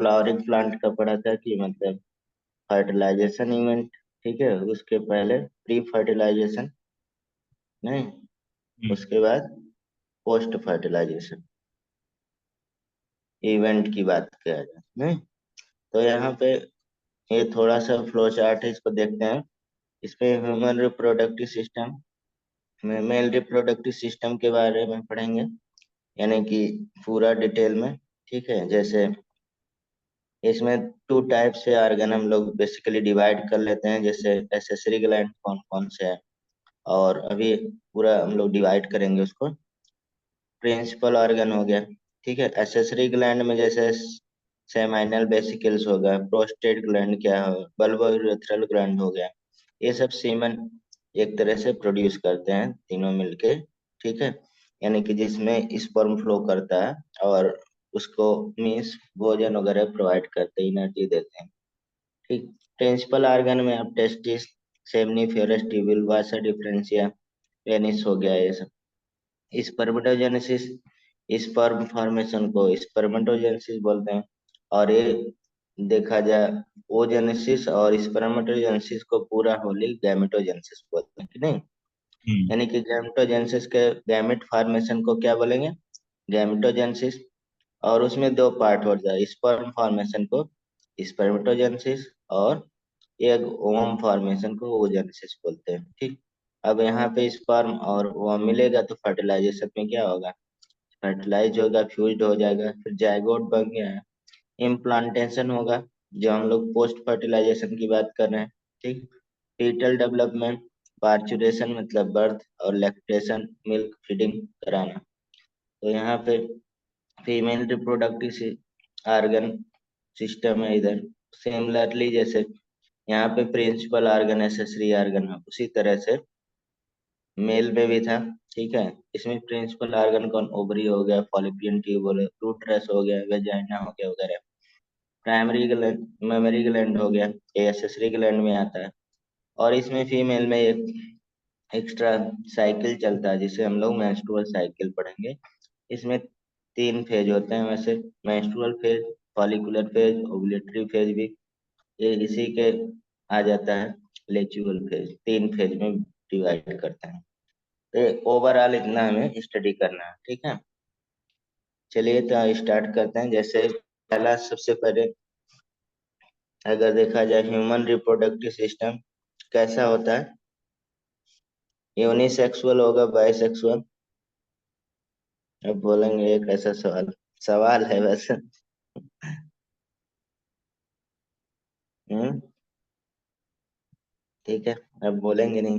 Flowering plant का पढ़ा था कि मतलब फर्टिलाइजेशन इवेंट, ठीक है, उसके पहले प्री फर्टिलाइजेशन, नहीं, हम्म, उसके बाद पोस्ट फर्टिलाइजेशन इवेंट की बात किया जाए, नहीं। तो यहाँ पे ये थोड़ा सा फ्लो चार्ट है, इसको देखते हैं। इसमें ह्यूमन रिप्रोडक्टिव सिस्टम में मेल रिप्रोडक्टिव सिस्टम के बारे में पढ़ेंगे, यानी कि पूरा डिटेल में, ठीक है। जैसे इसमें टू टाइप से ऑर्गन हम लोग बेसिकली डिवाइड कर लेते हैं, जैसे एसेसरी ग्लैंड कौन कौन से है, और अभी पूरा हम लोग डिवाइड करेंगे उसको। प्रिंसिपल ऑर्गन हो गया, ठीक है। एसेसरी ग्लैंड में जैसे सेमाइनल वेसिकल्स हो गया, प्रोस्टेट ग्लैंड क्या हो, बल्बोयूरेथ्रल ग्लैंड हो गया, ये सब सीमन एक तरह से प्रोड्यूस करते हैं तीनों मिलके, ठीक है। यानी कि जिसमें स्पर्म फ्लो करता है और उसको मीन्स भोजन वगैरह प्रोवाइड करते हैं, एनर्जी देते हैं, ठीक। प्रिंसिपल ऑर्गन में अब टेस्टिस, सेमनीफेरस ट्यूब्यूल, वासा डिफरेंशिया, पेनिस हो गया, ये सब। स्पर्मेटोजेनेसिस, स्पर्म फॉर्मेशन को स्पर्मेटोजेनेसिस बोलते हैं। और ये देखा जाए ओजेनेसिस और स्पर्मेटोजेनेसिस को पूरा होली गैमेटोजेनेसिस बोलते हैं, कि नहीं। हम्म, यानी कि गैमेटोजेनेसिस के गैमेट फॉर्मेशन को क्या बोलेंगे, गैमेटोजेनेसिस। और उसमें दो पार्ट हो जाए, स्पर्म फॉर्मेशन को स्पर्मेटोजेनेसिस और एग ओवम फॉर्मेशन को ओजेनेसिस बोलते हैं, ठीक। अब यहाँ पे स्पर्म और ओवम मिलेगा तो फर्टिलाइजेशन में क्या होगा, फर्टिलाइज होगा, फ्यूज्ड हो जाएगा, फिर जाइगोट बन गया है, इम्प्लांटेशन होगा, जो हम लोग पोस्ट फर्टिलाइजेशन की बात कर रहे हैं, ठीक। फीटल डेवलपमेंट, पार्चुरेशन मतलब बर्थ, और लैक्टेशन मिल्क फीडिंग कराना। तो यहाँ पे फीमेल रिप्रोडक्टिव ऑर्गन सिस्टम है इधर। सिमिलरली जैसे यहाँ पे प्रिंसिपल ऑर्गन एसेसरी ऑर्गन है, उसी तरह से मेल में भी था, ठीक है। इसमें प्रिंसिपल ऑर्गन कौन, ओवरी हो गया, फॉलिपियन ट्यूब हो गया, यूट्रस हो गया, वेजाइना हो गया वगैरह। प्राइमरी ग्लैंड, मेमरी ग्लैंड हो गया, ये एसेसरी ग्लैंड में आता है। और इसमें फीमेल में एक एक्स्ट्रा साइकिल चलता है जिसे हम लोग मेंस्ट्रुअल साइकिल पढ़ेंगे। इसमें तीन फेज होते हैं वैसे, menstrual phase, follicular phase, ovulatory phase भी ये इसी के आ जाता है। लेच्यूअल फेज तीन फेज में डिवाइड करते हैं। तो ओवरऑल इतना हमें स्टडी करना है, ठीक है। चलिए तो स्टार्ट करते हैं। जैसे पहला सबसे पहले अगर देखा जाए ह्यूमन रिप्रोडक्टिव सिस्टम कैसा होता है, यूनिसेक्सुअल होगा, बाइसेक्सुअल। अब बोलेंगे एक ऐसा सवाल, सवाल है वैसे। हम्म, ठीक है, अब बोलेंगे नहीं।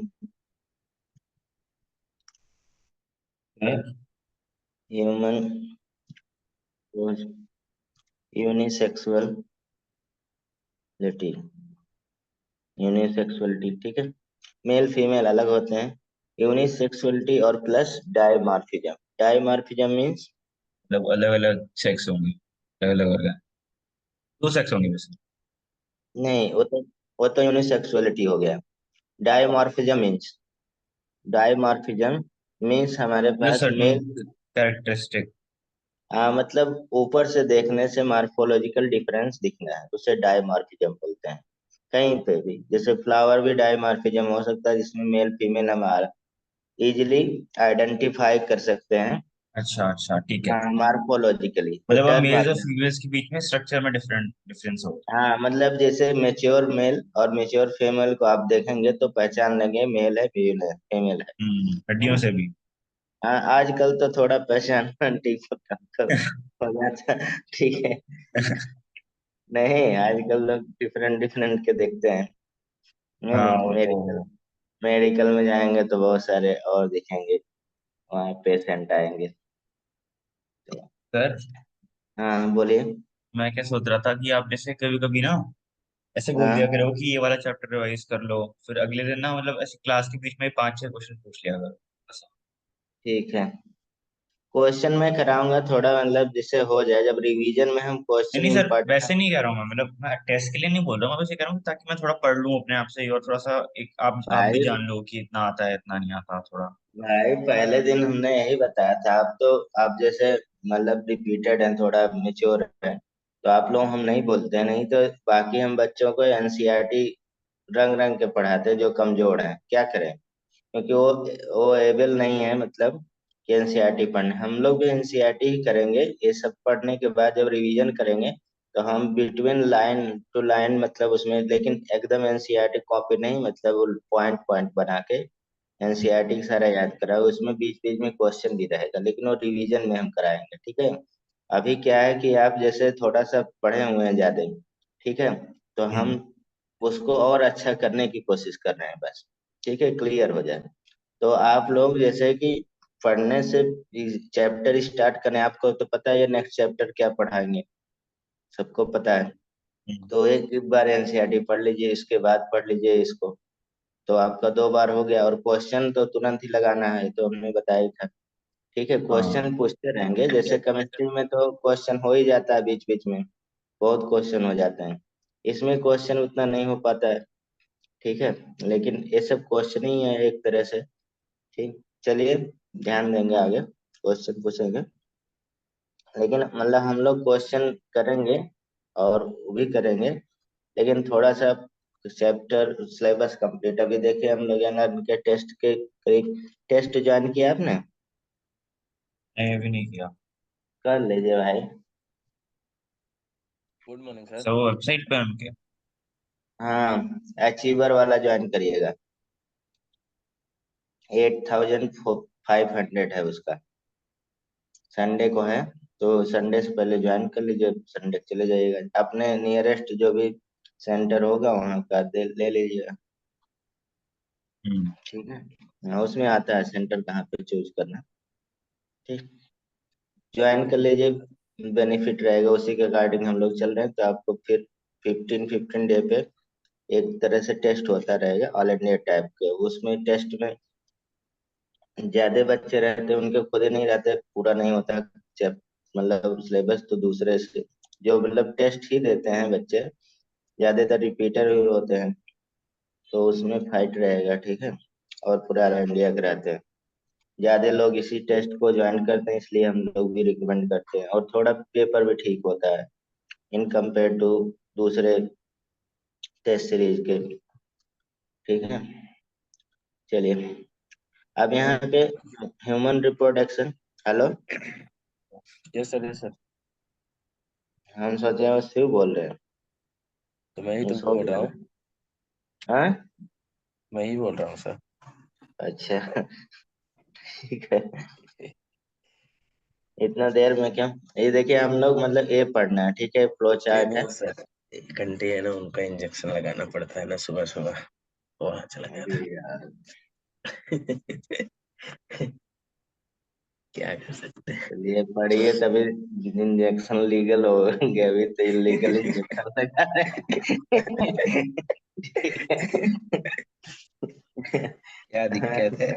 ह्यूमन यूनिसेक्सुअलिटी, यूनिसेक्सुअलिटी, ठीक है। मेल फीमेल अलग होते हैं, यूनिसेक्सुअलिटी और प्लस डायमॉर्फिज्म। डायमॉर्फिज्म मींस मतलब अलग अलग सेक्स होंगे, अलग अलग ऑर्गन, दो सेक्स होंगे वैसे। नहीं, वो तो यूनिसेक्सुअलिटी हो गया। डायमॉर्फिज्म मींस, डायमॉर्फिज्म मींस हमारे मतलब पास सर्टेन मेल, कैरेक्टरिस्टिक। मतलब ऊपर से देखने से मार्फोलॉजिकल डिफरेंस दिखना है, उसे डायमॉर्फिज्म बोलते हैं। कहीं पे भी जैसे फ्लावर भी डायमॉर्फिज्म हो सकता है, जिसमें मेल फीमेल हमारा इजिली आइडेंटिफाई कर सकते हैं। अच्छा अच्छा, ठीक है। हाँ, मार्फोलॉजिकली तो मतलब अब टर्म आ मेल्स और गया। फीमेल्स के बीच में स्ट्रक्चर में डिफरेंट डिफरेंस हो। हाँ, मतलब जैसे मेच्योर मेल और मेच्योर फीमेल को आप देखेंगे तो पहचान लेंगे मेल है, फीमेल है, फीमेल है। हड्डियों हम्म। से भी। हाँ, आजकल तो थोड़ा पहचान ठीक हो जाता है, ठीक है। नहीं, आजकल लोग डिफरेंट डिफरेंट के देखते हैं। हाँ, नहीं, वो तो। मेडिकल मेडिकल में जाएंगे तो बहुत सारे और दिखेंगे, वहाँ पेशेंट आएंगे तो। सर, हाँ, बोलिए। मैं क्या सोच रहा था कि आप जैसे कभी कभी ना ऐसे बोल दिया हाँ, करो कि ये वाला चैप्टर रिवाइज कर लो, फिर अगले दिन ना मतलब ऐसे क्लास के बीच में 5-6 क्वेश्चन पूछ लिया करो ऐसा। ठीक है। क्वेश्चन मैं कराऊंगा थोड़ा, मतलब जिससे हो जाए, जब रिवीजन में हम नहीं क्वेश्चन नहीं सर, इंपॉर्टेंट। वैसे नहीं कह रहा हूँ मैं, मतलब मैं टेस्ट के लिए नहीं बोल रहा हूँ, मैं बस ये कह रहा हूँ ताकि मैं थोड़ा पढ़ लूँ अपने आप से ही, और थोड़ा सा एक आप भी भाई जान लो कि इतना आता है इतना नहीं आता थोड़ा। भाई पहले दिन हमने यही बताया था, आप तो आप जैसे मतलब रिपीटेड हैं, थोड़ा मेच्योर है, तो आप लोग हम नहीं बोलते हैं, नहीं तो बाकी हम बच्चों को एनसीईआरटी रंग रंग के पढ़ाते हैं जो कमजोर हैं, क्या करें, क्योंकि वो एबल नहीं है, मतलब कि एनसीईआरटी पढ़ने। हम लोग भी एनसीईआरटी ही करेंगे, ये सब पढ़ने के बाद जब रिवीजन करेंगे तो हम बिटवीन लाइन टू लाइन, मतलब उसमें, लेकिन एकदम एनसीईआरटी कॉपी नहीं, मतलब पॉइंट पॉइंट बना के एनसीईआरटी का सारा याद कराओ। उसमें बीच बीच में क्वेश्चन भी रहेगा, लेकिन वो रिवीजन में हम कराएंगे, ठीक है। अभी क्या है कि आप जैसे थोड़ा सा पढ़े हुए हैं ज्यादा, ठीक है, तो हम हम्म। उसको और अच्छा करने की कोशिश कर रहे हैं बस, ठीक है, क्लियर हो जाए। तो आप लोग जैसे कि पढ़ने से चैप्टर स्टार्ट करें, आपको तो पता है ये नेक्स्ट चैप्टर क्या पढ़ाएंगे, सबको पता है। हम्म। तो एक बार एनसीईआरटी पढ़ लीजिए, इसके बाद पढ़ लीजिए इसको, तो आपका 2 बार हो गया। और क्वेश्चन तो तुरंत ही लगाना है, ये तो हमने बताया ही था, ठीक है। हाँ। क्वेश्चन पूछते रहेंगे, जैसे केमिस्ट्री में तो क्वेश्चन हो ही जाता है बीच बीच में, बहुत क्वेश्चन हो जाते हैं। इसमें क्वेश्चन उतना नहीं हो पाता है, ठीक है, लेकिन ये सब क्वेश्चन ही है एक तरह से, ठीक। चलिए, ध्यान देंगे आगे, क्वेश्चन पूछेंगे, लेकिन मतलब हम लोग क्वेश्चन करेंगे और वो भी करेंगे, लेकिन थोड़ा सा चैप्टर सिलेबस कंप्लीट। अभी देखिए हम लोग है ना, उनके टेस्ट के करीब, टेस्ट ज्वाइन किया आपने? नहीं, अभी नहीं किया। कर लीजिए भाई। Good morning sir. सब वेबसाइट पे उनके। हाँ, अचीवर वाला ज्वाइन करिएगा, 8500 है उसका, संडे को है, तो संडे से पहले ज्वाइन कर लीजिए, संडे चले जाइएगा, अपने नियरेस्ट जो भी सेंटर होगा वहाँ का ले लीजिएगा, हम्म। ठीक है। हाँ, उसमें आता है सेंटर कहाँ पे चूज करना, ठीक। ज्वाइन कर लीजिए, बेनिफिट रहेगा, उसी के अकॉर्डिंग हम लोग चल रहे हैं। तो आपको फिर 15-15 डे पे एक तरह से टेस्ट होता रहेगा, ऑल इंडिया टाइप के। उसमें टेस्ट में ज्यादा बच्चे रहते हैं, उनके खुद ही नहीं रहते, पूरा नहीं होता जब, मतलब सिलेबस तो दूसरे से जो मतलब टेस्ट ही देते हैं बच्चे, ज्यादातर रिपीटर भी होते हैं, तो उसमें फाइट रहेगा, ठीक है। और पूरा ऑल इंडिया के रहते हैं, ज्यादा लोग इसी टेस्ट को ज्वाइन करते हैं, इसलिए हम लोग भी रिकमेंड करते हैं। और थोड़ा पेपर भी ठीक होता है इन कंपेयर टू दूसरे टेस्ट सीरीज के, ठीक है। चलिए, अब यहाँ पे human reproduction. Hello, yes sir, yes sir. हम सोचे हैं शिव बोल रहे हैं, तो मैं ही ये तो सो बोल रहा गया हूँ। ना? हाँ, मैं ही बोल रहा हूँ सर। अच्छा, ठीक है। इतना देर में क्या, ये देखिए हम लोग मतलब ये पढ़ना है, ठीक है, फ्लो ये चार्ट है। वो सर, 1 घंटे है ना, उनका इंजेक्शन लगाना पड़ता है ना सुबह सुबह, वहाँ चला गया अरे था। यार, क्या कर सकते हैं। चलिए पढ़िए, तभी इंजेक्शन लीगल हो गया, अभी तो इलीगल इंजेक्शन लगा रहे हैं। ठीक क्या है। दिक्कत है।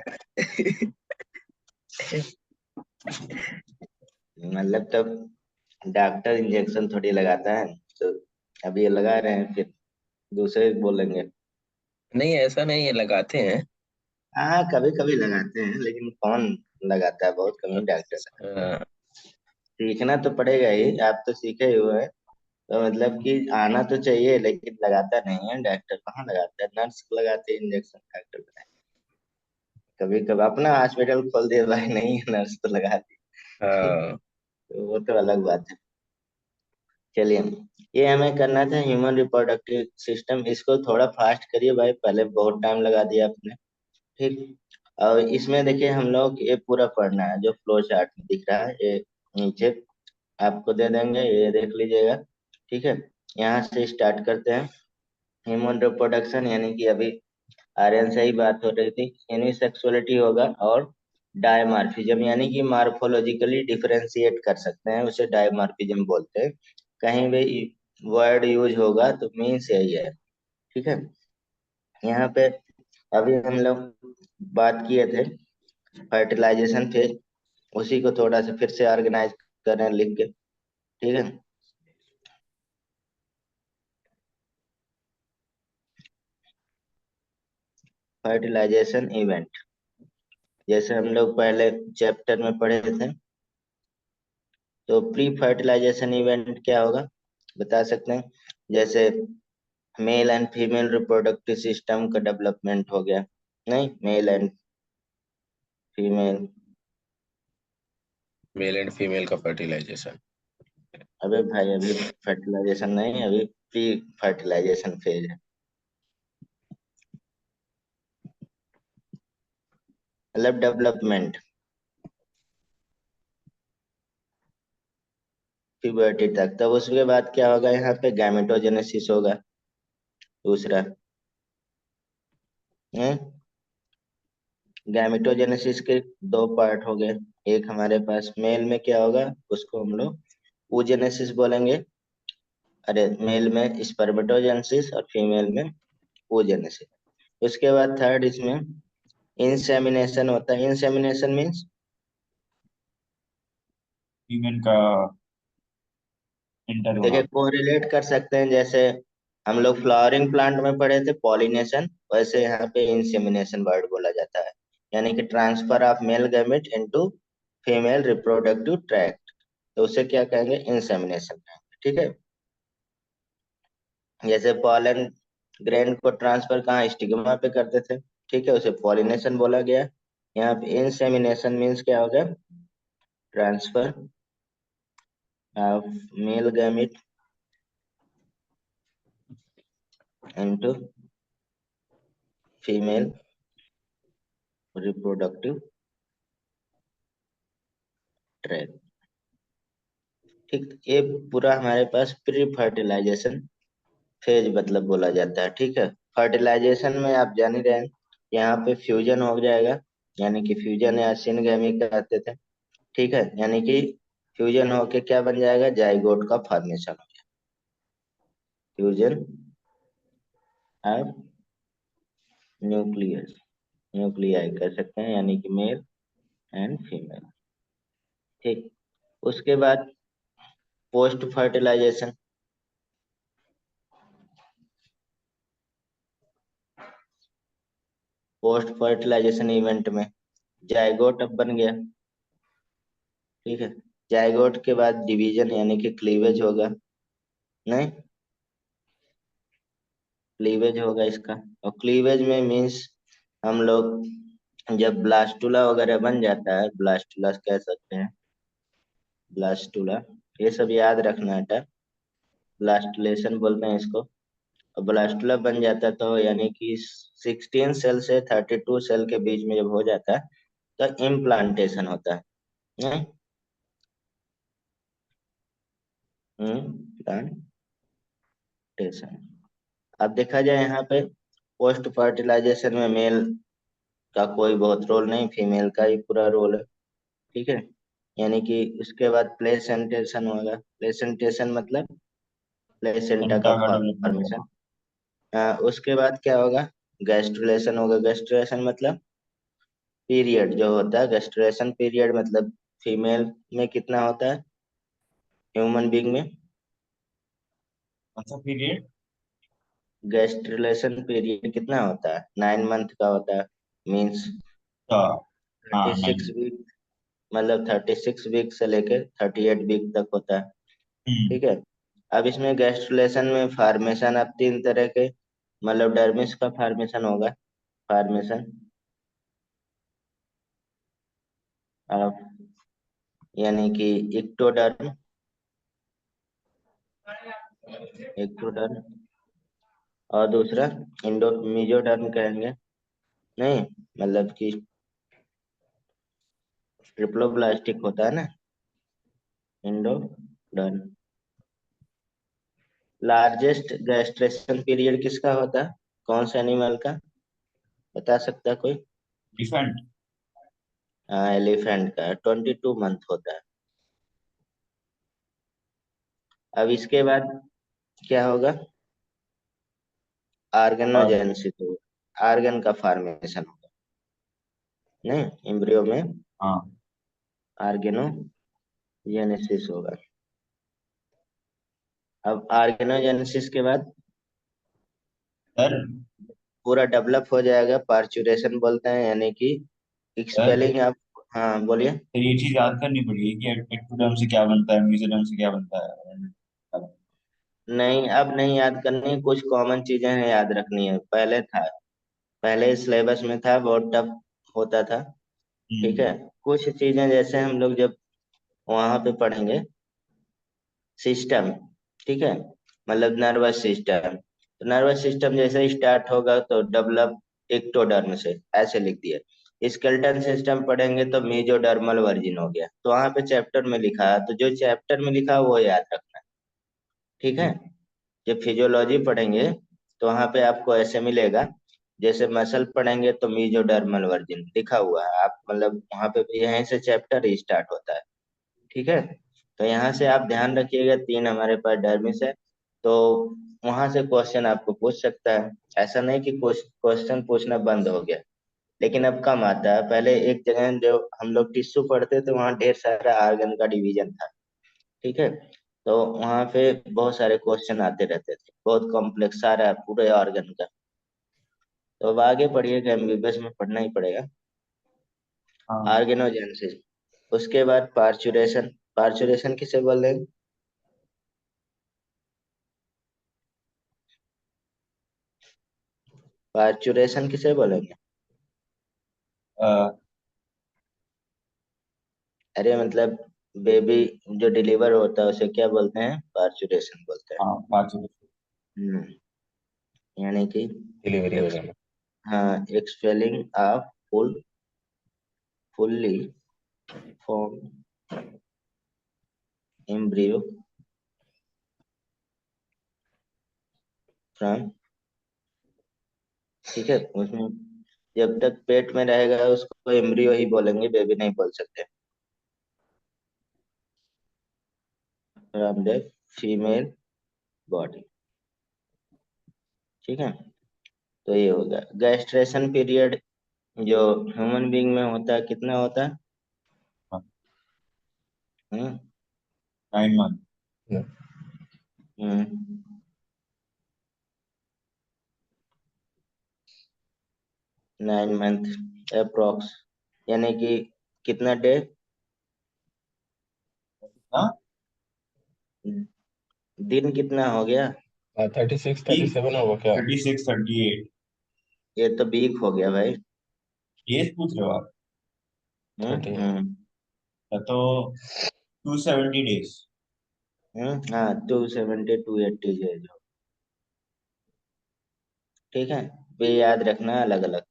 मतलब तब डॉक्टर इंजेक्शन थोड़ी लगाता है, तो अभी ये लगा रहे हैं, फिर दूसरे बोलेंगे। नहीं, ऐसा नहीं है, लगाते हैं। हाँ, कभी कभी लगाते हैं, लेकिन कौन लगाता है, बहुत कम ही डॉक्टर। हाँ। सीखना तो पड़ेगा ही, आप तो सीखे ही हुए हैं, तो मतलब कि आना तो चाहिए, लेकिन लगाता नहीं है डॉक्टर, कहाँ लगाता है, नर्स लगाते हैं इंजेक्शन, डॉक्टर लगाते कभी कभी अपना हॉस्पिटल खोल दिया भाई, नहीं है नर्स तो लगाती। हाँ। तो वो तो अलग बात है। चलिए, ये हमें करना था ह्यूमन रिप्रोडक्टिव सिस्टम, इसको थोड़ा फास्ट करिए भाई, पहले बहुत टाइम लगा दिया आपने, ठीक। और इसमें देखिए हम लोग ये पूरा पढ़ना है, जो फ्लो चार्ट में दिख रहा है ये नीचे आपको दे देंगे, ये देख लीजिएगा, ठीक है। यहाँ से स्टार्ट करते हैं। ह्यूमन रिप्रोडक्शन यानी कि अभी आर्यन से ही बात हो रही थी, यूनिसेक्सुअलिटी होगा, और डायमॉर्फिज्म यानी कि मार्फोलॉजिकली डिफरेंशिएट कर सकते हैं, उसे डायमॉर्फिज्म बोलते हैं। कहीं भी वर्ड यूज होगा तो मीन्स यही है, ठीक है। यहाँ पे अभी हम लोग बात किए थे फर्टिलाइजेशन फेज, उसी को थोड़ा सा फिर से ऑर्गेनाइज करें लिख के, ठीक है। फर्टिलाइजेशन इवेंट, जैसे हम लोग पहले चैप्टर में पढ़े थे, तो प्री फर्टिलाइजेशन इवेंट क्या होगा, बता सकते हैं। जैसे male and female reproductive system का डेवलपमेंट हो गया, नहीं, male and female. Male and female का फर्टिलाइजेशन। अबे भाई अभी फर्टिलाइजेशन नहीं, अभी प्री फर्टिलाइजेशन फेज है, मतलब डेवलपमेंट, प्यूबर्टी तक। तब उसके बाद क्या होगा, यहाँ पे गैमेटोजेनेसिस होगा, दूसरा। गैमेटोजेनेसिस के दो पार्ट हो गए। एक हमारे पास मेल में क्या होगा, उसको हम लोग oogenesis बोलेंगे। अरे मेल में स्पर्मेटोजेनेसिस और फीमेल में oogenesis। उसके बाद थर्ड इसमें इंसेमिनेशन होता है। इंसेमिनेशन मीन्स, फीमेल का इंटर होना। देखिए कोरिलेट कर सकते हैं, जैसे हम लोग फ्लावरिंग प्लांट में पढ़े थे पॉलिनेशन, वैसे यहाँ पे इंसेमिनेशन वर्ड बोला जाता है, यानी कि transfer of male gamete into female reproductive tract, तो उसे क्या कहेंगे, इंसेमिनेशन कहेंगे, ठीक है। जैसे पॉलन ग्रेन को ट्रांसफर कहाँ, स्टिग्मा पे करते थे, ठीक है, उसे पॉलिनेशन बोला गया। यहाँ पे इंसेमिनेशन मीन्स क्या हो गया, transfer of male gamete into female reproductive tract, ठीक। ये पूरा हमारे पास प्री फर्टिलाइजेशन फेज मतलब बोला जाता है, ठीक है। फर्टिलाइजेशन में आप जान ही रहे हैं, यहाँ पे फ्यूजन हो जाएगा, यानी कि फ्यूजन या सिनगेमी कहते थे, ठीक है, यानी कि फ्यूजन होके क्या बन जाएगा, जाइगोट का फॉर्मेशन हो गया, फ्यूजन ऑफ न्यूक्लियस, न्यूक्लियाई कह सकते हैं, यानी कि मेल एंड फीमेल, ठीक। उसके बाद post fertilization, post fertilization event में जाइगोट अब बन गया, ठीक है। जाइगोट के बाद डिवीजन यानी कि क्लीवेज होगा, नहीं, क्लीवेज होगा इसका। और क्लीवेज में मीन्स हम लोग जब ब्लास्टुला वगैरह बन जाता है, ब्लास्टुला कह सकते हैं, ब्लास्टुला, ये सब याद रखना है, ब्लास्टुलेशन बोलते हैं इसको। और ब्लास्टुला बन जाता है तो यानी कि 16 सेल से 32 सेल के बीच में जब हो जाता है तो इम्प्लांटेशन होता है, नहीं, इम्प्लांटेशन। अब देखा जाए यहाँ पे पोस्ट फर्टिलाइजेशन में मेल का कोई बहुत रोल नहीं, फीमेल का ही पूरा रोल है, ठीक है। यानी कि उसके बाद प्लेसेंटेशन होगा, प्लेसेंटेशन मतलब प्लेसेंटा का सेंटा का डेवलपमेंट फॉर्मेशन। होना। उसके बाद क्या होगा, गैस्ट्रुलेशन होगा। गैस्ट्रुलेशन मतलब पीरियड जो होता है, गैस्ट्रुलेशन पीरियड मतलब फीमेल में कितना होता है, ह्यूमन बीइंग में अच्छा पीरियड। गैस्ट्रुलेशन पीरियड कितना होता है, 9 मंथ का होता है, मीन्स अच्छा। हाँ 36 नहीं। वीक, मतलब 36 वीक से लेकर 38 वीक तक होता है, हम्म। ठीक है। अब इसमें गैस्ट्रुलेशन में फार्मेशन अब 3 तरह के, मतलब डर्मिस का फार्मेशन होगा, फार्मेशन ऑफ, यानी कि इक्टोडर्म, एक्टोडर्म, और दूसरा इंडो मेसोडर्म कहेंगे, नहीं, मतलब कि ट्रिप्लोब्लास्टिक होता है ना, इंडोडर्म। लार्जेस्ट गैस्ट्रेशन पीरियड किसका होता है, कौन से एनिमल का, बता सकता है कोई। डिफेंट। हाँ, एलिफेंट का 22 मंथ होता है। अब इसके बाद क्या होगा, और ऑर्गेनोजेनेसिस होगा, ऑर्गन का फॉर्मेशन होगा, नहीं, एम्ब्रियो में हाँ ऑर्गेनोजेनेसिस होगा। अब ऑर्गेनोजेनेसिस के बाद सर। पूरा डेवलप हो जाएगा, पार्चुरेशन बोलते हैं, यानी कि सर एक्सपेलिंग आप, हाँ बोलिए। तो ये चीज याद करनी पड़ेगी कि एक्टोडर्म से क्या बनता है, मेसोडर्म से क्या बनता है। नहीं, अब नहीं याद करनी, कुछ कॉमन चीजें हैं याद रखनी है। पहले था, पहले सिलेबस में था, बहुत टफ होता था। ठीक हम्म। है, कुछ चीजें जैसे हम लोग जब वहां पे पढ़ेंगे सिस्टम, ठीक है, मतलब नर्वस सिस्टम, तो नर्वस सिस्टम जैसे स्टार्ट होगा तो डेवलप एक्टोडर्म से, ऐसे लिख दिया। स्केलेटल सिस्टम पढ़ेंगे तो मेजोडर्मल वर्जिन हो गया, तो वहां पे चैप्टर में लिखा है, तो जो चैप्टर में लिखा है वो याद रखना। ठीक है, जब फिजियोलॉजी पढ़ेंगे तो वहां पे आपको ऐसे मिलेगा, जैसे मसल पढ़ेंगे तो मेजोडर्मल वर्जिन लिखा हुआ है, आप मतलब वहां पे भी यहीं से चैप्टर स्टार्ट होता है। ठीक है, तो यहाँ से आप ध्यान रखिएगा, तीन हमारे पास डर्मिस है, तो वहां से क्वेश्चन आपको पूछ सकता है। ऐसा नहीं कि क्वेश्चन पूछना बंद हो गया, लेकिन अब कम आता है। पहले एक जगह जो हम लोग टिश्यू पढ़ते थे वहाँ ढेर सारा आर्गन का डिवीजन था। ठीक है, तो वहाँ पे बहुत सारे क्वेश्चन आते रहते थे, बहुत कॉम्प्लेक्स सारा पूरे ऑर्गन का। तो अब आगे पढ़िएगा, एमबीबीएस में पढ़ना ही पड़ेगा। हाँ। ऑर्गेनोजेनेसिस, उसके बाद पार्चुरेशन। पार्चुरेशन किसे बोल रहे हैं? पार्चुरेशन किसे बोलेंगे? अ, अरे मतलब बेबी जो डिलीवर होता है उसे क्या बोलते हैं? पार्चुरेशन बोलते हैं। हाँ, 5 हम्म, यानी कि डिलीवरी हो एक्स, जाना। हाँ, expelling off fully form embryo from, ठीक है, उसमें जब तक पेट में रहेगा उसको एम्ब्रियो ही बोलेंगे, बेबी नहीं बोल सकते। From the female body. ठीक है, तो ये होगा गैस्ट्रेशन पीरियड, जो ह्यूमन बीइंग में होता है, कितना होता है? 9 मंथ। हम्म 9 मंथ अप्रोक्स, यानी कि कितना डे, हाँ, दिन कितना हो गया? 36 37 होगा क्या? 36 38। ये तो वीक हो गया भाई। ये पूछ रहे हो आप? 30। हम्म तो 270 डेज। हाँ, 270 280 है जो। ठीक है, ये याद रखना अलग अलग।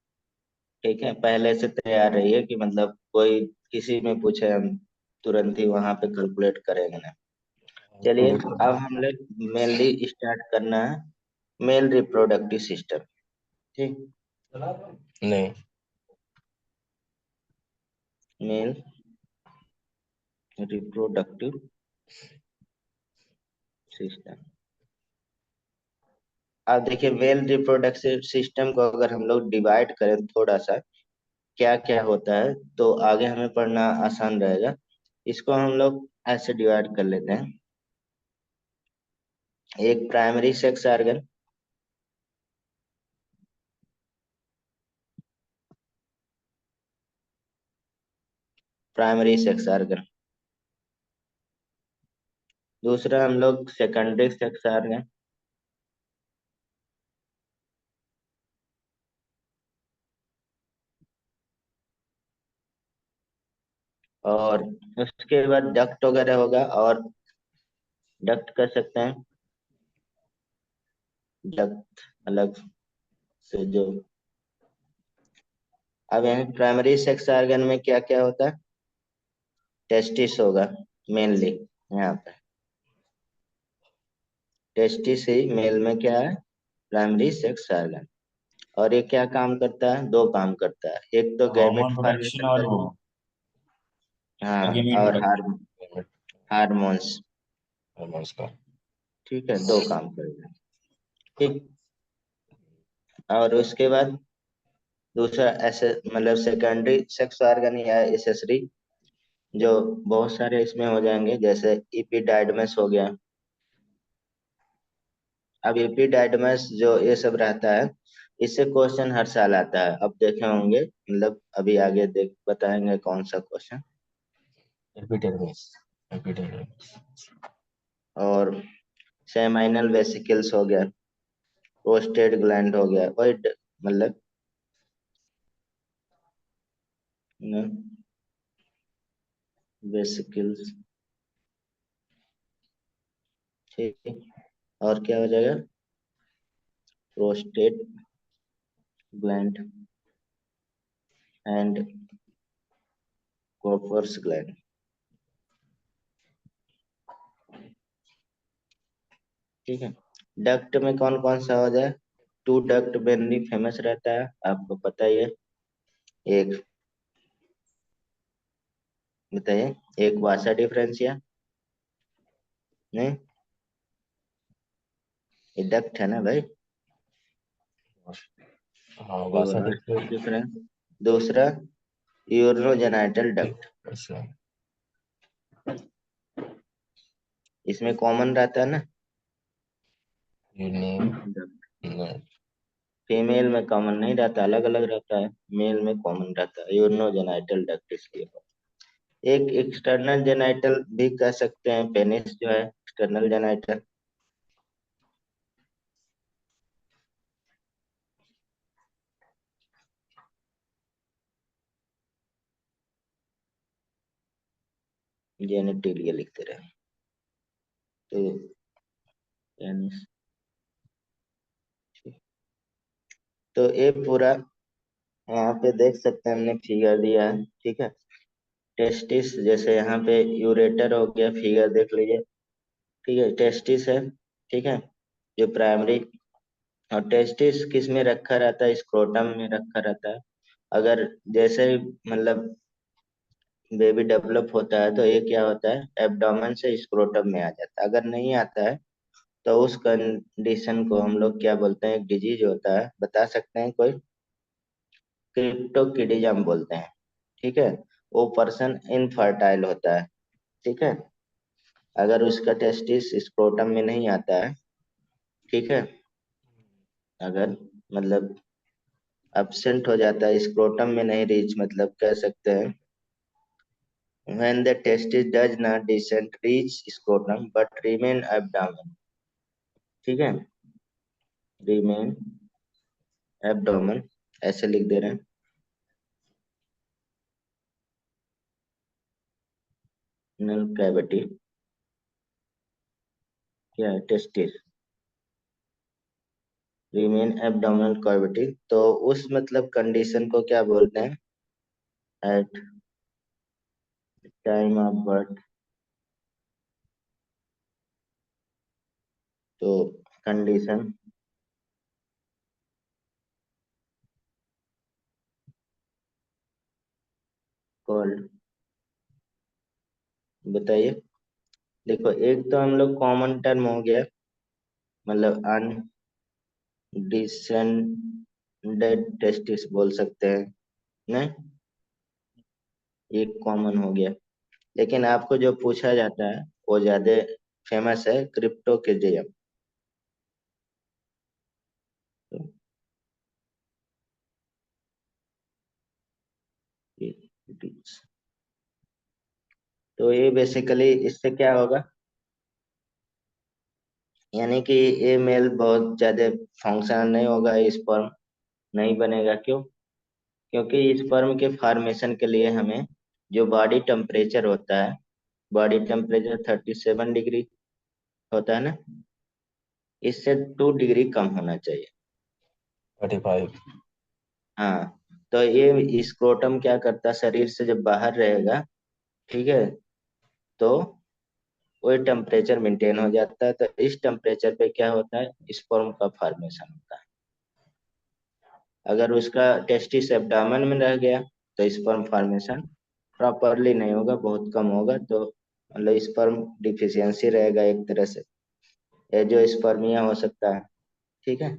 ठीक है, पहले से तैयार रहिए कि मतलब कोई किसी में पूछे हम तुरंत ही वहां पे कैलकुलेट करेंगे ना। चलिए, अब हम लोग मेनली स्टार्ट करना है मेल रिप्रोडक्टिव सिस्टम। ठीक, नहीं। Male reproductive system. अब देखिए, मेल रिप्रोडक्टिव सिस्टम को अगर हम लोग डिवाइड करें थोड़ा सा, क्या क्या होता है, तो आगे हमें पढ़ना आसान रहेगा। इसको हम लोग ऐसे डिवाइड कर लेते हैं। एक primary sex organ, primary sex organ. दूसरा हम लोग सेकेंडरी सेक्स ऑर्गन, और उसके बाद डक्ट वगैरह होगा, और डक्ट कर सकते हैं, डक्ट अलग से जो। अब यहाँ प्राइमरी सेक्स ऑर्गन में क्या क्या होता है? टेस्टिस होगा मेनली यहाँ पे। टेस्टिस ही मेल में क्या है? Primary sex organ. और ये क्या काम करता है? दो काम करता है, एक तो गैमेट हार्मोन प्रोडक्शन फॉर्मेशन और वो करेगा, हाँ, गैमेट और प्रोडक्शन। हार्मोन्स। नमस्कार। ठीक है, दो काम करेगा। ठीक, और उसके बाद दूसरा ऐसे मतलब सेकेंडरी सेक्स ऑर्गन या एसेसरी, जो बहुत सारे इसमें हो जाएंगे, जैसे इपिडाइडमस हो गया। अब एपिडाइडमस जो ये सब रहता है, इससे क्वेश्चन हर साल आता है, अब देखे होंगे, मतलब अभी आगे देख बताएंगे कौन सा क्वेश्चन। एपिडर्मिस। एपिडर्मिस। और सेमाइनल वेसिकल्स हो गया, प्रोस्टेट ग्लैंड हो गया, वही मतलब वेसिकल्स। ठीक है, और क्या हो जाएगा? Prostate gland and Cowper's gland. ठीक है, डक्ट में कौन कौन सा हो जाए? टू डक्ट मेनली फेमस रहता है, आपको पता ही है। एक बताइए, एक वासा डिफरेंशिया, नहीं ये डक्ट है ना भाई, हाँ ये वासा वासा डिफरेंस। डिफरेंस। दूसरा यूरोजेनाइटल डक्ट, अच्छा। इसमें कॉमन रहता है ना यूनियन। duct। नहीं। फीमेल में कॉमन नहीं रहता, अलग अलग रहता है, मेल में कॉमन रहता है यूरोजेनाइटल डक्ट इसलिए। एक एक्सटर्नल जेनाइटल भी कह सकते हैं, पेनिस जो है एक्सटर्नल जेनाइटल। जेनेटिलिया लिखते रहे तो पेनिस। तो ये पूरा यहाँ पे देख सकते हैं, हमने फिगर दिया है। ठीक है, टेस्टिस जैसे यहाँ पे यूरेटर हो गया, फिगर देख लीजिए। ठीक है, टेस्टिस है। ठीक है, जो प्राइमरी, और टेस्टिस किस में रखा रहता है? स्क्रोटम में रखा रहता है। अगर जैसे ही मतलब बेबी डेवलप होता है तो ये क्या होता है, एब्डोमेन से स्क्रोटम में आ जाता है। अगर नहीं आता है तो उस कंडीशन को हम लोग क्या बोलते हैं? एक डिजीज होता है, बता सकते हैं कोई? क्रिप्टोकिडिज्म बोलते हैं। ठीक है, वो पर्सन इनफर्टाइल होता है। ठीक है, अगर उसका टेस्टिस स्क्रोटम में नहीं आता है। ठीक है, अगर मतलब एब्सेंट हो जाता है, स्क्रोटम में नहीं रीच, मतलब कह सकते हैं when the testis does not descend reach scrotum but remain abdomen। ठीक है, remain abdomen ऐसे लिख दे रहे हैं। नल कैविटी क्या है? टेस्टिस रिमेन एब्डोमिनल कैविटी, तो उस मतलब कंडीशन को क्या बोलते हैं? At time of birth. तो कंडीशन कॉल्ड, बताइए। देखो, एक तो हम लोग कॉमन टर्म हो गया, मतलब अनडिसेंडेड टेस्टिस बोल सकते हैं, नहीं? एक कॉमन हो गया, लेकिन आपको जो पूछा जाता है वो ज्यादा फेमस है, क्रिप्टोकिडिज्म। तो ये बेसिकली इससे क्या होगा, यानी कि ये मेल बहुत ज्यादा फंक्शनल नहीं होगा, स्पर्म नहीं बनेगा। क्यों? क्योंकि स्पर्म के फॉर्मेशन के लिए हमें जो बॉडी टेम्परेचर होता है, बॉडी टेम्परेचर 37 डिग्री होता है ना, इससे 2 डिग्री कम होना चाहिए। 35। हाँ, तो ये स्क्रोटम क्या करता है, शरीर से जब बाहर रहेगा, ठीक है, तो वही टेम्परेचर मेंटेन हो जाता है। तो इस टेम्परेचर पे क्या होता है, स्पर्म का फॉर्मेशन होता है। अगर उसका टेस्टिस एब्डामन में रह गया तो स्पर्म फॉर्मेशन प्रॉपरली नहीं होगा, बहुत कम होगा। तो मतलब स्पर्म डिफिशियंसी रहेगा एक तरह से, ये जो स्पर्मिया हो सकता है। ठीक है,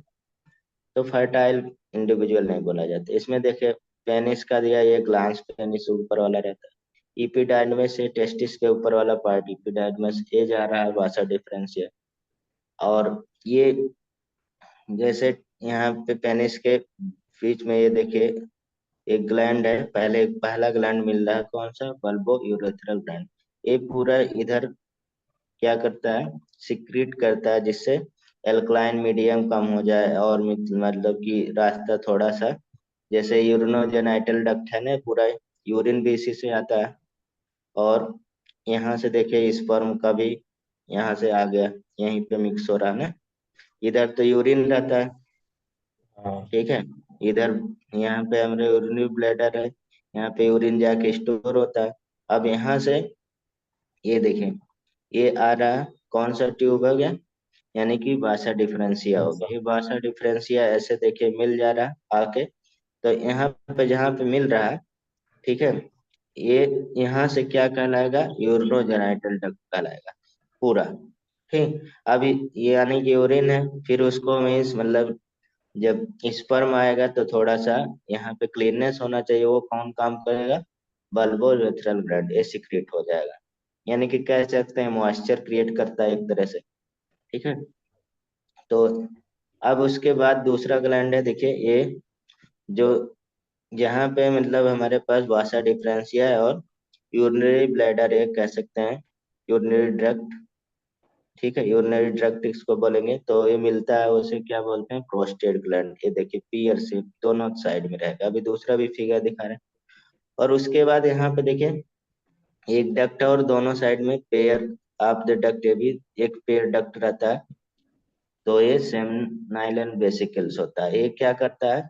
तो फर्टाइल इंडिविजुअल नहीं बोला जाता। इसमें देखिए, पेनिस का दिया, ये ग्लांस पेनिस ऊपर वाला रहता है। इपिडाइडमस से टेस्टिस के ऊपर वाला पार्ट इपिडाइडमस, ये जा रहा है वासा डिफरेंशिया। और ये जैसे यहाँ पे पेनिस के बीच में ये देखिए, एक ग्लैंड है, पहले पहला ग्लैंड मिल रहा है कौन सा? Bulbo urethral gland. ये पूरा इधर क्या करता है, सिक्रीट करता है, जिससे एल्कलाइन मीडियम कम हो जाए और मतलब कि रास्ता थोड़ा सा, जैसे यूरिनोजेनाइटल डक्ट है ना पूरा, यूरिन भी इसी से आता है। और यहाँ से देखिए स्पर्म का भी यहाँ से आ गया, यहीं पे मिक्स हो रहा है ना। इधर तो यूरिन रहता है, हाँ। ठीक है। इधर यहाँ पे हमारे यूरिनरी ब्लैडर है, यहाँ पे यूरिन जाके स्टोर होता है। अब यहाँ से ये देखें, ये आ रहा है, कौन सा ट्यूब हो गया, यानी कि वासा डिफरेंशिया हो गया। ये वासा डिफरेंशिया ऐसे देखिए मिल जा रहा है आके, तो यहाँ पे जहाँ पे मिल रहा है, ठीक है, ये यहाँ से क्या कहलाएगा, यूरिनोजेनाइटल डक्ट कहलाएगा पूरा। ठीक, अभी ये यानी कि यूरिन है, फिर उसको मीन्स मतलब जब स्पर्म आएगा तो थोड़ा सा यहाँ पे क्लीननेस होना चाहिए, वो कौन काम करेगा, बल्बोरेथ्रल ग्लैंड, ये सिक्रेट हो जाएगा, यानी कि कह सकते हैं मॉइस्चर क्रिएट करता है एक तरह से, ठीक है। तो अब उसके बाद दूसरा ग्लैंड है, देखिए ये जो जहाँ पे मतलब हमारे पास वासा डिफरेंशिया है और यूरिनरी ब्लैडर, ये कह सकते हैं यूरिनरी ड्रक्ट, ठीक है, यूरिनरी ड्रक्ट इसको बोलेंगे। तो ये मिलता है, उसे क्या बोलते हैं, प्रोस्टेट ग्लैंड। ये देखिए पियर से दोनों साइड में रहेगा, अभी दूसरा भी फिगर दिखा रहे हैं। और उसके बाद यहाँ पे देखिए एक डक्ट है और दोनों साइड में पेयर ऑफ द डक्ट, ये भी एक पेयर डक्ट रहता है। तो ये सेमिनाइलन वेसिकल्स होता है, ये क्या करता है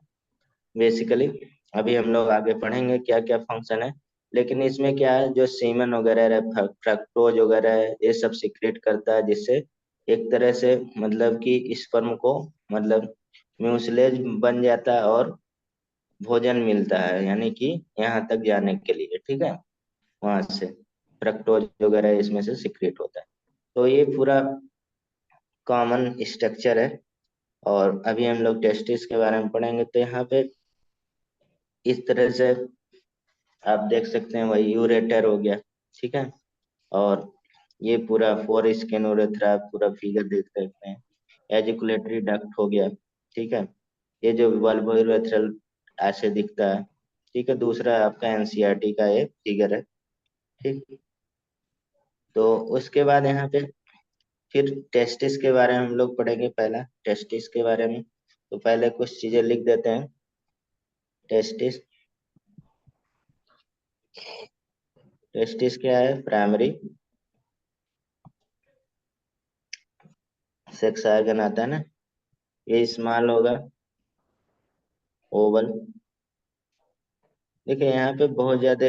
बेसिकली, अभी हम लोग आगे पढ़ेंगे क्या क्या फंक्शन है। लेकिन इसमें क्या है, जो सीमन वगैरह है, फ्रक्टोज वगैरह है, ये सब सिक्रेट करता है, जिससे एक तरह से मतलब कि स्पर्म को मतलब म्यूसलेज बन जाता है और भोजन मिलता है, यानी कि यहाँ तक जाने के लिए, ठीक है, वहां से फ्रक्टोज वगैरह इसमें से सिक्रेट होता है। तो ये पूरा कॉमन स्ट्रक्चर है। और अभी हम लोग टेस्टिस के बारे में पढ़ेंगे, तो यहाँ पे इस तरह से आप देख सकते हैं, वही यूरेटर हो गया, ठीक है। और ये पूरा फोर स्किन उरेथ्रा पूरा फिगर देख सकते हैं, एजिकुलेटरी डक्ट हो गया, ठीक है। ये जो बल्बो यूरेथ्रल ऐसे दिखता है, ठीक है। दूसरा आपका एनसीईआरटी का ये फिगर है, ठीक। तो उसके बाद यहाँ पे फिर टेस्टिस के बारे में हम लोग पढ़ेंगे, पहला टेस्टिस के बारे में। तो पहले कुछ चीजें लिख देते हैं। टेस्टिस, टेस्टिस क्या है, प्राइमरी सेक्स ऑर्गन आता है ना, ये स्मॉल होगा, ओवल। देखिए यहाँ पे बहुत ज्यादा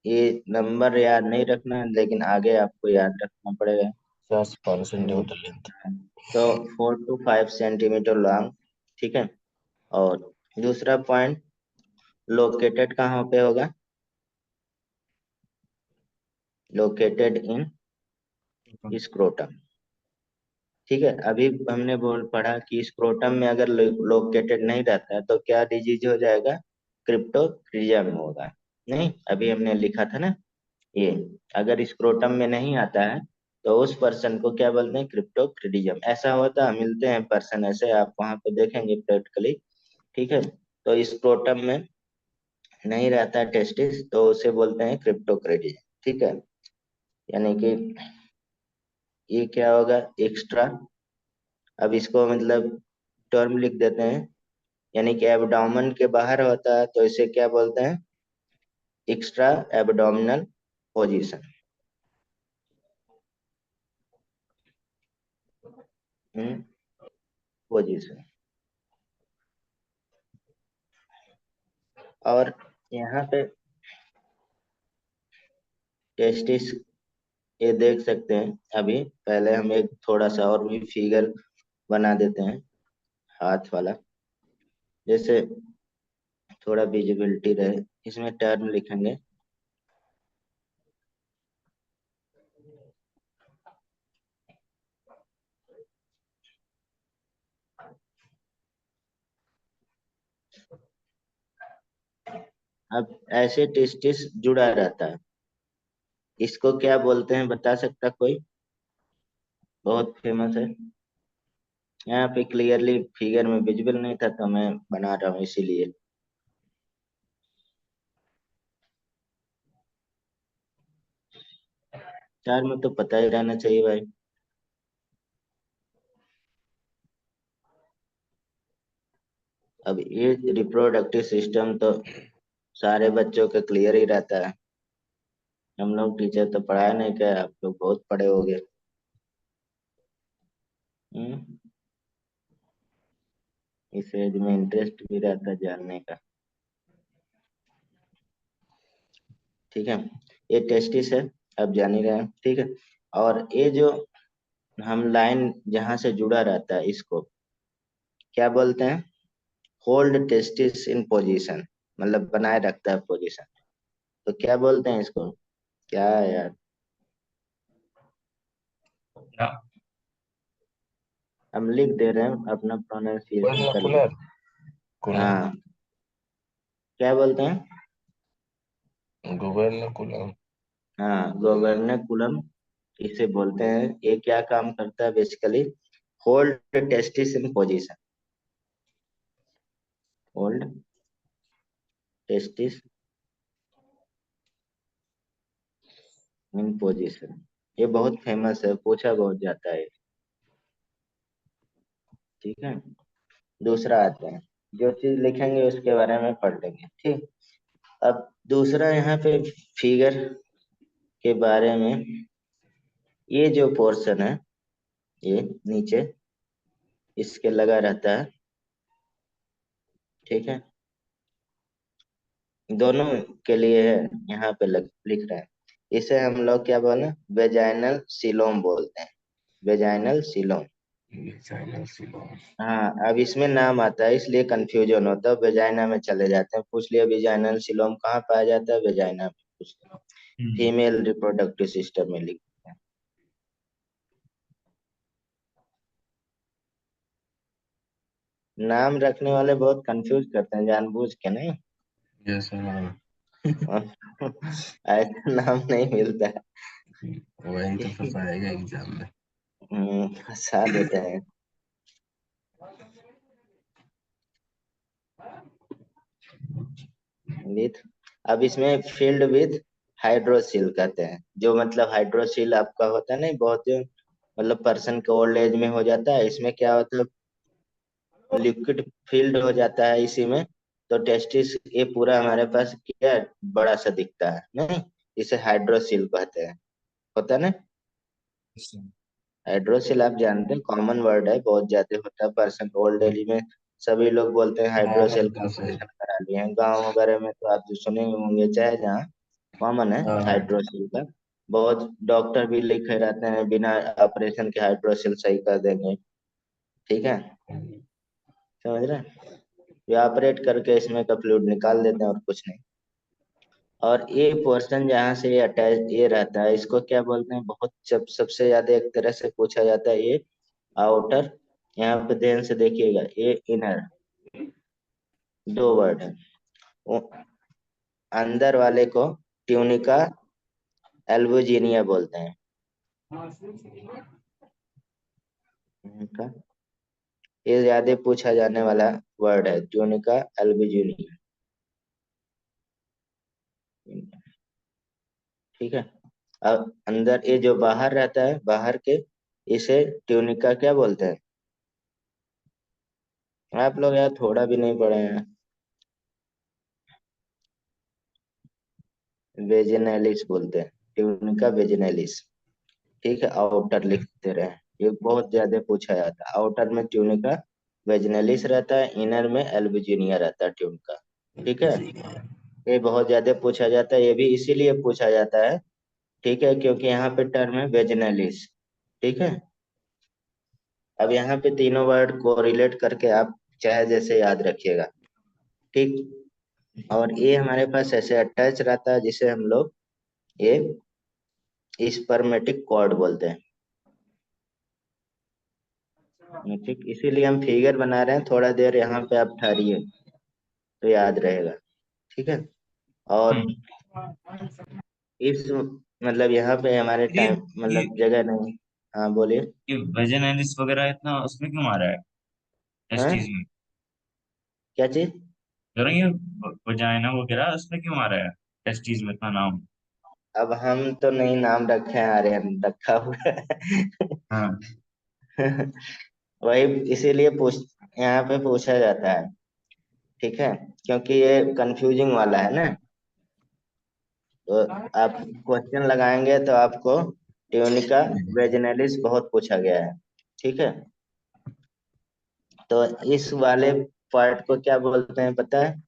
ये नंबर याद नहीं रखना है, लेकिन आगे आपको याद रखना पड़ेगा। 50% लेंथ। तो 4 to 5 सेंटीमीटर लॉन्ग, ठीक है। और दूसरा पॉइंट, लोकेटेड कहाँ पे होगा, लोकेटेड इन स्क्रोटम, ठीक है। अभी हमने बोल पढ़ा कि स्क्रोटम में अगर लोकेटेड नहीं रहता है तो क्या डिजीज हो जाएगा, क्रिप्टोक्रीजियम होगा। नहीं, अभी हमने लिखा था ना, ये अगर स्क्रोटम में नहीं आता है तो उस पर्सन को क्या बोलते हैं, क्रिप्टोक्रीडियम। ऐसा होता है, मिलते हैं पर्सन ऐसे, आप वहां पे देखेंगे प्रैक्टिकली, ठीक है। तो स्क्रोटम में नहीं रहता है टेस्टिस, तो उसे बोलते हैं क्रिप्टोक्रीडियम, ठीक है। यानी कि ये क्या होगा, एक्स्ट्रा, अब इसको मतलब टर्म लिख देते हैं, यानी कि एब्डोमेन के बाहर होता है तो इसे क्या बोलते हैं, एक्स्ट्रा एब्डोमिनल पोजीशन, पोजीशन। और यहाँ पे टेस्टिस ये देख सकते हैं। अभी पहले हम एक थोड़ा सा और भी फिगर बना देते हैं, हाथ वाला, जैसे थोड़ा विजिबिलिटी रहे, इसमें टर्म लिखेंगे। अब ऐसे टेस्टिस जुड़ा रहता है, इसको क्या बोलते हैं, बता सकता कोई, बहुत फेमस है। यहाँ पे क्लियरली फिगर में विजिबल नहीं था तो मैं बना रहा हूँ इसीलिए। चार में तो पता ही रहना चाहिए भाई। अब ये रिप्रोडक्टिव सिस्टम तो सारे बच्चों के क्लियर ही रहता है। हम लोग टीचर तो पढ़ाया नहीं, क्या आप लोग बहुत पढ़े होगे। हम्म। इस एज में इंटरेस्ट भी रहता है जानने का। ठीक है, ये टेस्टिस है, आप जान ही रहे हैं। ठीक है, और ये जो हम लाइन जहां से जुड़ा रहता है इसको क्या बोलते हैं? होल्ड टेस्टिस इन पोजीशन, मतलब बनाए रखता है पोजीशन। तो क्या बोलते हैं इसको? क्या है यार? क्या? हम लिख दे रहे हैं, अपना प्रोनाउंसिएशन कर ले। कूलर कूलर हाँ, क्या बोलते हैं? गवर्नकुलम। हाँ, गोवर्नकुलम इसे बोलते हैं। ये क्या काम करता है basically? Hold testis in position. Hold testis in position. ये बहुत फेमस है, पूछा बहुत जाता है। ठीक है, दूसरा आते हैं। जो चीज लिखेंगे उसके बारे में पढ़ लेंगे, ठीक। अब दूसरा यहाँ पे फिगर के बारे में, ये जो पोर्शन है, ये नीचे इसके लगा रहता है। ठीक है, दोनों के लिए है, यहाँ पे लिख रहे हैं। इसे हम लोग क्या बोले? वेजाइनल सिलोम बोलते हैं। Vaginal coelom. चाइना सिलोन। हाँ, अब इसमें नाम आता है इसलिए कंफ्यूजन होता है, वेजाइना में चले जाते हैं। पूछ लिया वेजाइनल सिलोम कहाँ पाया जाता है, वेजाइना में पूछ लिया। हम्म। फीमेल रिप्रोडक्टिव सिस्टम में लिखते हैं। नाम रखने वाले बहुत कंफ्यूज करते हैं जानबूझ के, नहीं। Yes sir. ऐसा नाम नहीं मिलता है। वही तो फंसाएगा एग्जाम में। फंसा देते हैं। विथ, अब इसमें फील्ड विथ हाइड्रोसिल कहते हैं। जो मतलब हाइड्रोसिल आपका होता है ना, बहुत जो मतलब पर्सन के ओल्ड एज में हो जाता है, इसमें क्या होता है? लिक्विड फील्ड हो जाता है इसी में। तो टेस्टिस ये पूरा हमारे पास क्या बड़ा सा दिखता है, नहीं। इसे हाइड्रोसिल कहते हैं, होता है ना। हाइड्रोसिल आप जानते हैं, कॉमन वर्ड है, बहुत ज्यादा होता है पर्सन ओल्ड एज में। सभी लोग बोलते हैं हाँ हाइड्रोसिल का होता सही। ऑपरेशन करा लिए हैं। गाँव वगैरह में तो आप जो सुने ही होंगे, चाहे जहाँ कॉमन है हाँ। हाइड्रोसिल का। बहुत डॉक्टर भी लिखे रहते हैं बिना ऑपरेशन के हाइड्रोसिल सही कर देंगे। ठीक है, समझ रहे हैं? ये ऑपरेट करके इसमें का फ्लूइड निकाल देते हैं और कुछ नहीं। और ये पोर्शन जहाँ से ये अटैच ये रहता है, इसको क्या बोलते हैं? बहुत सबसे ज्यादा एक तरह से पूछा जाता है ये आउटर। यहाँ पे ध्यान से देखिएगा, ये इनर, दो वर्ड है। वो अंदर वाले को ट्यूनिका एल्बुजिनिया बोलते हैं। ट्यूनिका, ये ज्यादा पूछा जाने वाला वर्ड है, ट्यूनिका एल्बुजिनिया। ठीक है, अब अंदर ये जो बाहर रहता है, बाहर के, इसे ट्यूनिका क्या बोलते हैं? आप लोग यार थोड़ा भी नहीं पढ़े हैं। वेजिनैलिस बोलते हैं, ट्यूनिका वेजिनैलिस। ठीक है, आउटर लिखते रहे। ये बहुत ज्यादा पूछा जाता है। आउटर में ट्यूनिका वेजिनैलिस रहता है, इनर में एल्बुजिनिया रहता है ट्यूनिका। ठीक है, ये बहुत ज्यादा पूछा जाता है। ये भी इसीलिए पूछा जाता है, ठीक है, क्योंकि यहाँ पे टर्म है वेजिनैलिस। ठीक है, अब यहाँ पे तीनों वर्ड को रिलेट करके आप चाहे जैसे याद रखिएगा। ठीक, और ये हमारे पास ऐसे अटैच रहता है जिसे हम लोग ये स्पर्मेटिक कॉर्ड बोलते हैं। ठीक, इसीलिए हम फिगर बना रहे हैं, थोड़ा देर यहाँ पे आप ठहरिए तो याद रहेगा। ठीक है, और हम्म। इस मतलब यहाँ पे हमारे ये टाइम ये मतलब जगह नहीं। हाँ बोलिए। ये वेजिनाइलिस वगैरह इतना उसमें क्यों आ रहा है टेस्टीज हाँ, में? क्या चीज? जरा ये वजाइना वगैरह उसमें क्यों आ रहा है टेस्टीज में इतना नाम? अब हम तो नहीं नाम रखे हैं, आर्यन रखा हुआ है। हाँ। वही इसीलिए यहाँ पे पूछा जाता है, ठीक है, क्योंकि ये कंफ्यूजिंग वाला है ना। तो आप क्वेश्चन लगाएंगे तो आपको ट्यूनिका वेजिनलिस बहुत पूछा गया है, ठीक है। तो इस वाले पार्ट को क्या बोलते हैं पता है?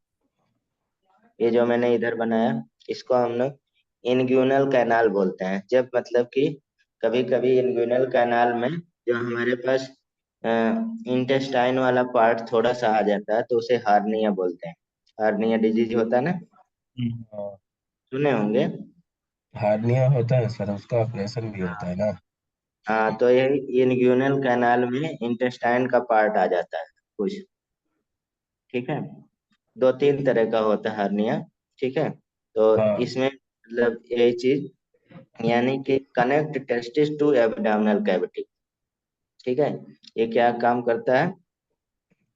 ये जो मैंने इधर बनाया, इसको हम लोग इनग्यूनल कैनाल बोलते हैं। जब मतलब कि कभी कभी इनग्यूनल कैनाल में जो हमारे पास इंटेस्टाइन वाला पार्ट थोड़ा सा आ जाता है तो उसे हार्निया बोलते हैं। हार्निया डिजीज होता है ना, हाँ, सुने होंगे। हार्निया होता है सर, उसका ऑपरेशन भी होता है ना। हाँ, तो ये इनग्यूनल कैनाल में इंटेस्टाइन का पार्ट आ जाता है कुछ, ठीक है। दो तीन तरह का होता है हार्निया, ठीक है। तो हाँ। इसमें मतलब यही चीज, यानी कि connect testis to abdominal cavity, ठीक है। ये क्या काम करता है?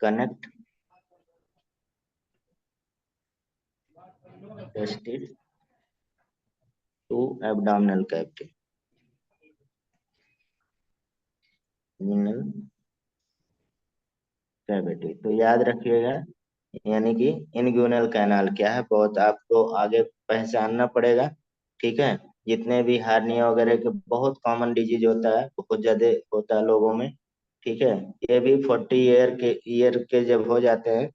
Connect testis to abdominal cavity, cavity. तो याद रखिएगा, यानी कि इनग्यूनल कैनाल क्या है, बहुत आपको आगे पहचानना पड़ेगा, ठीक है। जितने भी हार्निया वगैरह के बहुत कॉमन डिजीज होता है, बहुत ज्यादा होता है लोगों में, ठीक है। ये भी 40 ईयर के जब हो जाते हैं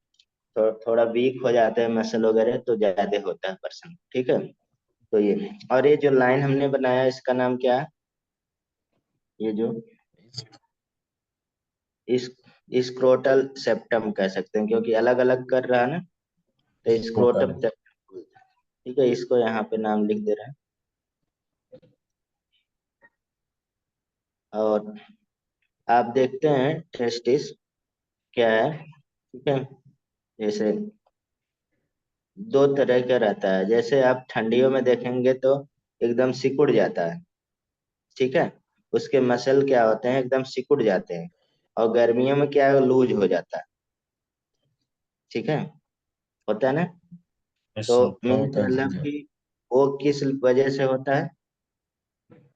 तो थोड़ा वीक हो जाते हैं मसल वगैरह, तो ज्यादा होता है पर्सन, ठीक है। तो ये, और ये जो लाइन हमने बनाया इसका नाम क्या है? ये जो इस स्क्रोटल सेप्टम कह सकते हैं, क्योंकि अलग अलग कर रहा है ना, तो टोटल। स्क्रोटम सेप्टम, ठीक है। इसको यहाँ पे नाम लिख दे रहे हैं। और आप देखते हैं टेस्टिस क्या है, ठीक है। जैसे दो तरह का रहता है, जैसे आप ठंडियों में देखेंगे तो एकदम सिकुड़ जाता है, ठीक है। उसके मसल क्या होते हैं, एकदम सिकुड़ जाते हैं। और गर्मियों में क्या है, लूज हो जाता है, ठीक है, होता है ना। यस तो सर, क्या मीन्स होता है मतलब लूज? कि वो किस वजह से होता है?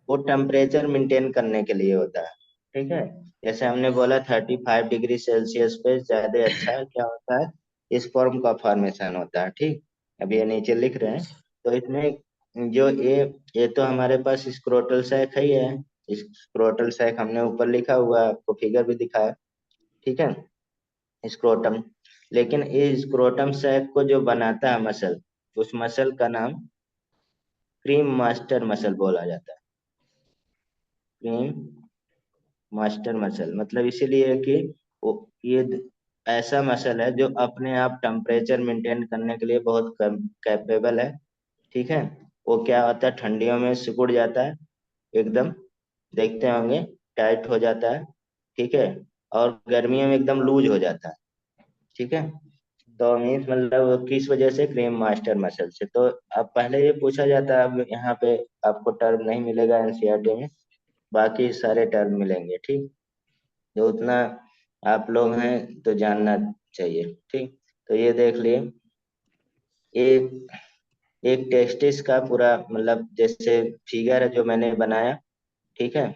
वो टेम्परेचर मेंटेन करने के लिए होता है, ठीक है। जैसे हमने बोला 35 डिग्री सेल्सियस पे ज्यादा अच्छा क्या होता है, स्पर्म का फॉर्मेशन होता है, ठीक। अभी ये नीचे लिख रहे हैं। तो इसमें जो ये तो हमारे पास स्क्रोटल सैक ही है। स्क्रोटल सैक हमने ऊपर लिखा हुआ है, आपको फिगर भी दिखाया, ठीक है, स्क्रोटम। लेकिन ये स्क्रोटम सैक को जो बनाता है मसल, उस मसल का नाम क्रीम मास्टर मसल बोला जाता है। क्रीम मास्टर मसल मतलब इसीलिए कि वो ये ऐसा मसल है जो अपने आप टेम्परेचर मेंटेन करने के लिए बहुत कैपेबल है, ठीक है। वो क्या होता है, ठंडियों में सिकुड़ जाता है एकदम, देखते होंगे, टाइट हो जाता है, ठीक है। और गर्मियों में एकदम लूज हो जाता है, ठीक है। तो मीन्स मतलब वो किस वजह से, क्रीम मास्टर मसल से। तो अब पहले ये पूछा जाता है, अब यहाँ पे आपको टर्म नहीं मिलेगा एनसीईआरटी में, बाकी सारे टर्म मिलेंगे, ठीक। जो उतना आप लोग हैं तो जानना चाहिए, ठीक। तो ये देख लिए, एक एक टेस्टिस का पूरा मतलब जैसे फिगर है जो मैंने बनाया, ठीक है।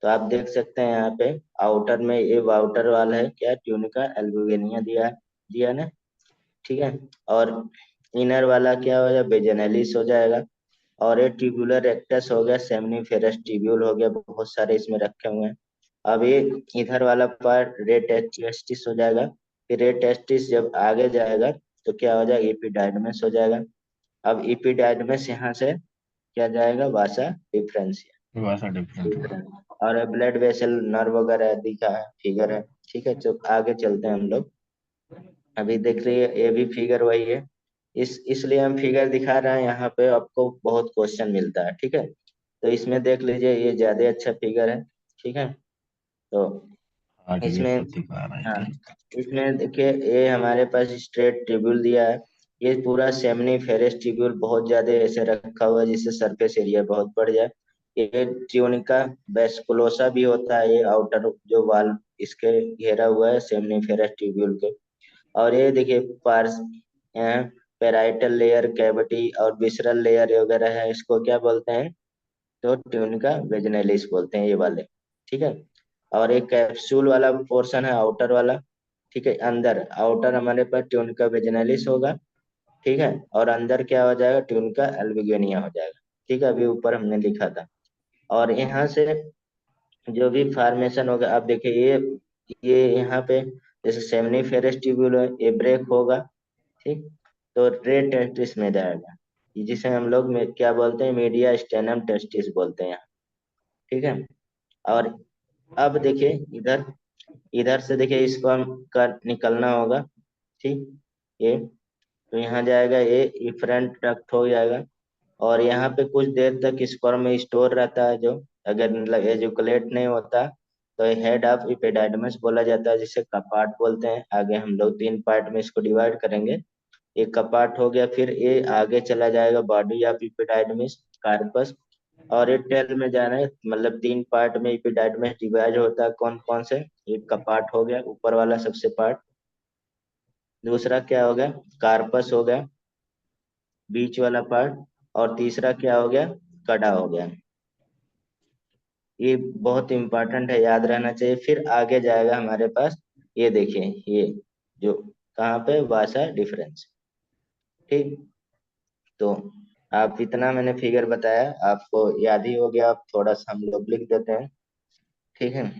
तो आप देख सकते हैं यहाँ पे आउटर में ये आउटर वाला है क्या, ट्यूनिका एल्बुमिनिया दिया ना, ठीक है। और इनर वाला क्या हो जाएगा, बेजेनेलिस हो जाएगा। और ये ट्यूबुलर रेक्टस हो गया, सेमनीफेरस ट्यूब्यूल हो गया, बहुत सारे इसमें रखे हुए हैं। अब ये इधर वाला पार्ट रेट टेस्टिस हो जाएगा। फिर रेट टेस्टिस जब आगे जाएगा तो क्या हो जाएगा, एपिडाइडमस हो जाएगा। अब एपिडाइडमस यहाँ से क्या जाएगा, वासा डिफरेंशिया, वैसा डिफरेंट हुआ। डिफरेंस। और ब्लड वेसल नर्व वगैरह दिखा है, फिगर है, ठीक है। तो आगे चलते हैं हम लोग। अभी देख रही है, ये भी फिगर वही है। इसलिए हम फिगर दिखा रहे हैं, यहाँ पे आपको बहुत क्वेश्चन मिलता है, ठीक है। तो इसमें देख लीजिए, ये ज्यादा अच्छा फिगर है, ठीक है। तो हार्ट बीट इसमें, को दिखा रहा है हाँ, ठीक। इसमें देखिए ये हमारे पास स्ट्रेट ट्यूब्यूल दिया है। ये पूरा सेमनीफेरस ट्यूब्यूल बहुत ज्यादा ऐसे रखा हुआ है जिससे सरफेस एरिया बहुत बढ़ जाए। ये ट्यूनिका वेस्कुलोसा भी होता है, ये आउटर जो वाल इसके घेरा हुआ है सेमनीफेरस ट्यूब्यूल के। और ये देखिए पार्स पेराइटल लेयर, कैविटी और विसरल लेयर वगैरह है, इसको क्या बोलते हैं? तो ट्यूनिका वेजिनैलिस बोलते हैं ये वाले। ठीक है। और एक कैप्सूल वाला पोर्शन है, आउटर वाला। ठीक है, अंदर आउटर हमारे पास ट्यूनिका वेजिनैलिस होगा। ठीक है, और अंदर क्या हो जाएगा? ट्यूनिका एल्बुगिनिया हो जाएगा। ठीक है, अभी ऊपर हमने लिखा था। और यहाँ से जो भी फॉर्मेशन होगा, आप देखिए ये यहाँ पे जैसे सेमनीफेरस ट्यूब्यूल है, ये ब्रेक होगा। ठीक। तो रेड टेस्टिस में जाएगा, जिसे हम लोग में क्या बोलते हैं? मीडिया स्टेनम टेस्टिस बोलते हैं यहाँ। ठीक है। और अब देखिए इधर, इधर से देखिए स्पर्म का निकलना होगा। ठीक। ये तो यहाँ जाएगा, ये इफरेंट डक्ट हो जाएगा। और यहाँ पे कुछ देर तक स्पर्म में स्टोर रहता है, जो अगर मतलब एजुकुलेट नहीं होता तो हेड ऑफ इपिडाइडमिस बोला जाता है, जिसे कपाट बोलते हैं। आगे हम लोग 3 पार्ट में इसको डिवाइड करेंगे। एक कपाट हो गया, फिर ये आगे चला जाएगा बॉडी ऑफ इपिडाइडमिस, कार्पस। और ये टेल में जाना है, मतलब 3 पार्ट में इपिडाइडमिस डिवाइड होता है। कौन कौन से? एक कपाट हो गया, ऊपर वाला सबसे पार्ट। दूसरा क्या हो गया? कार्पस हो गया, बीच वाला पार्ट। और तीसरा क्या हो गया? कड़ा हो गया। ये बहुत इंपॉर्टेंट है, याद रहना चाहिए। फिर आगे जाएगा हमारे पास, ये देखिए, ये जो कहाँ पे वासा डिफरेंस। ठीक। तो आप इतना मैंने फिगर बताया, आपको याद ही हो गया। आप थोड़ा सा हम लोग लिख देते हैं। ठीक है,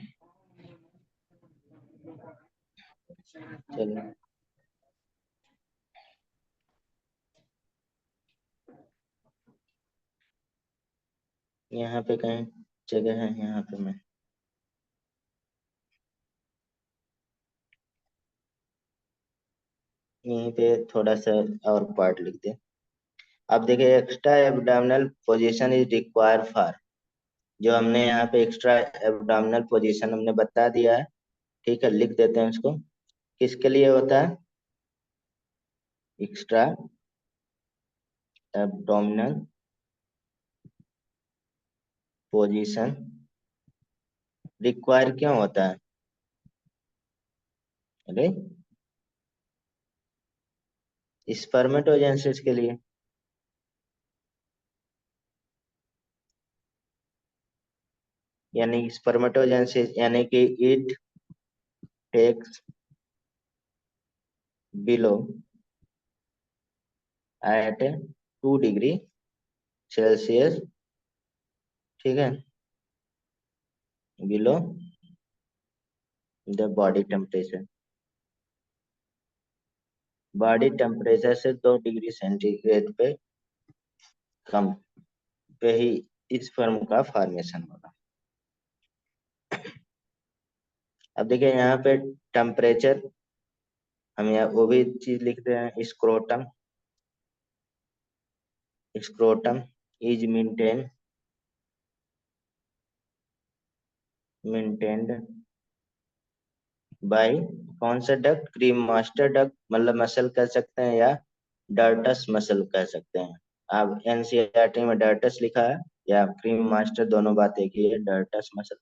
चलिए। यहाँ पे कहीं जगह है, यहाँ पे मैं यहीं पे थोड़ा सा और पार्ट लिख दे। अब देखिए, extra abdominal position is required for, जो हमने यहाँ पे एक्स्ट्रा एब्डोमिनल पोजीशन हमने बता दिया है। ठीक है, लिख देते हैं उसको। किसके लिए होता है? एक्स्ट्रा एब्डोमिनल पोजीशन रिक्वायर क्यों होता है? अरे, स्पर्मेटोजेनेसिस के लिए। यानी स्पर्मेटोजेनेसिस यानी कि it takes below at 2 degree Celsius. ठीक है, below the body temperature. Body temperature से 2 डिग्री सेंटीग्रेड पे कम पे ही स्पर्म का फॉर्मेशन होगा। अब देखिए यहाँ पे टेम्परेचर, हम यहाँ वो भी चीज लिखते हैं। Scrotum, scrotum is maintained by कौन सा डक्ट? क्रीम मास्टर डक्ट, मतलब मसल कह सकते हैं, या डर्टस मसल कह सकते हैं। अब एनसीईआरटी में डर्टस लिखा है या क्रीम मास्टर, दोनों बात एक ही है, डर्टस मसल।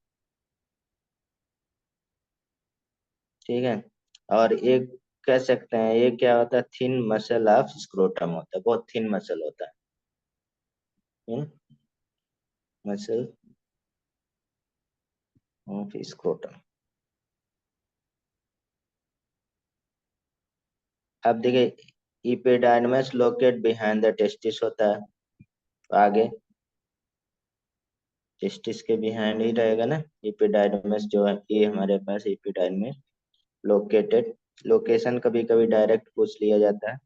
ठीक है। और एक कह सकते हैं, ये क्या होता है? थिन मसल ऑफ स्क्रोटम होता है, बहुत थिन मसल होता है, मसल ऑफ स्क्रोटम। अब देखिए, epididymis locate behind the testis होता है। आगे टेस्टिस के बिहाइंड ही रहेगा ना इपिडाइडमस, जो है ये हमारे पास इपिडाइडमस लोकेटेड। लोकेशन कभी कभी डायरेक्ट पूछ लिया जाता है।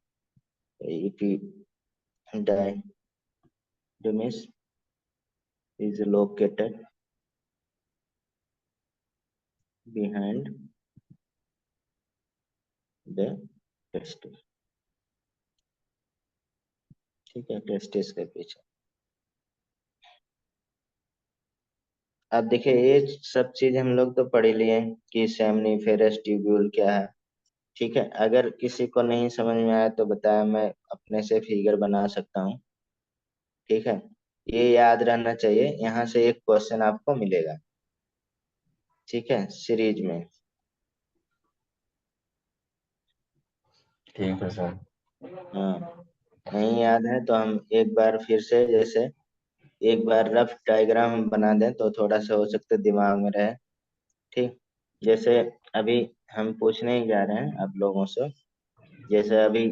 Epididymis is located behind the testis. ठीक है, टेस्टिस के पीछे। अब देखिए, ये सब चीज हम लोग तो पढ़ ही लिए हैं कि सेमनीफेरस ट्यूब्यूल क्या है। ठीक है, अगर किसी को नहीं समझ में आया तो बताया, मैं अपने से फिगर बना सकता हूँ। ठीक है, ये याद रहना चाहिए, यहाँ से एक क्वेश्चन आपको मिलेगा। ठीक है, सीरीज में। ठीक है सर। हाँ, नहीं याद है तो हम एक बार फिर से, जैसे एक बार रफ डायग्राम बना दें तो थोड़ा सा हो सकता है दिमाग में रहे। ठीक, जैसे अभी हम पूछने ही जा रहे हैं आप लोगों से। जैसे अभी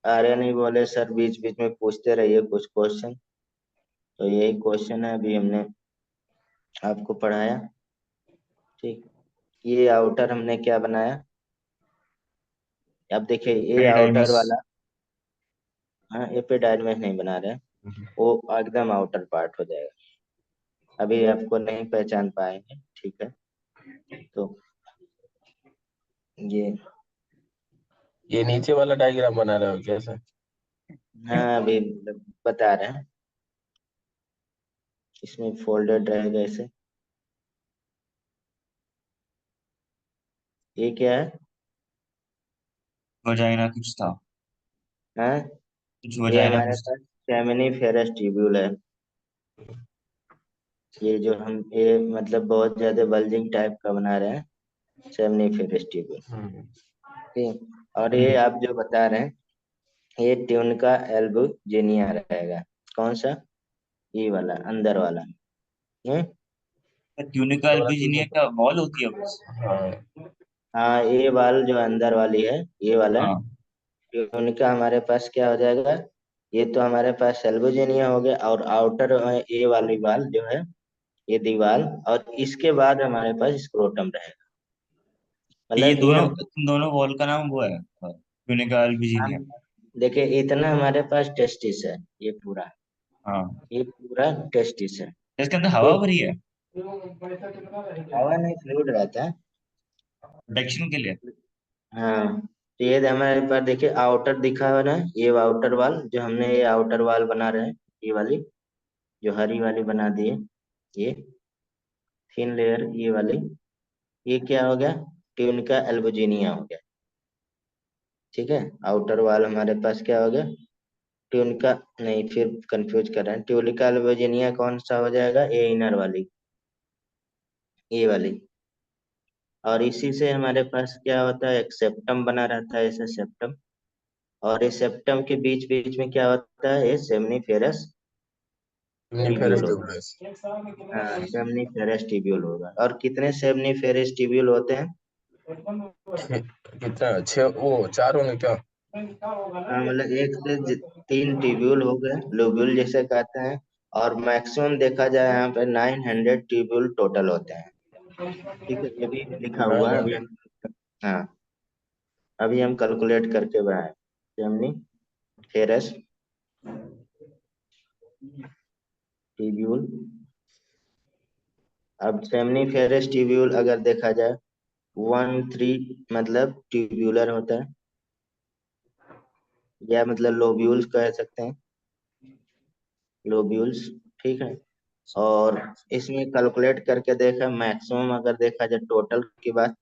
आर्य नहीं बोले सर, बीच बीच में पूछते रहिए कुछ क्वेश्चन। तो यही क्वेश्चन है अभी हमने आपको पढ़ाया। ठीक, ये आउटर हमने क्या बनाया, अब देखिए ये आउटर एपिडाइमिस। वाला। हाँ, एपिडर्मिस नहीं बना रहे, वो एकदम आउटर पार्ट हो जाएगा। अभी आपको नहीं पहचान पाएंगे, ठीक है। तो ये, ये नीचे वाला डायग्राम बना रहे हो कैसे? हाँ अभी बता रहे हैं, इसमें फोल्डेड रहेगा ऐसे। ये क्या है? वजाइना कुछ था, हाँ, कुछ ये वजाइना हमारे कुछ था। पास सेमिनिफेरस ट्यूब्यूल है। ये जो हम ये मतलब बहुत ज्यादा बल्जिंग टाइप का बना रहे हैं, सेमिनिफेरस ट्यूब्यूल। हम्म। ठीक, और ये हम्म। आप जो बता रहे हैं, ये ट्यून का एल्बुजिनिया रहेगा। कौन सा? ये वाला अंदर वाला। हम्म। ट्यूनिका थोड़ा एल्पिजिनिया पीछे। का वॉल होती है बस। हाँ। हाँ, ये वाल जो अंदर वाली है, ये वाला हाँ, ट्यूनिका हमारे पास क्या हो जाएगा? ये तो हमारे पास एल्बुजिनिया हो गया, और आउटर ये वाली वाल जो है, ये दीवार, और इसके बाद हमारे पास स्क्रोटम रहेगा। ये मतलब ये दोनों हम, दोनों वॉल का नाम वो है, ट्यूनिका एल्पिजिनिया। देखिए इतना हमारे पास टेस्टिस है, ये पूरा, हाँ, ये पूरा टेस्टिस है। तो इसके अंदर हवा ठीक, भरी है हवा नहीं, फ्लूइड रहता है। प्रोटेक्शन के लिए। हाँ, तो ये हमारे पास देखिए आउटर दिखा हुआ ना, ये आउटर वाल जो हमने, ये आउटर वाल बना रहे हैं, ये वाली जो हरी वाली बना दी है, ये थिन लेयर ये वाली, ये क्या हो गया? ट्यूनिका एल्बुजिनिया हो गया। ठीक है, आउटर वाल हमारे पास क्या हो गया? ट्यूनिका, नहीं फिर कंफ्यूज कर रहे हैं, ट्यूनिका एल्बुजिनिया कौन सा हो जाएगा? ये इनर वाली, ये वाली। और इसी से हमारे पास क्या होता है, एक सेप्टम बना रहता है, ऐसे सेप्टम। और इस सेप्टम के बीच बीच में क्या होता है? ये सेमनीफेरस निफेरस टिब्यूल होगा। ट्यूबुलस। हाँ, सेमनीफेरस टिब्यूल होगा। और कितने सेमनीफेरस टिब्यूल होते हैं? कितना छह, वो चार होंगे क्या? हाँ, मतलब एक से तीन ट्यूब्यूल हो गए, लोब्यूल जैसे कहते हैं। और मैक्सिमम देखा जाए यहाँ पे 900 ट्यूब्यूल टोटल होते हैं। ठीक है, ये भी लिखा हुआ नाइन है अभी हंड्रेड हम। हाँ, अभी हम कैलकुलेट करके बनाए सेमनी फेरस ट्यूब्यूल। अब सेमनी फेरस ट्यूब्यूल अगर देखा जाए, 1 3 मतलब ट्यूब्यूलर होता है, या मतलब लोब्यूल्स कह सकते हैं, लोब्यूल्स। ठीक है, और इसमें कैलकुलेट करके देखा, मैक्सिमम अगर देखा जाए टोटल की बात,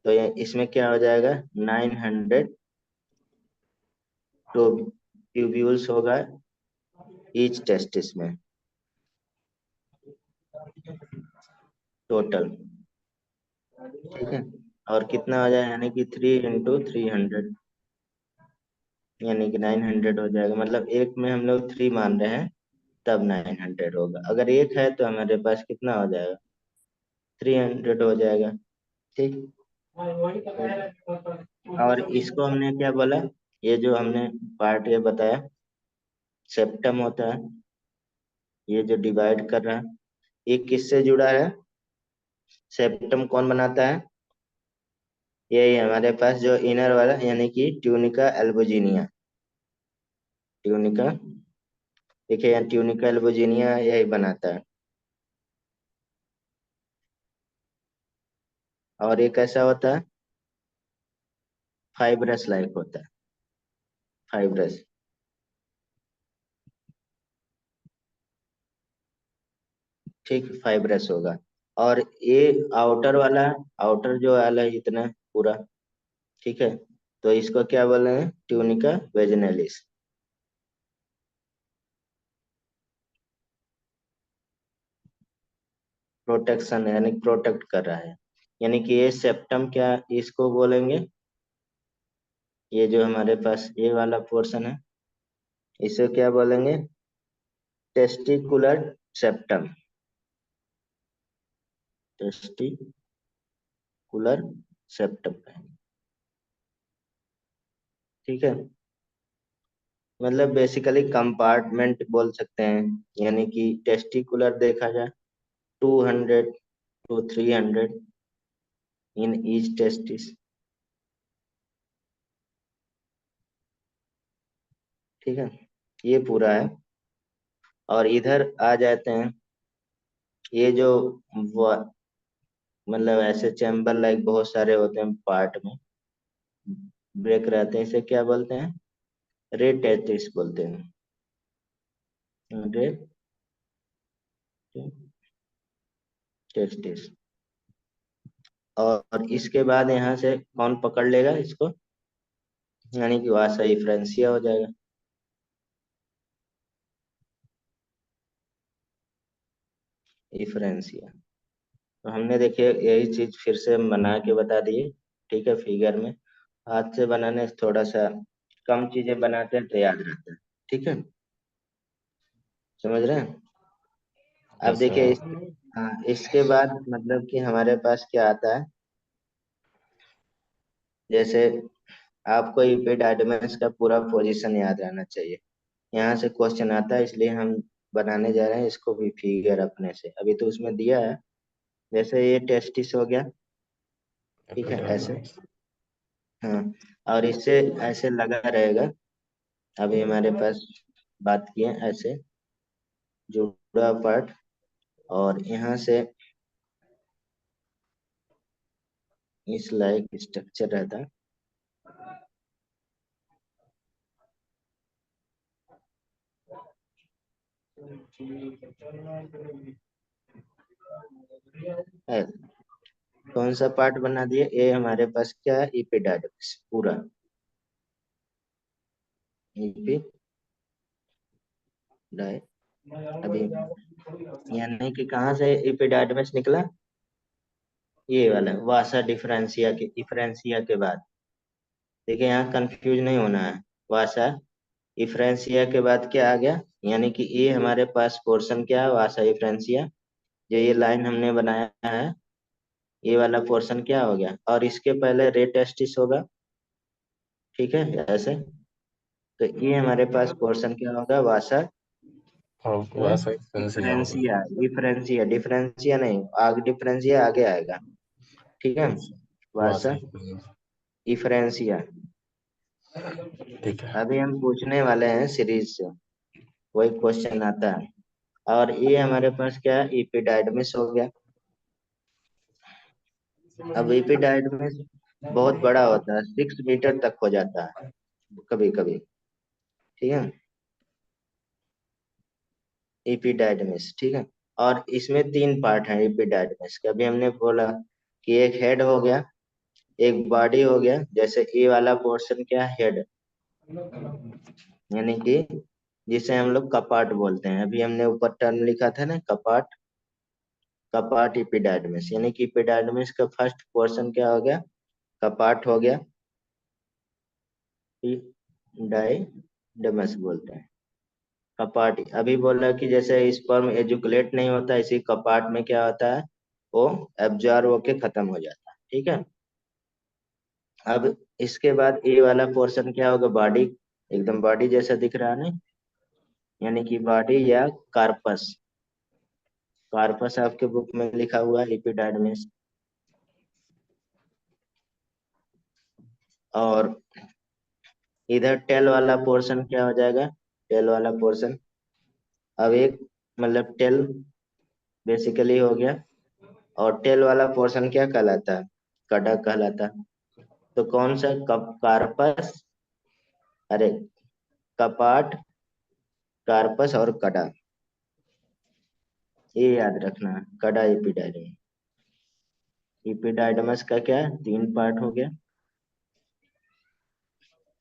तो ये इसमें क्या हो जाएगा? 900 ट्यूब्यूल्स होगा ईच टेस्टिस में, टोटल। ठीक है, और कितना हो जाए, यानी कि 3 × 300, यानी कि 900 हो जाएगा। मतलब एक में हम लोग 3 मान रहे हैं, तब 900 होगा। अगर एक है तो हमारे पास कितना हो जाएगा? 300 हो जाएगा। ठीक, और इसको हमने क्या बोला, ये जो हमने पार्ट ये बताया, सेप्टम होता है, ये जो डिवाइड कर रहा है, ये किससे जुड़ा है? सेप्टम कौन बनाता है? यही हमारे पास जो इनर वाला, यानी कि ट्यूनिका एल्बुजिनिया। ट्यूनिका, देखिए यहाँ ट्यूनिका एल्बुजिनिया यही बनाता है। और ये कैसा होता है? फाइब्रस लाइक होता है, फाइब्रस। ठीक, फाइब्रस होगा। और ये आउटर वाला, आउटर जो वाला है इतना पूरा, ठीक है, तो इसको क्या बोल रहे हैं? ट्यूनिका वेजिनलिस। प्रोटेक्शन, यानी प्रोटेक्ट कर रहा है, यानी कि ये सेप्टम क्या इसको बोलेंगे? ये जो हमारे पास ये वाला पोर्शन है, इसे क्या बोलेंगे? Testicular septum. टेस्टिकुलर सेप्टम, ठीक है। मतलब बेसिकली कंपार्टमेंट बोल सकते हैं, यानी कि टेस्टिकुलर देखा जाए 200 to 300 इन ईच टेस्टिस, ठीक है। ये पूरा है। और इधर आ जाते हैं, ये जो मतलब ऐसे चैम्बर लाइक बहुत सारे होते हैं पार्ट में, ब्रेक रहते हैं, इसे क्या बोलते हैं? रे टेस्टिस बोलते हैं। रे टेस्टिस। और इसके बाद यहाँ से कौन पकड़ लेगा इसको? यानी कि वासा इफ्रेंसिया हो जाएगा। इफ्रेंसिया। तो हमने देखिए यही चीज फिर से बना के बता दिए, ठीक है, फिगर में। हाथ से बनाने से थोड़ा सा कम चीजें बनाते हैं तो याद रहता है, ठीक है। समझ रहे हैं? अब यस देखिए सर। इस, हाँ, इसके बाद मतलब कि हमारे पास क्या आता है, जैसे आपको इपिडाइडमस का पूरा पोजीशन याद रहना चाहिए। यहाँ से क्वेश्चन आता है, इसलिए हम बनाने जा रहे हैं इसको भी फिगर अपने से। अभी तो उसमें दिया है, जैसे ये टेस्टिस हो गया, ठीक है, ऐसे। एपिडर्मिस। हाँ, और इससे ऐसे लगा रहेगा। अभी हमारे पास बात किए ऐसे जुड़ा पार्ट, और यहाँ से इस लाइक स्ट्रक्चर रहता है। है। कौन सा पार्ट बना दिए? ये हमारे पास क्या है? इपिडाइडमिस पूरा। अभी यानी कि कहाँ से इपिडाइडमिस निकला? ये वाला वासा डिफरेंशिया के, डिफरेंशिया के बाद। देखिए यहाँ कंफ्यूज नहीं होना है। वासा डिफरेंशिया के बाद क्या आ गया? यानी कि ये हमारे पास पोर्शन क्या है? वासा डिफरेंशिया। जो ये लाइन हमने बनाया है, ये वाला पोर्शन क्या हो गया? और इसके पहले रे टेस्टिस होगा, ठीक है, ऐसे। तो ये हमारे पास पोर्शन क्या होगा? वासा और वासा एक्सपेंसिया होगा। डिफरेंशिया। डिफरेंशिया, डिफरेंशिया नहीं, आगे डिफरेंशिया आगे आएगा, ठीक है। यस। वासा वासा एक्सपेंसिया। डिफरेंशिया। ठीक है। अभी हम पूछने वाले हैं सीरीज से, वही क्वेश्चन आता है। और ये हमारे पास क्या है? इपिडाइडमिस हो गया। अब इपिडाइडमिस बहुत बड़ा होता है, 6 मीटर तक हो जाता है कभी कभी, ठीक है। इपिडाइडमिस, ठीक है। और इसमें 3 पार्ट हैं इपिडाइडमिस के। अभी हमने बोला कि एक हेड हो गया, एक बॉडी हो गया। जैसे ए वाला पोर्शन क्या है? हेड, यानी कि जिसे हम लोग कपाट बोलते हैं। अभी हमने ऊपर टर्म लिखा था ना, कपाट। कपाट इपिडाइडमिस, यानी कि इपिडाइडमिस का फर्स्ट पोर्शन क्या हो गया? कपाट हो गया। इपिडाइडमिस बोलते हैं कपाट। अभी बोल रहा कि जैसे स्पर्म एजुकुलेट नहीं होता, इसी कपाट में क्या होता है? वो एब्जॉर्ब होके खत्म हो जाता है, ठीक है। अब इसके बाद ए वाला पोर्शन क्या होगा? बॉडी। एकदम बॉडी जैसा दिख रहा है ना, यानी कि बॉडी या कार्पस। कार्पस आपके बुक में लिखा हुआ है एपिडर्मिस। और इधर टेल वाला पोर्शन क्या हो जाएगा? टेल वाला पोर्शन, अब एक मतलब टेल बेसिकली हो गया। और टेल वाला पोर्शन क्या कहलाता है? कड़ा कहलाता है। तो कौन सा? कप कार्पस, अरे कपाट, कार्पस और कड़ा, ये याद रखना है। कड़ा एपिडाइडम। इपिडाइडमस का क्या है? 3 पार्ट हो गया,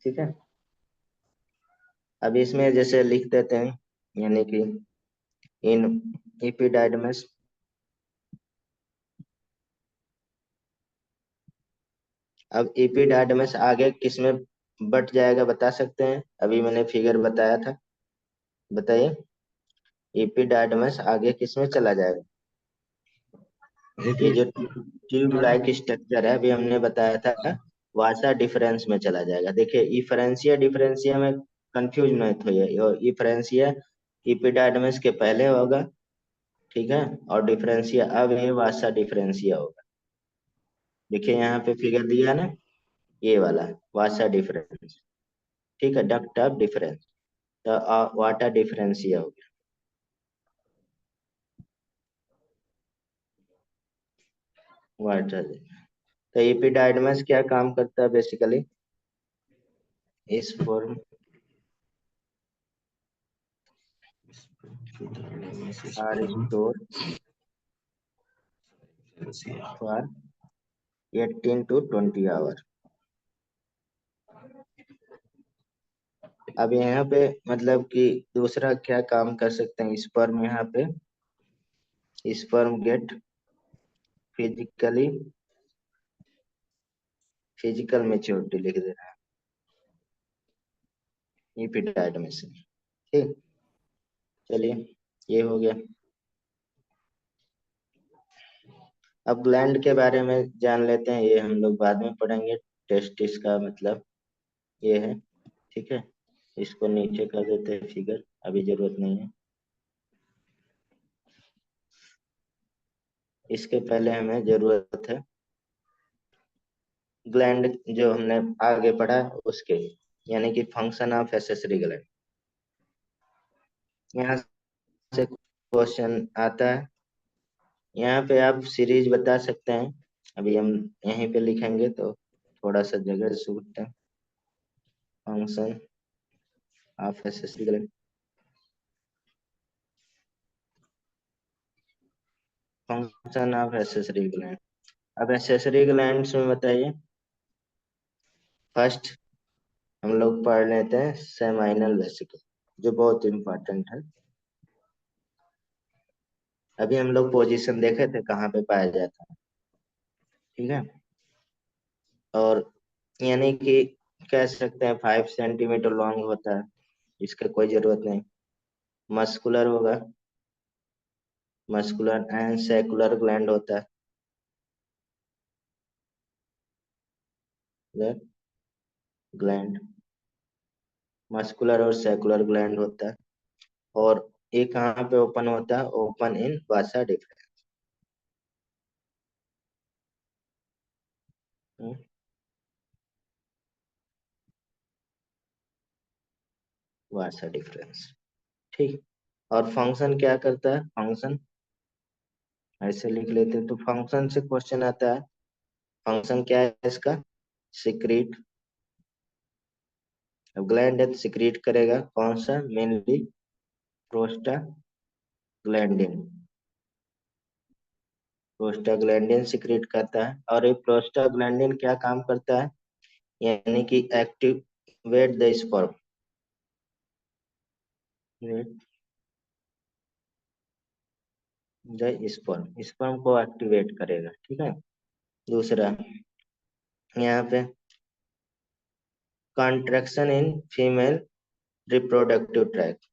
ठीक है। अब इसमें जैसे लिख देते हैं, यानी कि इन इपिडाइडमस। अब इपिडाइडमस आगे किसमें बट जाएगा, बता सकते हैं? अभी मैंने फिगर बताया था, बताइए। एपिडार्मिस आगे किस में चला जाएगा? ये जो ट्यूब लाइक स्ट्रक्चर है, अभी हमने बताया था, वासा डिफरेंस में चला जाएगा। देखिए, इफरेंशिया डिफरेंशिया में कंफ्यूज मत होइए, और इफरेंशिया एपिडार्मिस के पहले होगा, ठीक है, और डिफरेंशिया अब ये वासा डिफरेंशिया होगा। देखिए यहाँ पे फिगर दिया ना, ये वाला वासा डिफरेंस, ठीक है, डक्ट ऑफ डिफरेंस, तो वाटा डिफरेंशिया हो गया। वाटर, तो एपिडार्मिस क्या काम करता है बेसिकली? इस form are store for 18 to 20 hour. अब यहाँ पे मतलब कि दूसरा क्या काम कर सकते हैं स्पर्म? यहाँ पे sperm gate physically physical maturity लिख देना है एपिडार्मिस में, ठीक। चलिए, ये हो गया। अब ग्लैंड के बारे में जान लेते हैं, ये हम लोग बाद में पढ़ेंगे। टेस्टिस का मतलब ये है, ठीक है। इसको नीचे कर देते हैं फिगर, अभी जरूरत नहीं है। इसके पहले हमें जरूरत है ग्लैंड, जो हमने आगे पढ़ा उसके, यानी कि फंक्शन ऑफ एसेसरी ग्लैंड। यहाँ से क्वेश्चन आता है, यहाँ पे आप सीरीज बता सकते हैं। अभी हम यहीं पे लिखेंगे तो थोड़ा सा जगह छूटता है। Function of accessory gland, function of accessory gland. अब एसेसरी ग्लैंड्स में बताइए, फर्स्ट हम लोग पढ़ लेते हैं सेमाइनल वेसिकल, जो बहुत इंपॉर्टेंट है। अभी हम लोग पोजीशन देखे थे कहाँ पे पाया जाता है, ठीक है। और यानी कि कह सकते हैं 5 सेंटीमीटर लॉन्ग होता है, इसका कोई जरूरत नहीं। मस्कुलर होगा, मस्कुलर एंड सेकुलर ग्लैंड होता है, ग्लैंड मस्कुलर और सेकुलर ग्लैंड होता है। और ये कहाँ पे ओपन होता है? Open in Vasa difference, Vasa difference, ठीक। और फंक्शन क्या करता है? फंक्शन ऐसे लिख लेते हैं, तो फंक्शन से क्वेश्चन आता है। फंक्शन क्या है इसका? सिक्रीट, ग्लैंड है सिक्रीट करेगा, कौन सा? मेनली प्रोस्टाग्लैंडिन, प्रोस्टाग्लैंडिन सिक्रीट करता है। और ये प्रोस्टाग्लैंडिन क्या काम करता है? यानी कि activate the sperm, the sperm, sperm को एक्टिवेट करेगा, ठीक है। दूसरा यहाँ पे contraction in female reproductive tract,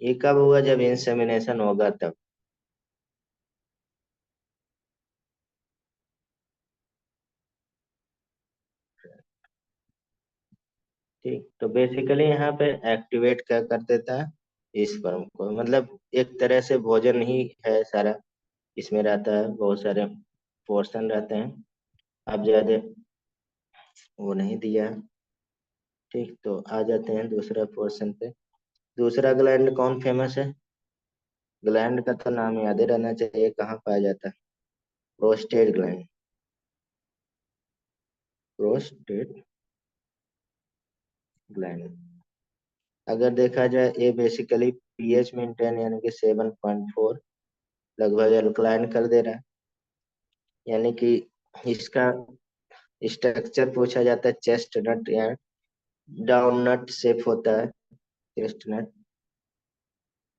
ये कब होगा? जब इंसेमिनेशन होगा तब, ठीक। तो बेसिकली यहाँ पे एक्टिवेट क्या कर देता है? स्पर्म को, मतलब एक तरह से भोजन ही है सारा, इसमें रहता है, बहुत सारे पोर्शन रहते हैं। अब ज्यादा वो नहीं दिया है, ठीक। तो आ जाते हैं दूसरा पोर्शन पे। दूसरा ग्लैंड कौन फेमस है? ग्लैंड का तो नाम याद ही रहना चाहिए, कहाँ पाया जाता है? Prostate gland, prostate gland. अगर देखा जाए, ये बेसिकली पीएच मेंटेन यानी कि 7.4 लगभग अल्कलाइन कर दे रहा है। यानी कि इसका स्ट्रक्चर पूछा जाता है चेस्ट नट या डाउन नट शेप होता है, चेस्ट नट,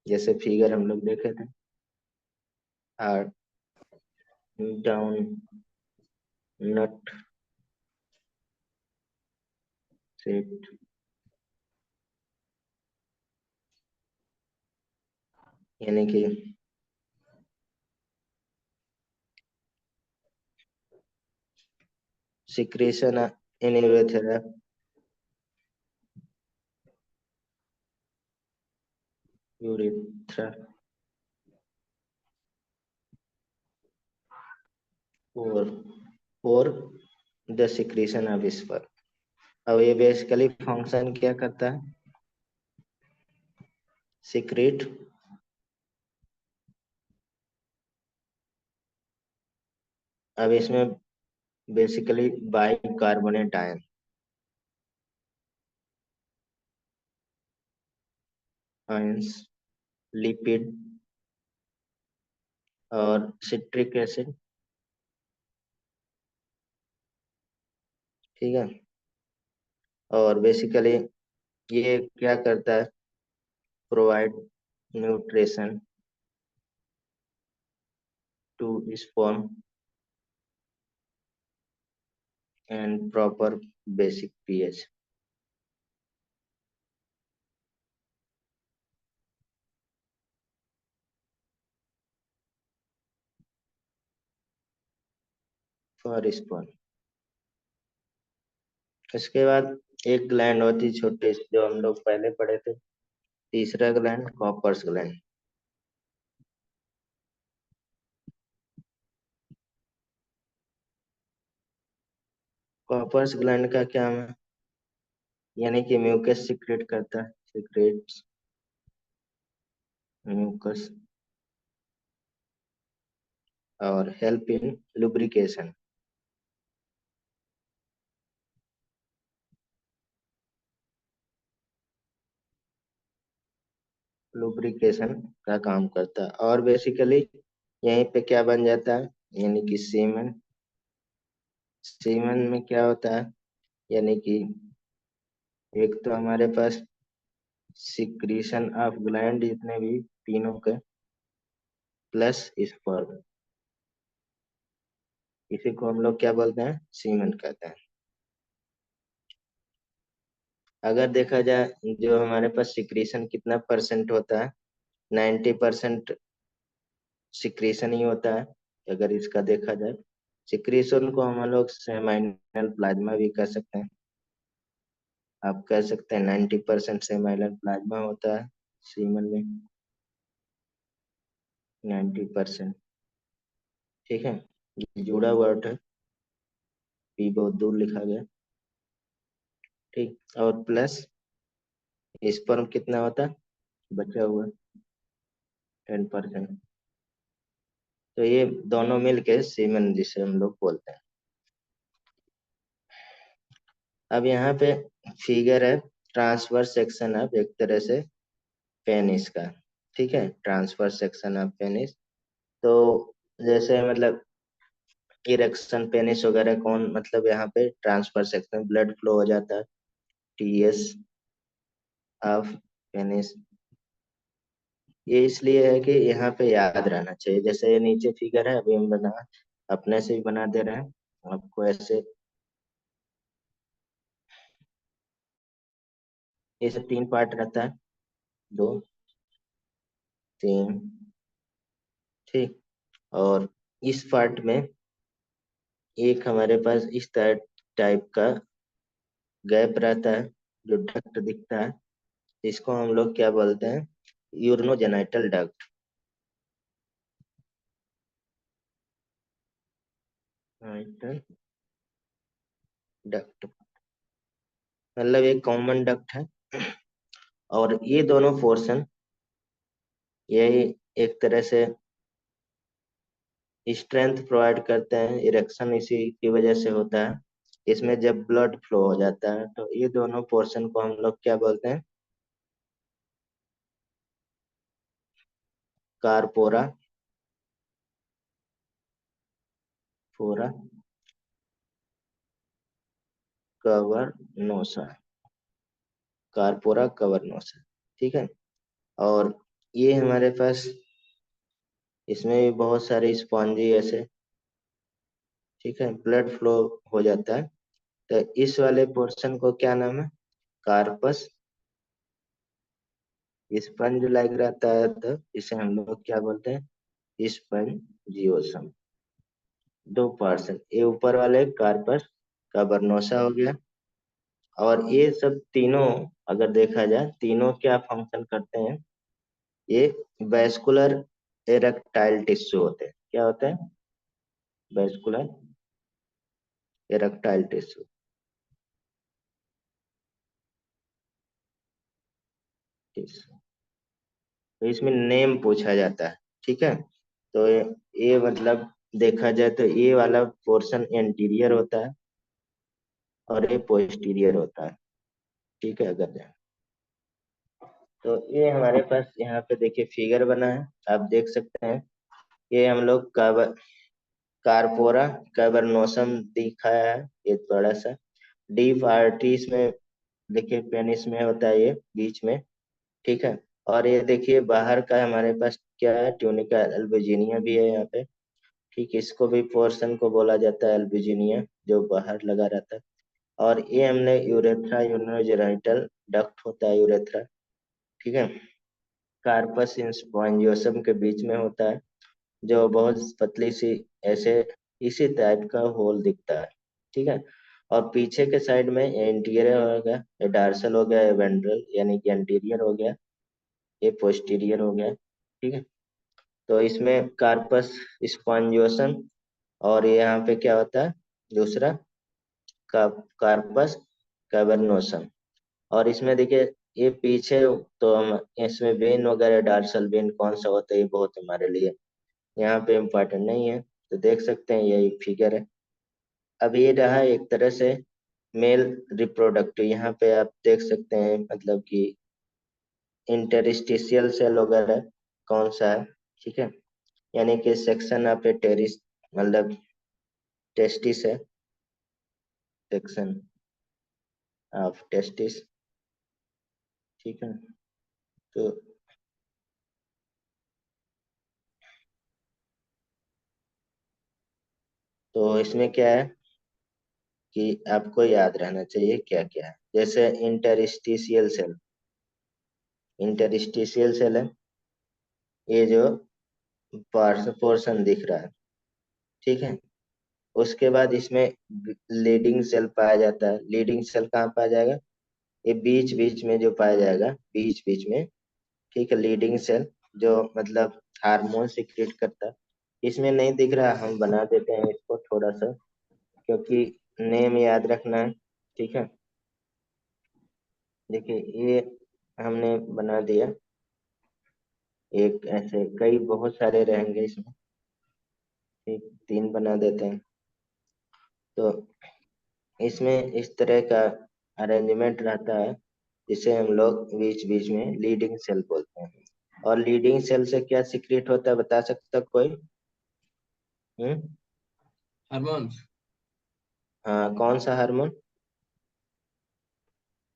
जैसे फिगर हम लोग देखे थे। और डाउन नट सेट यानी कि secretion in urethra urethra or or the secretion of sperm। अब ये बेसिकली फंक्शन क्या करता है, सिक्रेट अब इसमें बेसिकली बाइकार्बोनेट आयंस, लिपिड और सिट्रिक एसिड, ठीक है। और बेसिकली ये क्या करता है, provide nutrition to sperm and proper basic pH. For sperm. इसके बाद एक ग्लैंड होती छोटी जो हम लोग पहले पढ़े थे, तीसरा gland Cowper's gland. Cowper's gland का क्या है, यानी कि म्यूकस सिक्रेट करता है, सिक्रेट्स म्यूकस और हेल्प इन लुब्रिकेशन। लुब्रिकेशन का काम करता है और बेसिकली यहीं पे क्या बन जाता है, यानी कि सीमन। सीमन में क्या होता है, यानी कि एक तो हमारे पास सिक्रीशन ऑफ ग्लैंड जितने भी तीनों के प्लस स्पर्म, इसी को हम लोग क्या बोलते हैं, सीमन कहते हैं। अगर देखा जाए जो हमारे पास सिक्रीशन कितना परसेंट होता है, 90% सिक्रीशन ही होता है। अगर इसका देखा जाए, सिक्रीशन को हम लोग सेमाइनल प्लाज्मा भी कह सकते हैं। आप कह सकते हैं 90% सेमाइनल प्लाज्मा होता है सीमन में, 90%, ठीक है। ये जुड़ा वर्ड है, पी बहुत दूर लिखा गया, ठीक। और प्लस स्पर्म कितना होता है, बचा हुआ 10%। तो ये दोनों मिलके सीमन जिसे हम लोग बोलते हैं। अब यहाँ पे फिगर है ट्रांसवर्स सेक्शन ऑफ एक तरह से पेनिस का, ठीक है, ट्रांसफर सेक्शन ऑफ पेनिस। तो जैसे मतलब इरेक्शन पेनिस वगैरह कौन, मतलब यहाँ पे ट्रांसफर सेक्शन ब्लड फ्लो हो जाता है, टीएस ऑफ पेनिस। ये इसलिए है कि यहाँ पे याद रहना चाहिए, जैसे ये नीचे फिगर है, अभी हम बना अपने से ही बना दे रहे हैं आपको ऐसे। इसे तीन पार्ट रहता है, दो, तीन, ठीक। और इस पार्ट में एक हमारे पास इस टाइप का गैप रहता है, जो डक्ट दिखता है, इसको हम लोग क्या बोलते हैं, यूरिनोजेनाइटल डक्ट। डक्ट मतलब एक कॉमन डक्ट है। और ये दोनों पोर्शन यही एक तरह से स्ट्रेंथ प्रोवाइड करते हैं, इरेक्शन इसी की वजह से होता है। इसमें जब ब्लड फ्लो हो जाता है तो ये दोनों पोर्शन को हम लोग क्या बोलते हैं, कारपोरा फोरा कवर्नोसा, कारपोरा कवर्नोसा, ठीक है। और ये हमारे पास इसमें भी बहुत सारे स्पॉन्जी ऐसे ठीक है, ब्लड फ्लो हो जाता है। तो इस वाले पोर्शन को क्या नाम है? कार्पस। स्पंज लाइक रहता है तो इसे हम लोग क्या बोलते हैं? स्पंजियोसम। दो पार्सन, ये ऊपर वाले कार्पस का बर्नोसा हो गया। और ये सब तीनों अगर देखा जाए, तीनों क्या फंक्शन करते हैं? ये वैस्कुलर एरेक्टाइल टिश्यू होते हैं। क्या होते हैं? Vascular erectile tissue. तो इसमें नेम पूछा जाता है। ठीक है, तो ये मतलब देखा जाए तो ये वाला पोर्शन एंटीरियर होता है और ये पोस्टीरियर होता है। ठीक है, अगर जाए तो ये हमारे पास यहाँ पे देखिए फिगर बना है, आप देख सकते हैं। ये हम लोग कारपोरा कैवर्नोसम दिखाया है, ये बड़ा सा डीप आर्टरी इसमें देखिए पेनिस में होता है, ये बीच में। ठीक है, और ये देखिए बाहर का हमारे पास क्या है? ट्यूनिका एल्बुजिनिया भी है यहाँ पे। ठीक, इसको भी पोर्शन को बोला जाता है एल्बुजिनिया, जो बाहर लगा रहता है। और ये हमने यूरेथ्रा यूरोजेनिटल डक्ट होता है यूरेथ्रा। ठीक है, कार्पस स्पॉन्जियोसम के बीच में होता है, जो बहुत पतली सी ऐसे इसी टाइप का होल दिखता है। ठीक है, और पीछे के साइड में एंटीरियर हो गया, ये डार्सल हो गया, ये वेंट्रल यानी कि एंटीरियर हो गया, ये पोस्टीरियर हो गया। ठीक है, तो इसमें कार्पस स्पॉन्जियोसम और ये यहाँ पे क्या होता है? दूसरा कार्पस कैवर्नोसम। और इसमें देखिए ये पीछे, तो हम इसमें वेन वगैरह डार्सल वेन कौन सा होता है, ये बहुत हमारे लिए यहाँ पे इम्पोर्टेंट नहीं है। तो देख सकते हैं यही फिगर है। अब ये रहा एक तरह से मेल रिप्रोडक्टिव। यहाँ पे आप देख सकते हैं मतलब कि इंटरस्टिशियल सेल वगैरह कौन सा है। ठीक है, यानी कि सेक्शन ऑफ ए टेरिस मतलब टेस्टिस है, सेक्शन ऑफ टेस्टिस। ठीक है, तो इसमें क्या है कि आपको याद रहना चाहिए क्या क्या है। जैसे इंटरस्टिशियल सेल, इंटरस्टिशियल सेल है, ये जो पोर्शन दिख रहा है। ठीक है, उसके बाद इसमें लीडिंग सेल पाया जाता है। लीडिंग सेल कहाँ पाया जाएगा? ये बीच बीच में जो पाया जाएगा, बीच बीच में। ठीक है, लीडिंग सेल जो मतलब हार्मोन सिक्रेट करता है। इसमें नहीं दिख रहा, हम बना देते हैं इसको थोड़ा सा, क्योंकि नेम याद रखना है। ठीक है, देखिए ये हमने बना दिया, एक ऐसे कई बहुत सारे रहेंगे इसमें। ठीक, तीन बना देते हैं। तो इसमें इस तरह का अरेंजमेंट रहता है, जिसे हम लोग बीच बीच में लीडिंग सेल बोलते हैं। और लीडिंग सेल से क्या सीक्रेट होता है, बता सकता कोई? हम्म? हार्मोन्स। हाँ, कौन सा हार्मोन?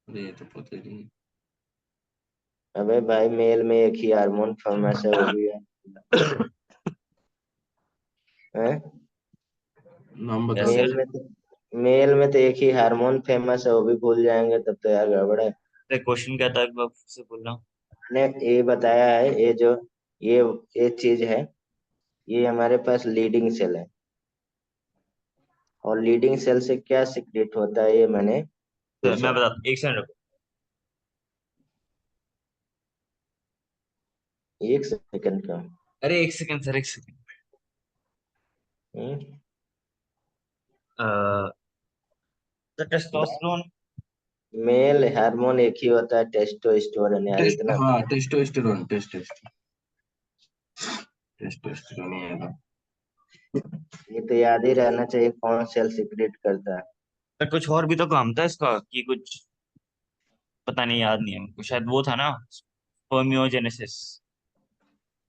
अरे ये तो पता ही नहीं। अबे भाई, मेल में एक ही हार्मोन फेमस है, वो भी है। नाम बता जैसे दो। मेल में तो एक ही हार्मोन फेमस है, वो भी भूल जाएंगे तब तो यार गड़बड़ है। क्वेश्चन क्या था, एक बार फिर से बोलना। ने ये बताया है, ये जो ये ये चीज है, ये हमारे पास लीडिंग सेल है। और लीडिंग सेल से क्या सीक्रेट होता है, ये मैंने तो मैं पूछा। बताता, एक सेकंड रुको। एक सेकंड का। अरे एक सेकंड सर, एक सेकंड। हम्म? तो टेस्टोस्टेरोन। मेल हार्मोन एक ही होता है, टेस्टोस्टेरोन यार, टेस्ट, इतना हाँ टेस्टोस्टेरोन, टेस्टोस्टेरोन ही है। ये तो याद ही रहना चाहिए कौन सेल सीक्रेट करता है। पर कुछ और भी तो काम था इसका कि कुछ, पता नहीं, याद नहीं है हमको। शायद वो था ना, स्पर्मियोजेनेसिस।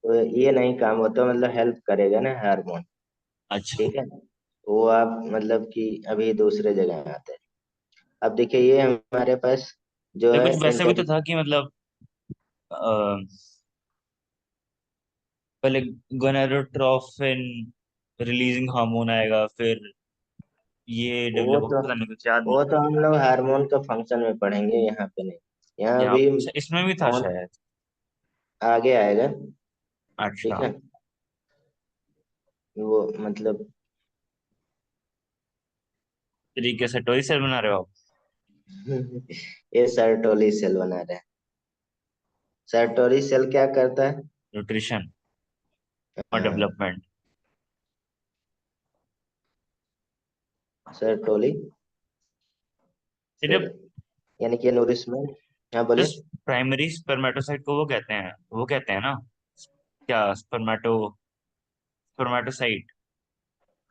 तो ये नहीं काम होता, मतलब हेल्प करेगा ना हार्मोन। अच्छा। ठीक है, वो आप मतलब कि अभी दूसरे जगह आते हैं। अब देखिए ये हमारे पास जो तो है कुछ वैसे भी तो इंटर था कि मतलब पहले गोनाडोट्रोफिन रिलीजिंग हार्मोन आएगा, फिर ये वो डेवलप तो पता नहीं, कुछ याद नहीं। वो तो हम लोग हार्मोन का फंक्शन में पढ़ेंगे, यहाँ पे नहीं। यहाँ यहाँ भी अच्छा, इसमें भी था कौन शायद। आगे आएगा। ठीक अच्छा। है, वो मतलब तरीके से टॉय सेल बना रहे हो आप? ये सर्टोली सेल बना रहे हैं। सर्टोली सेल क्या करता है? न्यूट्रिशन और हाँ, डेवलपमेंट। सर्टोली सिर्फ सेल यानी कि नूरिशमेंट। हाँ बोलिए। जस्ट प्राइमरी स्पर्मेटोसाइट को वो कहते हैं ना, क्या स्पर्मेटोसाइट।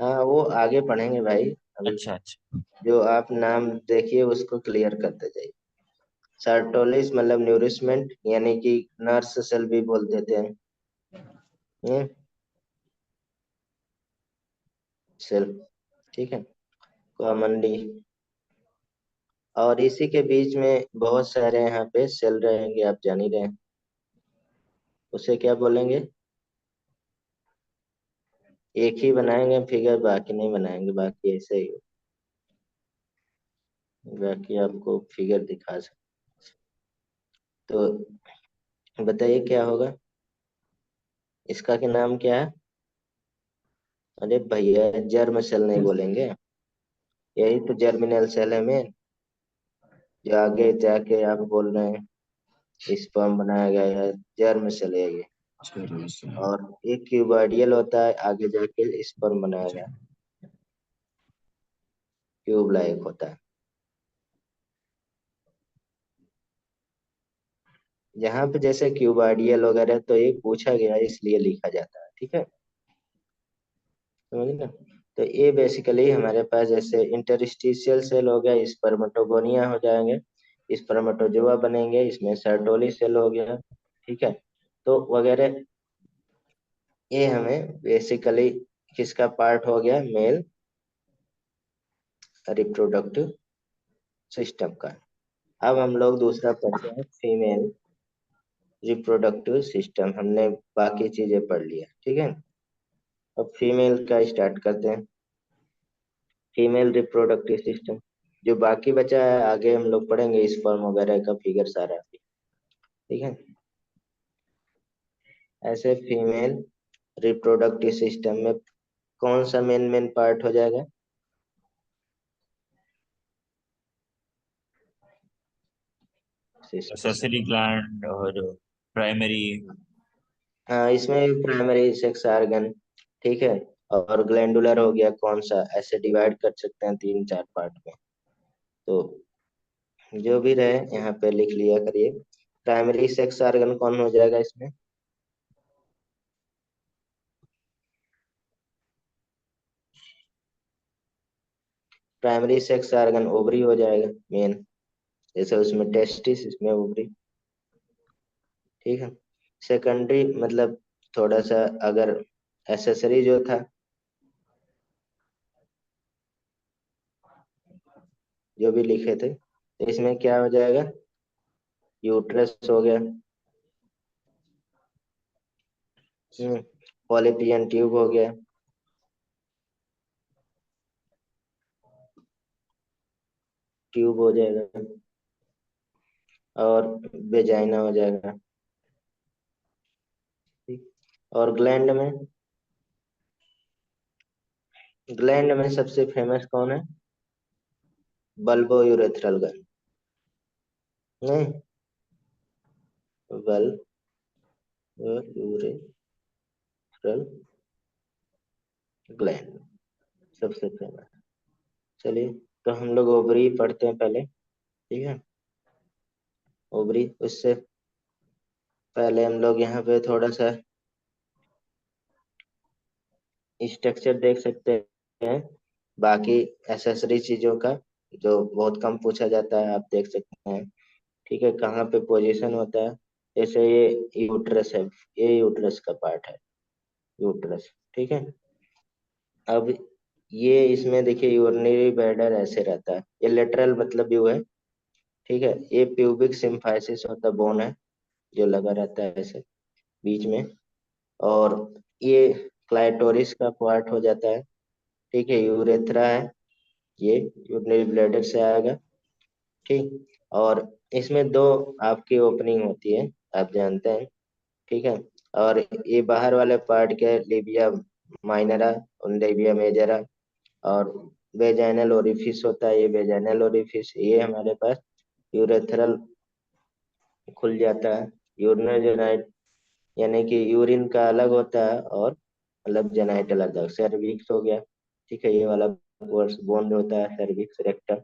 हाँ, वो आगे पढ़ेंगे भाई। अभी अच्छा अच्छा। जो आप नाम देखिए उसको क्लियर करते जाइए। सर्टोलिस मतलब न्यूरिशमेंट, यानी कि नर्स सेल भी बोल देते हैं। ये सेल, ठीक है, कॉमनली। और इसी के बीच में बहुत सारे यहाँ पे सेल रहेंगे, आप जान ही रहे हैं। उसे क्या बोलेंगे? एक ही बनाएंगे फिगर, बाकी नहीं बनाएंगे, बाकी ऐसे ही। बाकी आपको फिगर दिखा सकते। तो बताइए क्या होगा, इसका क्या नाम क्या है? अरे भैया, जर्म सेल नहीं बोलेंगे। यही तो जर्मिनल सेल है में, जो आगे जाके आप बोल रहे हैं स्पर्म बनाया गया है, जर्म सेल है ये। चलो से और एक क्यूबॉइडियल होता है, आगे जाके स्पर्म बनाया गया, क्यूब लाइक होता है। यहाँ पे जैसे क्यूबॉइडियल वगैरह तो ये पूछा गया इसलिए लिखा जाता है, ठीक है, समझ ना। तो ये बेसिकली हमारे पास जैसे इंटरस्टिशियल सेल हो गया, स्पर्मेटोगोनिया हो जाएंगे, स्पर्मेटोजोआ बनेंगे, इसमें सर्टोली सेल हो गया, ठीक है। तो वगैरह ये हमें बेसिकली किसका पार्ट हो गया? मेल रिप्रोडक्टिव सिस्टम का। अब हम लोग दूसरा पढ़ते हैं, फीमेल रिप्रोडक्टिव सिस्टम। हमने बाकी चीजें पढ़ लिया, ठीक है। अब फीमेल का स्टार्ट करते हैं, फीमेल रिप्रोडक्टिव सिस्टम। जो बाकी बचा है आगे हम लोग पढ़ेंगे, स्पर्म वगैरह का फिगर सारा, ठीक है। ऐसे फीमेल रिप्रोडक्टिव सिस्टम में कौन सा मेन मेन पार्ट हो जाएगा? ससरी ग्लैंड और प्राइमरी। हाँ, इसमें प्राइमरी सेक्स ऑर्गन, ठीक है, और ग्लैंडुलर हो गया, कौन सा, ऐसे डिवाइड कर सकते हैं तीन चार पार्ट में। तो जो भी रहे यहाँ पे लिख लिया करिए। प्राइमरी सेक्स ऑर्गन कौन हो जाएगा इसमें? प्राइमरी सेक्स ऑर्गन ओवरी हो जाएगा मेन, जैसे उसमें टेस्टिस, इसमें ओवरी, ठीक है। सेकेंडरी मतलब थोड़ा सा अगर एसेसरी जो था, जो भी लिखे थे, तो इसमें क्या हो जाएगा? यूट्रस हो गया, पॉलिपियन ट्यूब हो गया, ट्यूब हो जाएगा, और वेजाइना हो जाएगा, ठीक। और ग्लैंड में सबसे फेमस कौन है? बल्बो यूरेथ्रल ग्लैंड, नहीं, बल्ब यूरेथ्रल ग्लैंड सबसे फेमस। चलिए, तो हम लोग ओवरी पढ़ते हैं पहले, ठीक है। ओवरी, उससे पहले हम लोग यहाँ पे थोड़ा सा स्ट्रक्चर देख सकते हैं, बाकी एसेसरी चीजों का जो बहुत कम पूछा जाता है, आप देख सकते हैं, ठीक है, कहाँ पे पोजीशन होता है। जैसे ये यूट्रस है, ये यूट्रस का पार्ट है, यूट्रस, ठीक है। अब ये इसमें देखिए यूरिनरी ब्लैडर ऐसे रहता है, ये लेटरल मतलब व्यू है, ठीक है। ये प्यूबिक सिम्फाइसिस होता बोन है, जो लगा रहता है ऐसे बीच में। और ये क्लाइटोरिस का पार्ट हो जाता है, ठीक है, यूरेथ्रा है, ये यूरिनरी ब्लैडर से आएगा। ठीक। और इसमें दो आपकी ओपनिंग होती है, आप जानते हैं। ठीक है। और ये बाहर वाले पार्ट के लेबिया माइनरा और लेबिया मेजरा, और वेजाइनल ओरिफिस होता है, ये वेजाइनल ओरिफिस, ये हमारे पास यूरेथ्रल खुल जाता है। यूरिनरी जेनाइट यानी कि यूरिन का अलग होता है और मतलब जेनाइटल अलग, सर्विक्स हो गया। ठीक है, ये वाला बोन होता है सर्विक्स रेक्टम।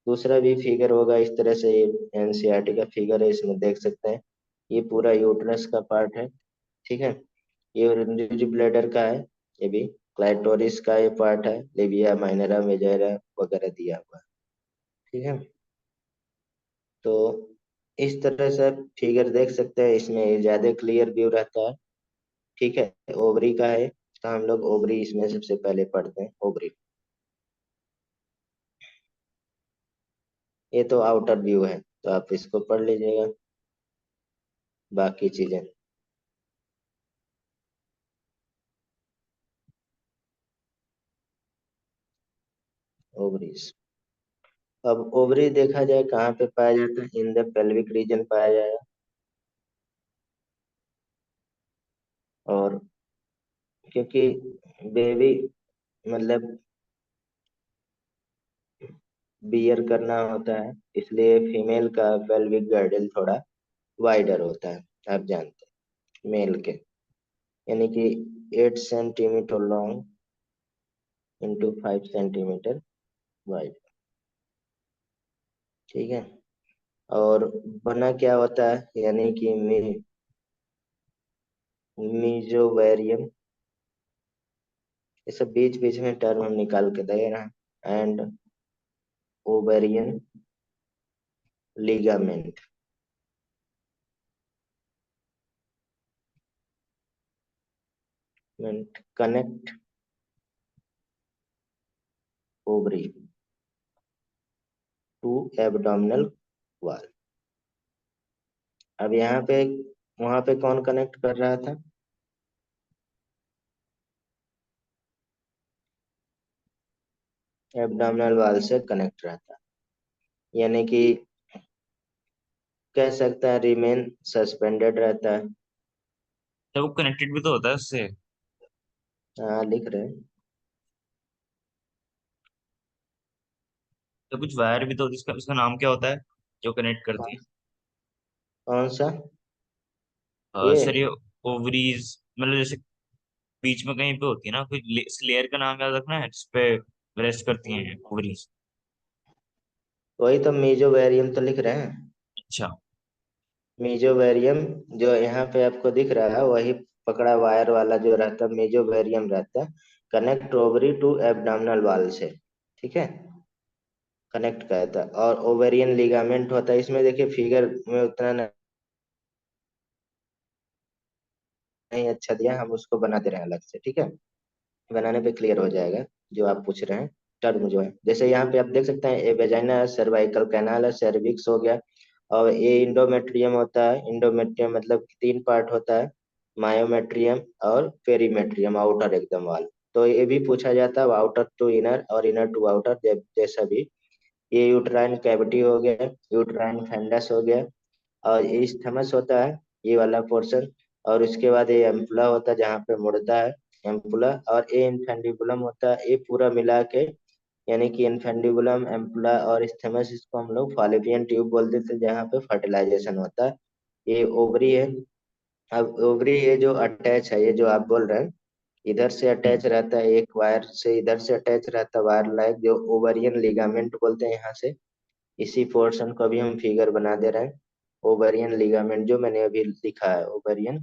दूसरा भी फिगर होगा इस तरह से, ये एनसीईआरटी का फिगर है, इसमें देख सकते हैं। ये पूरा यूट्रस का पार्ट है। ठीक है। ये यूरिनरी ब्लैडर का है। ये भी क्लाइटोरिस का ये पार्ट है, लेबिया माइनरा मेजरा वगैरह दिया हुआ है। ठीक है। तो इस तरह से फिगर देख सकते हैं, इसमें ये ज्यादा क्लियर व्यू रहता है। ठीक है। ओवरी का है, तो हम लोग ओवरी इसमें सबसे पहले पढ़ते हैं, ओवरी। ये तो आउटर व्यू है, तो आप इसको पढ़ लीजिएगा, बाकी चीजें। ओवरीज। अब ओवरी देखा जाए कहाँ पे पाया जाता है, इन द पेल्विक रीजन पाया जाएगा। और क्योंकि बेबी मतलब बियर करना होता है, इसलिए फीमेल का पेल्विक गर्डल थोड़ा वाइडर होता है, आप जानते हैं, मेल के। यानी कि 8 centimetre long into 5 centimetre wide. ठीक है। और बना क्या होता है, यानी कि मीजोवेरियम, ये सब बीच बीच में टर्म हम निकाल के दे रहे हैं। And ovarian ligament connect ovary to abdominal wall. अब यहाँ पे वहां पे कौन कनेक्ट कर रहा था, एब्डोमिनल वॉल से कनेक्ट रहता, यानी कि कह सकता है रिमेन सस्पेंडेड रहता है। तो वो कनेक्टेड भी तो होता है उससे। हाँ लिख रहे हैं। तो कुछ वायर भी तो होती है, उसका उसका नाम क्या होता है जो कनेक्ट करती है? कौन सा, ये सर ये ओवरीज, मतलब जैसे बीच में कहीं पे होती है ना कोई लेयर का नाम याद रखना है जिसपे रेस्ट करती हैं ओवरीज। वही तो मीजोवेरियम तो लिख रहे हैं। अच्छा। मीजोवेरियम जो यहाँ पे आपको दिख रहा है, वही पकड़ा वायर वाला जो रहता है मीजोवेरियम रहता है, connect ovary to abdominal wall से। ठीक है, कनेक्ट करता है। और ओवेरियन लिगामेंट होता है, इसमें देखिए फिगर में उतना नहीं अच्छा दिया, हम उसको बना दे रहे हैं अलग से। ठीक है, बनाने पे क्लियर हो जाएगा जो आप पूछ रहे हैं। टर्म जो है, जैसे यहाँ पे आप देख सकते हैं, ए वेजाइना है, सर्वाइकल कैनाल है, सर्विक्स हो गया। और ये इंडोमेट्रियम होता है। इंडोमेट्रियम मतलब 3 पार्ट होता है, मायोमेट्रियम और पेरीमेट्रियम, आउटर एकदम वाल। तो ये भी पूछा जाता है, आउटर टू इनर और इनर टू आउटर, जैसा भी। ये यूट्राइन कैविटी हो गया, यूट्राइन फंडस हो गया, और ये स्थमस होता है, ये वाला पोर्शन। और उसके बाद ये एम्पुला होता है जहाँ पे मुड़ता है, एम्पुला। और ये इनफेंडिबुलम होता है, ये पूरा मिला के, यानी कि इनफेंडिबुलम, एम्पुला और स्थमस, इसको हम लोग फॉलोपियन ट्यूब बोलते थे, जहाँ पे फर्टिलाइजेशन होता है। ये ओवरी है। अब ओवरी ये जो अटैच है, ये जो आप बोल रहे हैं, इधर से अटैच रहता है, एक वायर से इधर से अटैच रहता है, वायर लाइक, जो ओवरियन लिगामेंट बोलते हैं यहाँ से। इसी पोर्शन को भी हम फिगर बना दे रहे हैं। ओवरियन लिगामेंट जो मैंने अभी लिखा है, ओवरियन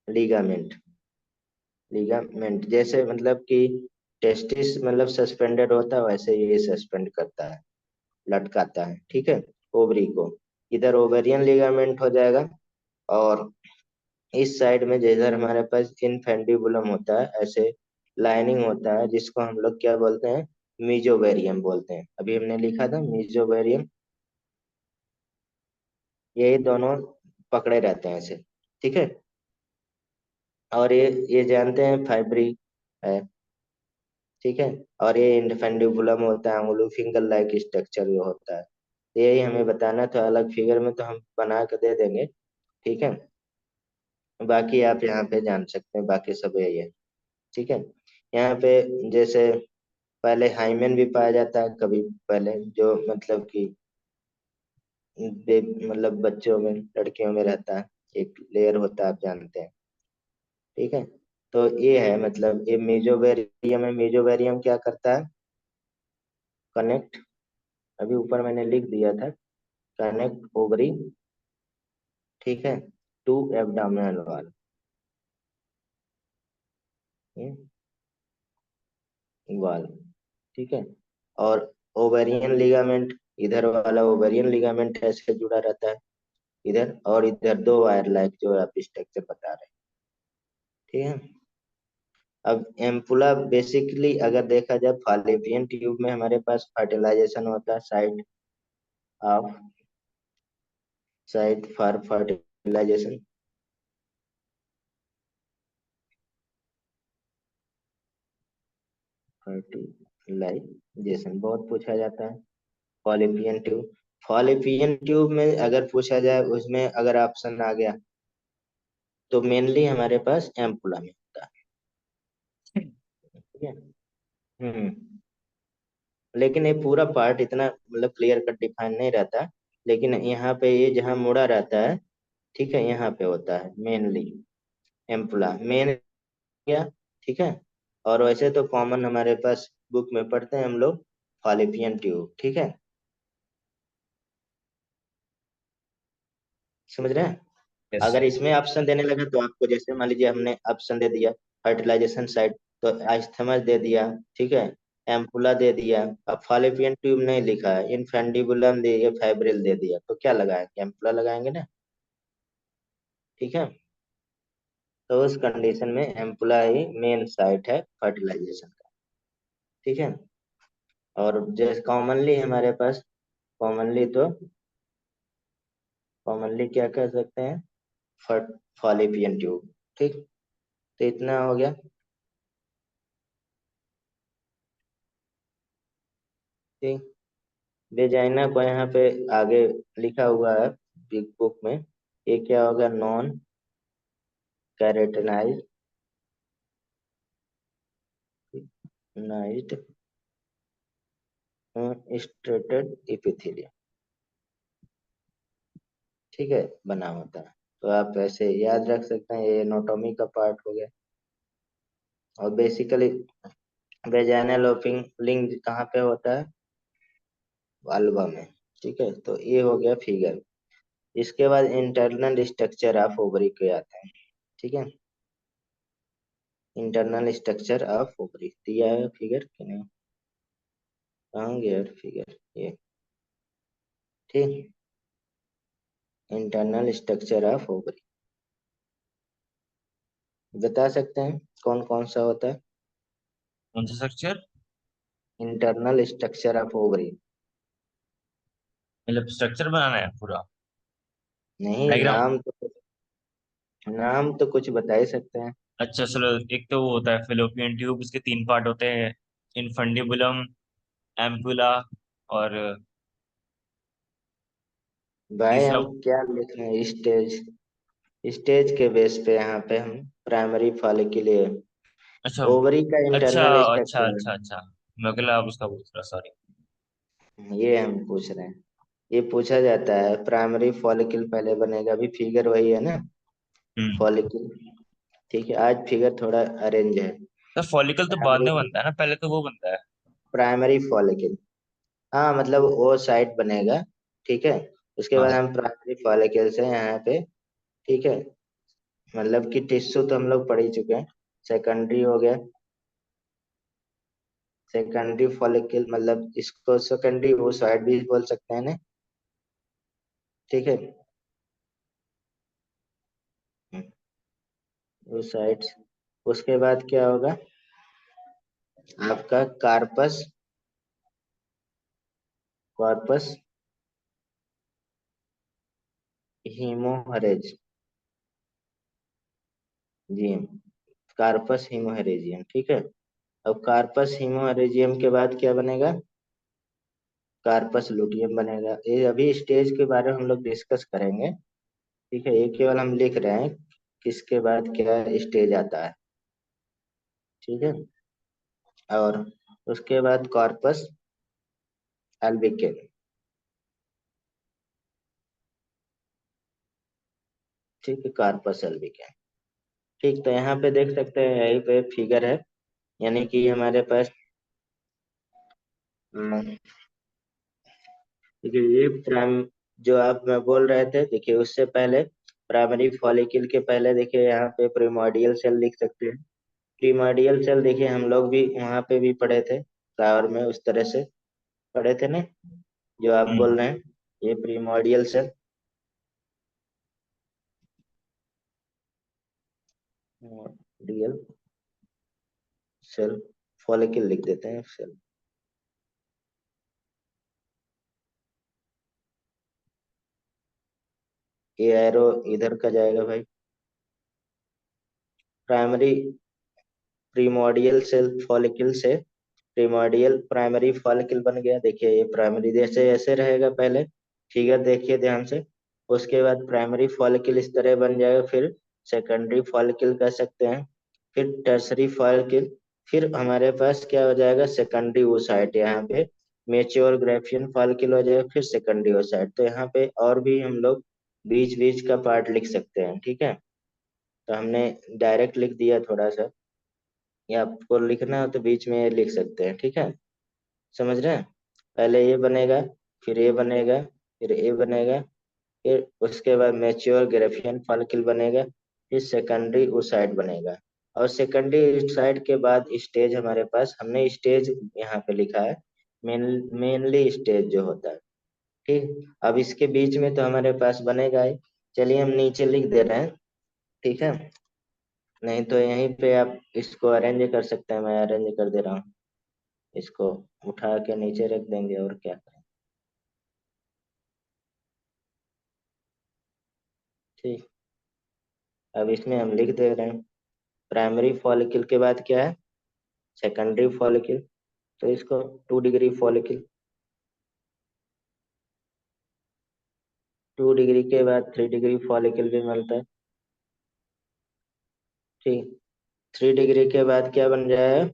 लिगामेंट। लिगामेंट जैसे मतलब कि टेस्टिस मतलब सस्पेंडेड होता है, वैसे ये सस्पेंड करता है, लटकाता है। ठीक है, ओवरी को। इधर ओवेरियन लिगामेंट हो जाएगा। और इस साइड में जिधर हमारे पास इनफेंडिबुलम होता है, ऐसे लाइनिंग होता है, जिसको हम लोग क्या बोलते हैं, मीजोवेरियम बोलते हैं। अभी हमने लिखा था मीजोवेरियम, ये दोनों पकड़े रहते हैं ऐसे। ठीक है। और ये जानते हैं फाइब्री है, ठीक है। और ये इंफेंडिबुलम होता है, अंगुलो फिंगर लाइक स्ट्रक्चर जो होता है। यही हमें बताना था, अलग फिगर में तो हम बना के दे देंगे। ठीक है, बाकी आप यहाँ पे जान सकते हैं, बाकी सब यही है। ठीक है, यहाँ पे जैसे पहले हाइमेन भी पाया जाता है कभी, पहले जो मतलब कि मतलब बच्चों में, लड़कियों में रहता है, एक लेयर होता है, आप जानते हैं। ठीक है, तो ये है मतलब ये मेजोवेरियम है। मेजोवेरियम क्या करता है, कनेक्ट, अभी ऊपर मैंने लिख दिया था, कनेक्ट ओवरी, ठीक है, टू एब्डोमिनल वॉल, वॉल। ठीक है, और ओवेरियन लिगामेंट, इधर वाला ओवेरियन लिगामेंट ऐसे जुड़ा रहता है इधर, और इधर दो वायर लाइक जो आप स्ट्रक्चर बता रहे हैं। ठीक है, अब एम्पुला बेसिकली अगर देखा जाए फॉलिपियन ट्यूब में हमारे पास फर्टिलाइजेशन होता है, of site for fertilisation. Fertilisation बहुत पूछा जाता है। फॉलिपियन ट्यूब, फॉलिपियन ट्यूब में अगर पूछा जाए, उसमें अगर ऑप्शन आ गया तो मेनली हमारे पास एम्पुला में होता है। ठीक है, हम्म, लेकिन ये पूरा पार्ट इतना मतलब क्लियर कट डिफाइन नहीं रहता, लेकिन यहाँ पे ये जहाँ मुड़ा रहता है, ठीक है, यहाँ पे होता है मेनली एम्पुला मेन गया। ठीक है, और वैसे तो कॉमन हमारे पास बुक में पढ़ते हैं हम लोग फॉलिपियन ट्यूब। ठीक है, समझ रहे हैं। यस अगर सर। इसमें ऑप्शन देने लगे तो आपको, जैसे मान लीजिए हमने ऑप्शन दे दिया फर्टिलाइजेशन साइट, तो आइस्थमस दे दिया, ठीक है, एम्पुला दे दिया, अब फॉलिपियन ट्यूब नहीं लिखा है, इनफेंडिबुलम दे दिया, फाइब्रिल दे दिया, तो क्या लगाएंगे, एम्पुला लगाएंगे ना। ठीक है, तो उस कंडीशन में एम्पुला ही मेन साइट है फर्टिलाइजेशन का। ठीक है, और जैसे कॉमनली हमारे पास, कॉमनली तो कॉमनली क्या कह सकते हैं, फट फॉलिपियन ट्यूब। ठीक, तो इतना हो गया। ठीक, वेजाइना को यहाँ पे आगे लिखा हुआ है बिग बुक में, ये क्या होगा, नॉन कैरेटनाइज नाइज्ड स्ट्रेटेड इपिथेलियम। ठीक है, बना होता है, तो आप ऐसे याद रख सकते हैं, ये एनाटॉमी का पार्ट हो गया। और बेसिकली वेजाइनल ओपनिंग कहाँ पे होता है, वाल्वा में। ठीक है, तो ये हो गया फिगर। इसके बाद इंटरनल स्ट्रक्चर ऑफ ओवरी के आते हैं। ठीक है, इंटरनल स्ट्रक्चर ऑफ ओवरी दिया है फिगर कि नहीं, कहाँ गया फिगर ये। ठीक, इंटरनल स्ट्रक्चर ऑफ ओवरी बता सकते हैं कौन कौन सा होता है, कौन सा structure? Internal structure of ovary. मतलब स्ट्रक्चर बनाना है पूरा? नहीं, डायग्राम? नाम तो कुछ बता ही सकते हैं। अच्छा चलो, एक तो वो होता है फेलोपियन ट्यूब, उसके तीन पार्ट होते हैं, इनफंडिबुलम, एम्पुला, और भाई तीसरा। हम क्या लिख रहे हैं, स्टेज, स्टेज के बेस पे यहाँ पे हम प्राइमरी फॉलिकल, अच्छा ओवरी का अच्छा इंटरनल अच्छा स्ट्रक्चर अच्छा अच्छा, मैं अगला आप उसका पूछ रहा, सॉरी। ये हम पूछ रहे हैं। ये पूछा जाता है प्राइमरी फॉलिकल पहले बनेगा, अभी फिगर वही है ना, हम्म। फॉलिकल। ठीक है, आज फिगर थोड़ा अरेंज है। तो फॉलिकल तो बाद प्राइमरी में बनता है ना, पहले तो वो बनता है? प्राइमरी फॉलिकल, हाँ मतलब वो साइट बनेगा। ठीक है, उसके बाद हाँ। हम प्राइमरी फॉलिकल से यहाँ पे, ठीक है, मतलब कि टिश्यू तो हम लोग पढ़ ही चुके हैं। सेकेंडरी हो गया, सेकेंडरी फॉलिकल मतलब इसको सेकेंडरी वो साइड भी बोल सकते हैं ना। ठीक है, वो साइड, उसके बाद क्या होगा आपका कार्पस, कॉर्पस हीमोहरेज जी, कार्पस हीमोहरेजियम। ठीक है, अब कार्पस हीमोरेजियम के बाद क्या बनेगा? कार्पस लुटियम बनेगा। ये अभी स्टेज के बारे में हम लोग डिस्कस करेंगे, ठीक है, ये केवल हम लिख रहे हैं किसके बाद क्या स्टेज आता है, ठीक है। और उसके बाद कॉर्पस एल्बिकम, ठीक है, कार्पस एल्बिकम। ठीक, तो यहाँ पे देख सकते हैं, यहीं पे फिगर है, यानी कि हमारे पास देखिए ये प्राइम, जो आप मैं बोल रहे थे, देखिए उससे पहले प्राइमरी फॉलिकल के पहले देखिए यहाँ पे प्रिमोर्डियल सेल लिख सकते हैं। प्रीमोर्डियल सेल देखिए हम लोग भी वहां पे भी पढ़े थे, फ्लावर में उस तरह से पढ़े थे ना, जो आप हम्म। बोल रहे हैं, ये primordial cell. Real cell, follicle लिख देते हैं सेल। ये एरो इधर का जाएगा भाई, प्राइमरी प्रीमोर्डियल सेल फॉलिकल से प्रीमोर्डियल प्राइमरी फॉलिकल बन गया। देखिए ये प्राइमरी जैसे ऐसे रहेगा, पहले फिगर देखिए ध्यान से। उसके बाद प्राइमरी फॉलिकल इस तरह बन जाएगा, फिर सेकेंडरी फॉलिकल कह सकते हैं, फिर टर्सरी फॉलिकल, फिर हमारे पास क्या हो जाएगा, सेकेंडरी ओसाइट। यहाँ पे मेच्योर ग्राफियन फॉलिकल हो जाएगा, फिर सेकेंडरी ओसाइट। तो यहाँ पे और भी हम लोग बीच बीच का पार्ट लिख सकते हैं, ठीक है। तो हमने डायरेक्ट लिख दिया थोड़ा सा, या आपको लिखना हो तो बीच में लिख सकते हैं, ठीक है। समझ रहे हैं? पहले ये बनेगा, फिर ये बनेगा, फिर ये बनेगा, फिर उसके बाद मैच्योर ग्राफियन फॉलिकल बनेगा, फिर सेकेंडरी oocyte बनेगा। और सेकेंडरी oocyte के बाद स्टेज हमारे पास, हमने स्टेज यहाँ पे लिखा है, मेनली स्टेज जो होता है, ठीक। अब इसके बीच में तो हमारे पास बनेगा ही, चलिए हम नीचे लिख दे रहे हैं, ठीक है। नहीं तो यहीं पे आप इसको अरेंज कर सकते हैं, मैं अरेंज कर दे रहा हूँ, इसको उठा के नीचे रख देंगे और क्या करें, ठीक। अब इसमें हम लिख दे रहे हैं, प्राइमरी फॉलिकल के बाद क्या है, सेकेंडरी फॉलिकल। तो इसको 2 डिग्री फॉलिकल, 2 डिग्री के बाद 3 डिग्री फॉलिकल भी मिलता है, ठीक। 3 डिग्री के बाद क्या बन जाएगा,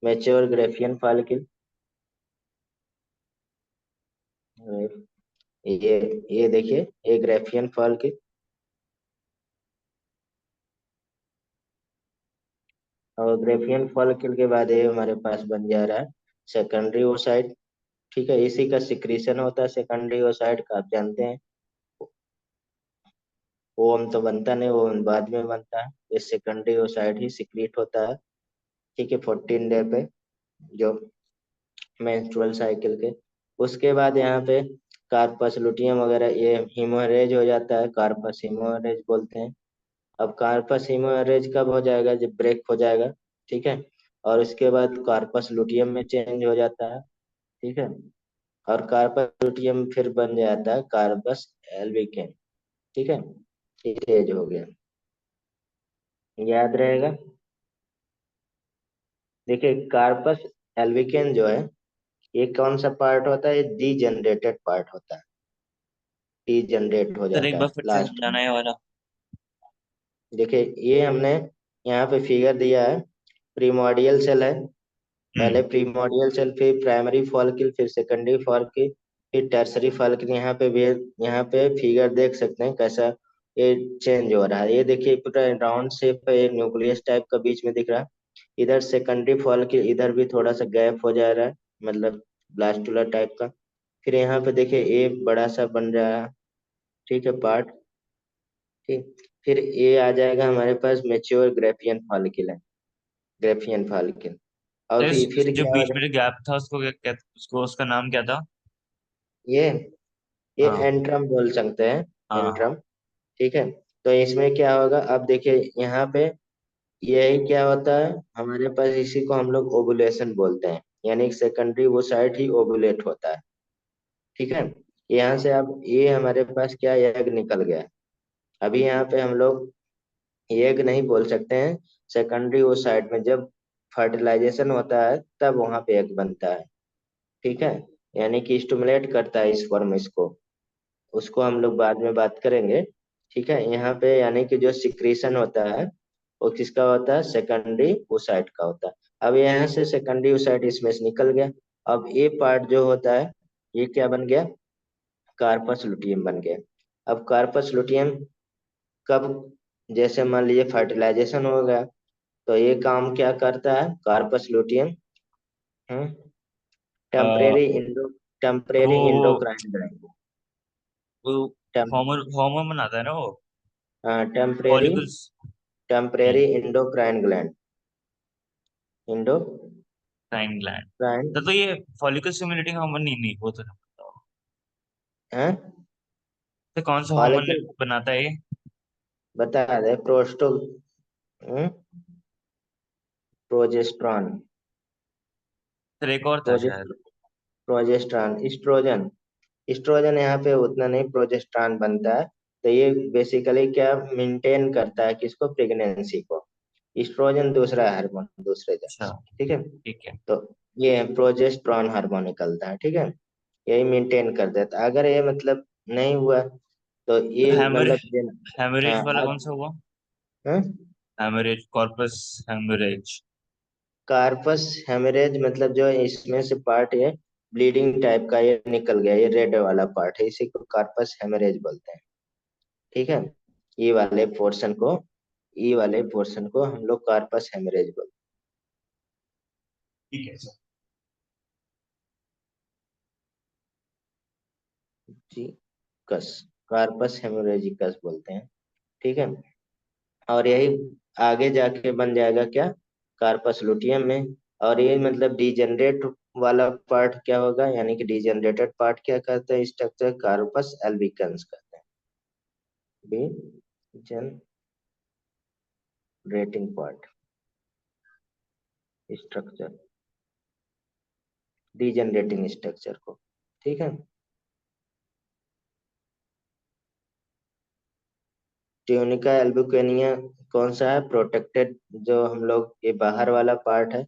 मैच्योर ग्राफियन फॉलिकल। ये देखिए, ये ग्राफियन फॉलिकल। और ग्राफियन फॉलिकल के बाद ये हमारे पास बन जा रहा है सेकेंडरी oocyte, ठीक है। इसी का सिक्रीशन होता है सेकेंडरी oocyte का, आप जानते हैं। ओवम तो बनता नहीं, ओवम बाद में बनता है, ये सेकेंडरी oocyte ही सिक्रीट होता है, ठीक है, 14 डे पे, जो मेंस्ट्रुअल साइकिल के। उसके बाद यहाँ पे कार्पस लुटियम वगैरह ये हीमोरेज हो जाता है, कार्पस हीमोरेज बोलते हैं। अब कार्पस हीमोरेज कब हो जाएगा, जब ब्रेक हो जाएगा, ठीक है। और उसके बाद कार्पस लुटियम में चेंज हो जाता है, ठीक है। और कार्पस लुटियम फिर बन जाता है कार्पस एल्बिकेन, ठीक है। ये चेंज हो गया, याद रहेगा। देखिए कार्पस एल्बिकेन जो है, ये कौन सा पार्ट होता है, ये डीजेनरेटेड पार्ट होता है, डीजेनरेट हो सर एक जाता बार है फिर से लास्ट में। समझाना है वाला। देखिए ये हमने यहाँ पे फिगर दिया है, प्रीमोर्डियल सेल है, पहले हम्म। प्रीमोर्डियल सेल, फिर प्राइमरी फॉलिकल, फिर सेकेंडरी फॉलिकल, फिर टर्सरी फॉलिकल। यहाँ पे भी, यहाँ पे फिगर देख सकते हैं कैसा ये चेंज हो रहा है। ये देखिए पूरा राउंड शेप है, ये न्यूक्लियस टाइप का बीच में दिख रहा है। इधर सेकेंडरी फॉलिकल, इधर भी थोड़ा सा गैप हो जा रहा है, मतलब ब्लास्टुलर टाइप का। फिर यहाँ पे देखिए ये बड़ा सा बन रहा है, ठीक है, पार्ट, ठीक। फिर ये आ जाएगा हमारे पास मेच्योर ग्रेफियन फॉलिकल है, ग्रेफियन फॉलिकल। और सर फिर जो क्या हो बीच में जाए, जो गैप था उसको क्या उसको उसका नाम क्या था? ये ये हाँ। एंट्रम बोल सकते हैं, हाँ। एंट्रम, ठीक है। तो इसमें क्या होगा, अब देखिए यहाँ पे यही क्या होता है हमारे पास, इसी को हम लोग ओवुलेशन बोलते हैं, यानी सेकेंडरी वो साइड ही ओवुलेट होता है, ठीक है। यहाँ से अब ये हमारे पास क्या एग निकल गया है। अभी यहाँ पे हम लोग एग नहीं बोल सकते हैं, सेकेंडरी वो साइड में जब फर्टिलाइजेशन होता है तब वहां पे एग बनता है। ठीक है, यानी कि स्टिमुलेट करता है स्पर्म इसको, उसको हम लोग बाद में बात करेंगे। ठीक है, यहाँ पे यानी कि जो सिक्रीशन होता है वो किसका होता है, सेकेंडरी oocyte का होता है। अब यहाँ से सेकेंडरी oocyte इसमें से निकल गया। अब ये पार्ट जो होता है ये क्या बन गया, कार्पस लुटियम बन गया। अब कार्पस लुटियम कब, जैसे मान लीजिए फर्टिलाइजेशन हो गया तो ये काम क्या करता है कार्पस लुटियम, अ, टेम्परेरी वो टेम्परेरी इंडोक्राइन ग्लैंड, वो हार्मोन हार्मोन बनाता है ना वो, temporary follicles. Temporary endocrine gland, endocrine. Time gland. तो ये फॉलिकल स्टिमुलेटिंग हार्मोन नहीं, नहीं वो तो नहीं पता। है तो कौन सा हार्मोन फॉलिकल, बनाता है ये? बता दे हम्म, प्रोजेस्ट्रॉन, फिर एक और था शायद। Progesterone, oestrogen. इस्ट्रोजन यहाँ पे उतना नहीं, प्रोजेस्ट्रॉन बनता है। तो ये बेसिकली क्या मेंटेन करता है किसको, प्रेगनेंसी को। इस्ट्रोजन दूसरा हार्मोन, दूसरे जात अच्छा, से, ठीक है। ठीक है। तो ये प्रोजेस्ट्रॉन हार्मोन निकलता है, ठीक है, यही मेंटेन कर देता है। अगर ये मतलब नहीं हुआ तो तो ये मतलब हेमरेज हाँ वाला कौन सा हुआ? हाँ? Haemorrhage, corpus haemorrhage. Corpus haemorrhage मतलब जो इसमें से पार्ट है ब्लीडिंग टाइप का ये निकल गया, ये रेड वाला पार्ट है, इसी को कार्पस हेमरेज बोलते हैं। ठीक है, ये वाले पोर्शन को, ये वाले पोर्शन को हम लोग कार्पस हेमरेज बोलते ठीक है सर। हैं जी, कस, कार्पस हेमोरेजिकस बोलते हैं। ठीक है, और यही आगे जाके बन जाएगा क्या, कार्पस लुटियम में। और ये मतलब डीजेनरेट वाला पार्ट क्या होगा, यानी कि डीजेनरेटेड पार्ट क्या कहते हैं, स्ट्रक्चर कार्पस एल्बिकन्स कहते हैं, डीजेनरेटिंग पार्ट, स्ट्रक्चर, डीजेनरेटिंग स्ट्रक्चर को। ठीक है, ट्यूनिका एल्बुकेनिया कौन सा है, प्रोटेक्टेड, जो हम लोग ये बाहर वाला पार्ट है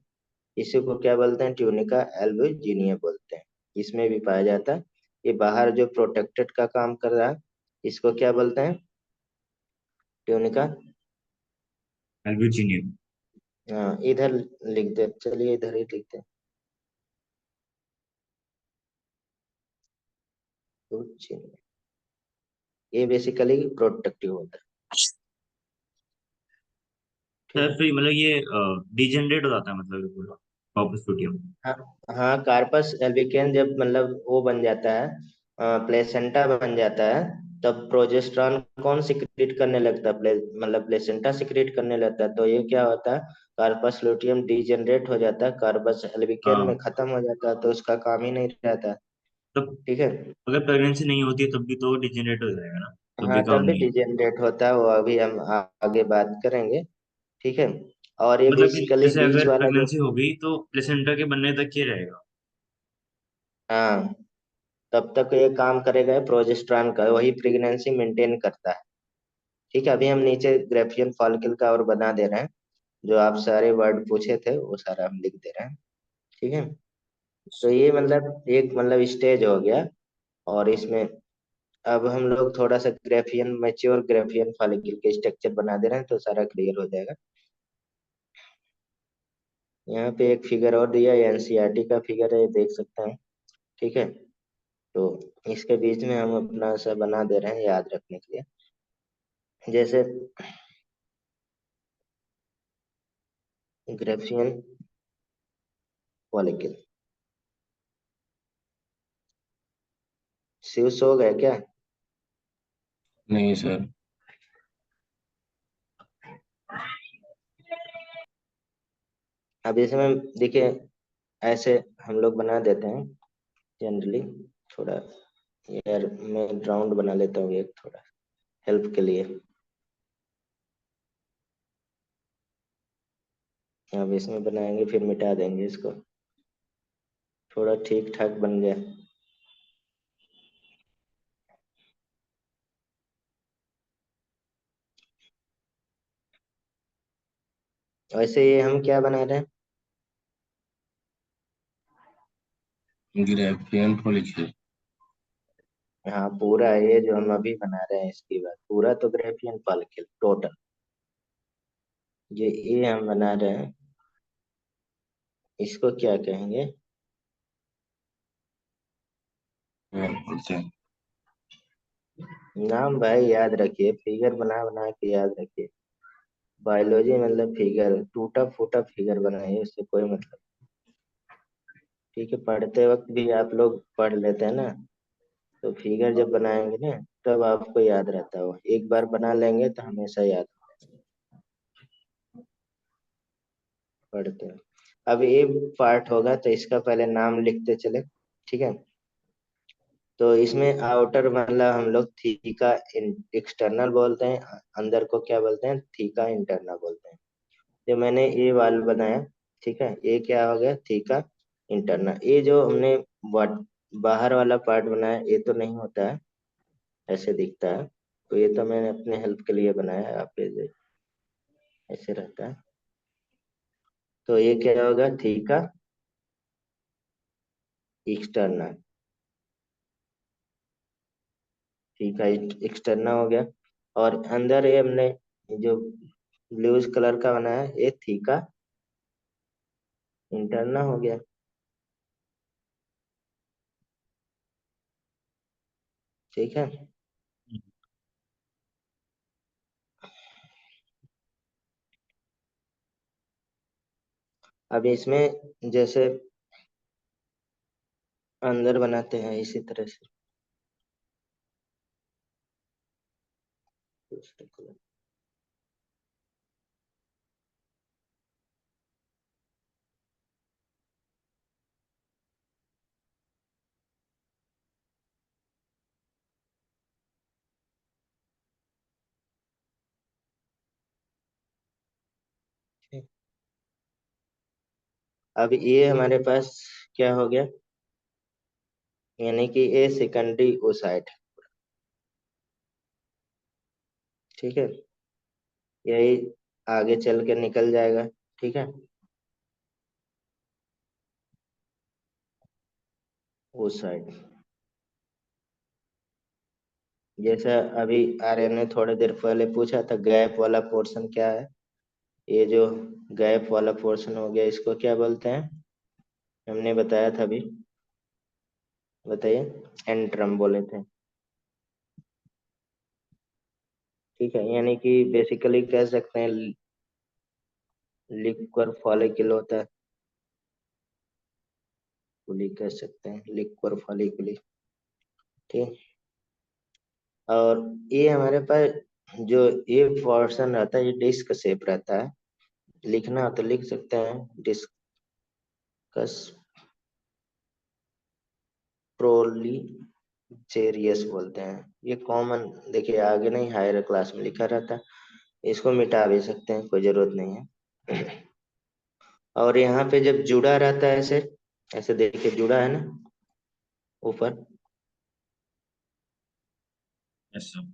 इसी को क्या बोलते हैं, ट्यूनिका एल्बुजिनिया बोलते हैं। इसमें भी पाया जाता है, ये बाहर जो प्रोटेक्टेड का काम कर रहा है इसको क्या बोलते हैं, ट्यूनिका। एल्ब्यूजिनियम। हाँ इधर लिख दे, चलिए इधर ही लिखते हैं, एल्बुजिनिया। ये बेसिकली प्रोटेक्टिव होता है। ठीक सर है, फिर मतलब ये डिजेनरेट हो जाता है मतलब ये पूरा कॉर्पस लुटियम। हाँ हाँ, कार्पस एल्बिकेन जब मतलब वो बन जाता है, प्लेसेंटा बन जाता है, तब प्रोजेस्टेरॉन कौन सिक्रीट करने लगता है, मतलब प्लेसेंटा सिक्रीट करने लगता है। तो ये क्या होता है, कार्पस लुटियम डीजेनरेट हो जाता है, कार्पस एल्बिकेन में हाँ। खत्म हो जाता है, तो उसका काम ही नहीं रहता। तो ठीक है, अगर प्रेगनेंसी नहीं होती है तब भी तो डिजेनरेट हो जाएगा ना, तब भी हाँ काम तब भी नहीं है। डीजेनरेट होता है, वो अभी हम आगे बात करेंगे। ठीक है, और ये मतलब कि बेसिकली जैसे बीच अगर वाला जो, प्रेगनेंसी हो गई तो प्लेसेंटा के बनने तक ये रहेगा। हाँ तब तक ये काम करेगा प्रोजेस्टेरॉन का, वही प्रेगनेंसी मेंटेन करता है। ठीक है, अभी हम नीचे ग्रेफियन फॉलिकल का और बना दे रहे हैं, जो आप सारे वर्ड पूछे थे वो सारा हम लिख दे रहे हैं। ठीक है, तो ये मतलब एक मतलब स्टेज हो गया, और इसमें अब हम लोग थोड़ा सा ग्रेफियन मैच्योर ग्रेफियन फॉलिकल के स्ट्रक्चर बना दे रहे हैं तो सारा क्लियर हो जाएगा। यहाँ पे एक फिगर और दिया है, एनसीईआरटी का फिगर है, ये देख सकते हैं। ठीक है, तो इसके बीच में हम अपना सा बना दे रहे हैं याद रखने के लिए, जैसे ग्रेफियन फॉलिकल। शिव सो गए क्या, नहीं सर। अब इसमें देखिए ऐसे हम लोग बना देते हैं जनरली, थोड़ा यार मैं राउंड बना लेता हूँ एक, थोड़ा हेल्प के लिए। अब इसमें बनाएंगे फिर मिटा देंगे इसको, थोड़ा ठीक ठाक बन गया। वैसे ये हम क्या बना रहे हैं, ग्रेफियन फॉलिकल। हाँ पूरा ये जो हम अभी बना रहे हैं इसकी बात, पूरा तो ग्रेफियन फॉलिकल टोटल, ये हम बना रहे हैं, इसको क्या कहेंगे? बोलते हैं। नाम भाई याद रखिए, फिगर बना बना के याद रखिए। बायोलॉजी मतलब फिगर, टूटा फूटा फिगर बनाइए, उससे कोई मतलब। ठीक है, पढ़ते वक्त भी आप लोग पढ़ लेते हैं ना, तो फिगर जब बनाएंगे ना तब आपको याद रहता है, वो एक बार बना लेंगे तो हमेशा याद पढ़ते हैं। अब ये पार्ट होगा तो इसका पहले नाम लिखते चले, ठीक है। तो इसमें आउटर मतलब हम लोग थीका एक्सटर्नल बोलते हैं, अंदर को क्या बोलते हैं? थीका इंटरनल बोलते हैं। जो मैंने ये वाल बनाया, ठीक है, ये क्या हो गया? Theca internal. ये जो हमने बाहर वाला पार्ट बनाया ये तो नहीं होता है, ऐसे दिखता है, तो ये तो मैंने अपने हेल्प के लिए बनाया है, आप ये ऐसे रहता है। तो ये क्या होगा? थीका एक्सटर्नल, थीका एक्सटर्नल हो गया। और अंदर ये हमने जो ब्लूज कलर का बनाया ये थीका इंटरनल हो गया, ठीक है। अब इसमें जैसे अंदर बनाते हैं इसी तरह से, दूसरे कलर। अब ये हमारे पास क्या हो गया? यानी कि ये सेकेंडरी ओसाइट, ठीक है, यही आगे चल के निकल जाएगा, ठीक है, ओसाइट। जैसा अभी आर्यन ने थोड़ी देर पहले पूछा था, गैप वाला पोर्शन क्या है? ये जो गैप वाला पोर्शन हो गया इसको क्या बोलते हैं? हमने बताया था अभी, बताइए। एंट्रम बोले थे, ठीक है, यानी कि बेसिकली कह सकते हैं लिक्वर फॉलिकल होता है, कुली कह सकते हैं, लिक्वर फॉलिकुली, ठीक। और ये हमारे पास जो ये पोर्शन रहता है ये डिस्क शेप रहता है, लिखना हो तो लिख सकते हैं, डिस्कस प्रोलीचेरियस बोलते हैं। ये कॉमन, देखिए आगे नहीं हायर क्लास में लिखा रहता है, इसको मिटा भी सकते हैं, कोई जरूरत नहीं है। और यहाँ पे जब जुड़ा रहता है ऐसे, ऐसे देखिए जुड़ा है ना ऊपर, ऐसा।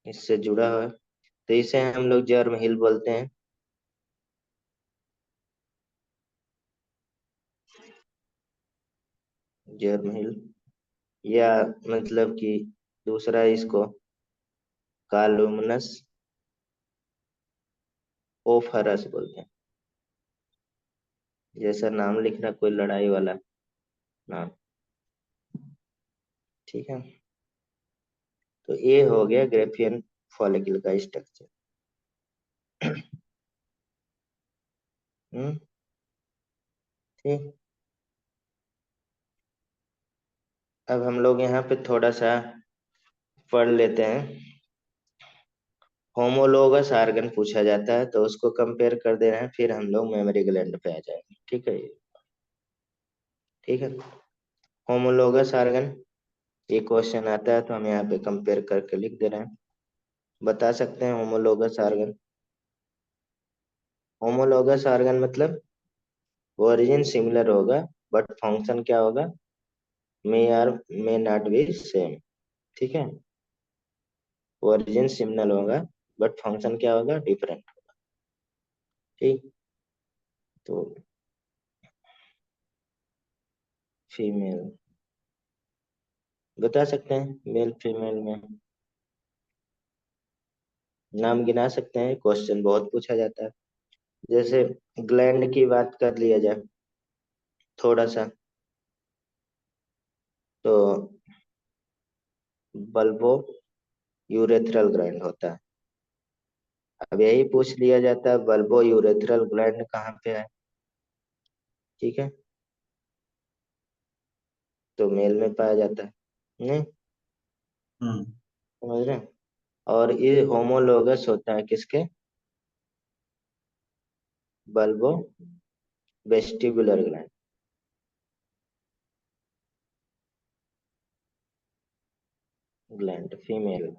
इससे जुड़ा हुआ है, तो इसे हम लोग जर्म हिल बोलते हैं, जर्म हिल। या मतलब कि दूसरा इसको कालुमनस ओफरस बोलते हैं। जैसा नाम लिखना, कोई लड़ाई वाला नाम, ठीक है। तो ये हो गया ग्रेफियन फॉलिकल का स्ट्रक्चर। हम्म, ठीक। अब हम लोग यहाँ पे थोड़ा सा पढ़ लेते हैं। होमोलोगस आर्गन पूछा जाता है तो उसको कंपेयर कर दे रहे हैं, फिर हम लोग मेमोरी ग्लैंड पे आ जाएंगे, ठीक है, ठीक है। होमोलोगस आर्गन, ये क्वेश्चन आता है तो हम यहाँ पे कंपेयर करके लिख दे रहे हैं। बता सकते हैं होमोलोगस आर्गन? होमोलोगस आर्गन मतलब ओरिजिन सिमिलर होगा बट फंक्शन क्या होगा? May or may not be same, ठीक है। ओरिजिन सिमिलर होगा बट फंक्शन क्या होगा? डिफरेंट, ठीक। तो फीमेल बता सकते हैं, मेल फीमेल में नाम गिना सकते हैं, क्वेश्चन बहुत पूछा जाता है। जैसे ग्लैंड की बात कर लिया जाए थोड़ा सा, तो बल्बो यूरेथ्रल ग्लैंड होता है। अब यही पूछ लिया जाता है बल्बो यूरेथ्रल ग्लैंड कहाँ पे है, ठीक है, तो मेल में पाया जाता है। नहीं हम्म। समझ रहे हैं? और ये होमोलोगस होता है किसके, bulbo vestibular gland. Gland female,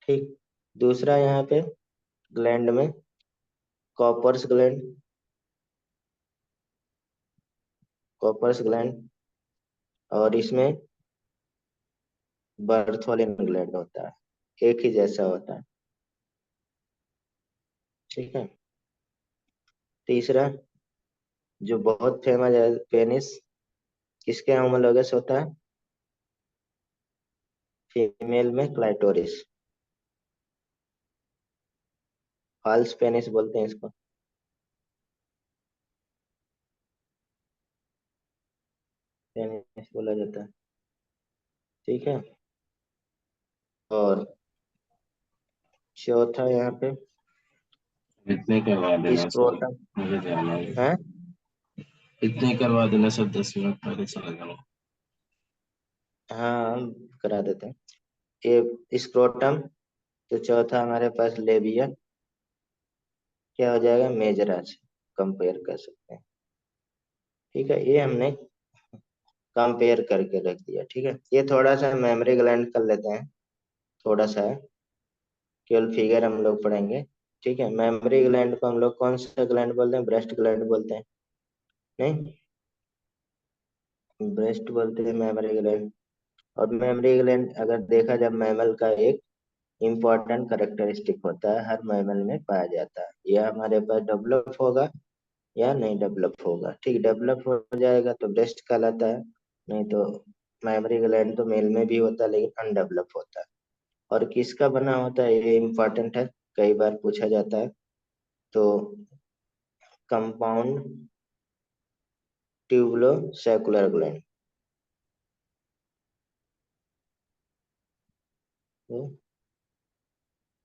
ठीक। दूसरा यहाँ पे ग्लैंड में कॉपर्स ग्लैंड, कॉपर्स ग्लैंड, और इसमें बर्थोलिन ग्लैंड होता है, एक ही जैसा होता है, ठीक है। तीसरा जो बहुत फेमस है, पेनिस किसके होमोलोगस होता है, फीमेल में क्लाइटोरिस, फॉल्स पेनिस बोलते हैं इसको, पेनिस बोला जाता है, ठीक है। और चौथा यहाँ पे इतने करवा देना सर, स्क्रोटम मुझे जाना है। है। इतने करवा देना सर, 10 मिनट पहले चला जाऊँ। हाँ करा देते हैं। ये स्क्रोटम, तो चौथा हमारे पास लेबिया, क्या हो जाएगा, मेजरा से कंपेयर कर सकते हैं, ठीक है। ये हमने कंपेयर करके रख दिया, ठीक है। ये थोड़ा सा मेमोरी ग्लैंड कर लेते हैं, थोड़ा सा है, केवल फिगर हम लोग पढ़ेंगे, ठीक है। मेमोरी ग्लैंड को हम लोग कौन सा ग्लैंड बोलते हैं, ब्रेस्ट ग्लैंड बोलते हैं, नहीं, ब्रेस्ट बोलते हैं मेमोरी ग्लैंड। और मेमोरी ग्लैंड अगर देखा जाए मैमल का एक इम्पोर्टेंट करेक्टरिस्टिक होता है, हर मैमल में पाया जाता है। यह हमारे पास डेवलप होगा या नहीं डेवलप होगा, ठीक, डेवलप हो जाएगा तो ब्रेस्ट कहलाता है, नहीं तो मेमोरी ग्लैंड तो मेल में भी होता है लेकिन अनडेवलप होता है। और किसका बना होता है, ये इम्पोर्टेंट है, कई बार पूछा जाता है। तो compound tubulo secular gland,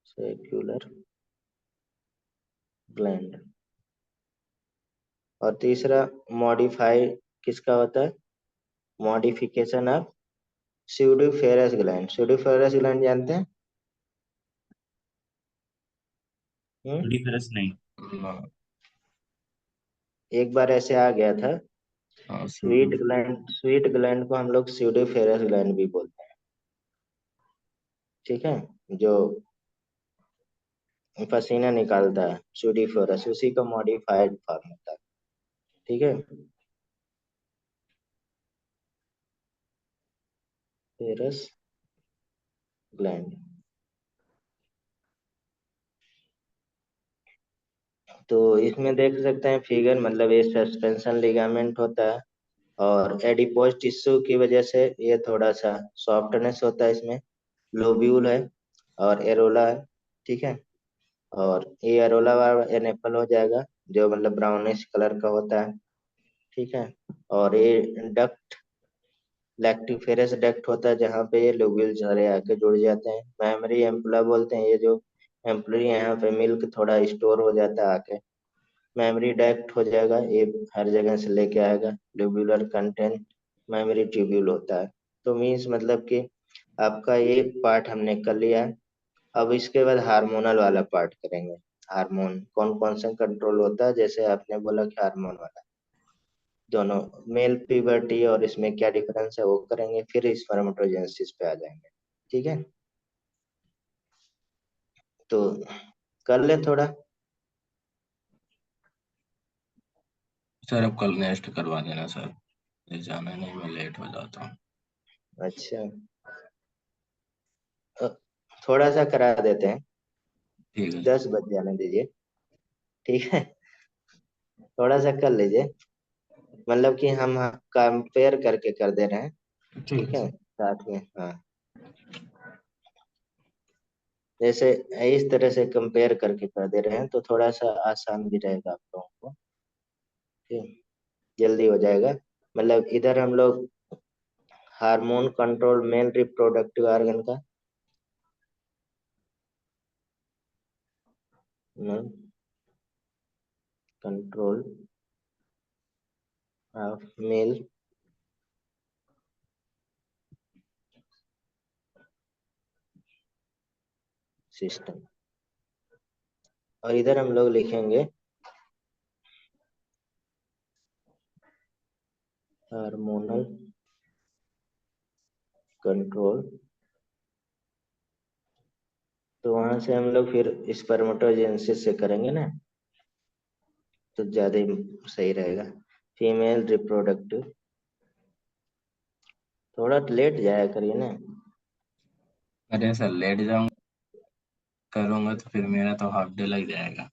secular gland. और तीसरा मॉडिफाई किसका होता है, मॉडिफिकेशन ऑफ स्यूडोफेरस ग्लैंड। स्यूडोफेरस ग्लैंड जानते हैं? हम्म? डिफरेंस नहीं। हाँ। एक बार ऐसे आ गया था, हाँ, स्वीट ग्लैंड, स्वीट ग्लैंड को हम लोग स्यूडोफेरस ग्लैंड भी बोलते हैं, ठीक है, जो पसीना निकालता है स्यूडोफेरस, उसी का मॉडिफाइड फॉर्म होता है, ठीक है, फेरस ग्लैंड। तो इसमें देख सकते हैं फिगर, मतलब ये सस्पेंशन लिगामेंट होता है, और एडिपोज टिश्यू की वजह से ये थोड़ा सा सॉफ्टनेस होता है इसमें, लोब्यूल है और एरोला है, ठीक है। और ये एरोला वाला एनेपल हो जाएगा, जो मतलब ब्राउनिश कलर का होता है, ठीक है। और ये डक्ट लैक्टिफेरस डक्ट होता है, जहाँ पे ये लोब्यूल सारे आके जुड़ जाते हैं। मेमोरी एम्पुला बोलते हैं, ये जो एम्पुलरी यहाँ पे मिल्क थोड़ा स्टोर हो जाता है आके, मेमोरी डक्ट हो जाएगा, ये हर जगह से लेके आएगा। ट्यूबुलर कंटेंट मेमोरी ट्यूब्यूल होता है। तो मीन्स मतलब कि आपका ये पार्ट हमने कर लिया है। अब इसके बाद हार्मोनल वाला पार्ट करेंगे। हार्मोन कौन कौन सा कंट्रोल होता है, जैसे आपने बोला कि हार्मोन वाला, दोनों मेल प्यूबर्टी और इसमें क्या डिफरेंस है वो करेंगे, फिर स्पर्मेटोजेनेसिस पे आ जाएंगे, ठीक है। तो कर ले थोड़ा। सर अब कल नेक्स्ट करवा देना सर, मुझे जाना नहीं, मैं लेट हो जाता हूँ। अच्छा, अ, थोड़ा सा करा देते हैं, ठीक है। 10 बज जाने दीजिए, ठीक है, थोड़ा सा कर लीजिए। मतलब कि हम कंपेयर करके कर दे रहे हैं, ठीक ठीक है है सर। साथ में। हाँ, जैसे इस तरह से कंपेयर करके कर दे रहे हैं तो थोड़ा सा आसान भी रहेगा आप लोगों को, ठीक, जल्दी हो जाएगा। मतलब इधर हम लोग hormone control male reproductive organ का कंट्रोल ऑफ मेल सिस्टम, और इधर हम लोग लिखेंगे हार्मोनल कंट्रोल। तो वहां से हम लोग फिर स्पर्मेटोजेनेसिस से करेंगे ना, तो ज्यादा ही सही रहेगा। फीमेल रिप्रोडक्टिव, थोड़ा लेट जाया करिए ना। अरे सर लेट जाऊंगा करूंगा तो फिर मेरा तो हाफ डे लग जाएगा।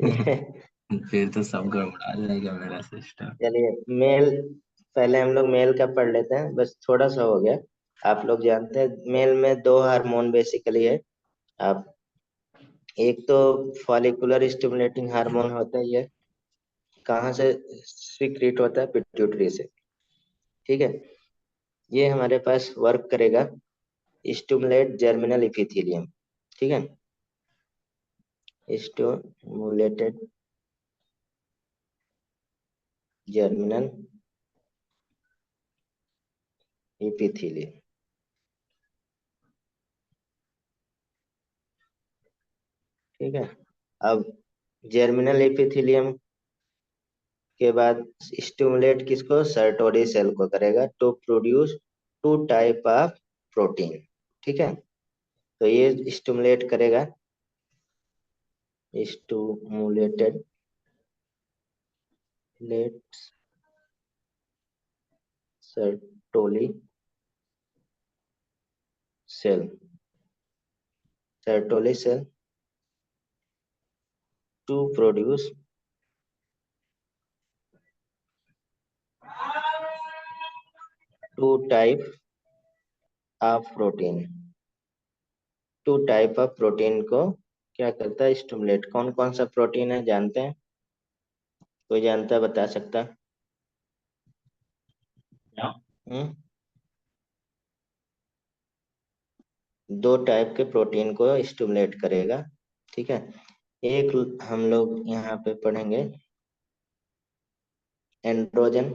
ठीक है, फिर तो सब गड़बड़ा जाएगा मेरा सिस्टम। चलिए मेल, पहले हम लोग मेल का पढ़ लेते हैं, बस थोड़ा सा हो गया। आप लोग जानते हैं मेल में दो हार्मोन बेसिकली है। आप, एक तो फॉलिकुलर स्टिमुलेटिंग हार्मोन होता है, ये कहाँ से सीक्रेट होता है, पिट्यूटरी से, ठीक है। ये हमारे पास वर्क करेगा, स्टिमुलेट जर्मिनल इपिथेलियम, ठीक है, स्टिमुलेटेड जर्मिनल इपिथेलियम, ठीक है। अब जर्मिनल एपिथेलियम के बाद स्टिमुलेट किसको, सर्टोरी सेल को करेगा to produce two type of protein, ठीक है। तो ये स्टिमुलेट करेगा, stimulated let's Sertoli cell, Sertoli cell to produce two type of protein, two type of protein को क्या करता है, स्टिमुलेट। कौन कौन सा प्रोटीन है जानते हैं, कोई जानता है बता सकता है? हम्म, दो टाइप के प्रोटीन को स्टिमुलेट करेगा, ठीक है। एक हम लोग यहाँ पे पढ़ेंगे एंड्रोजन,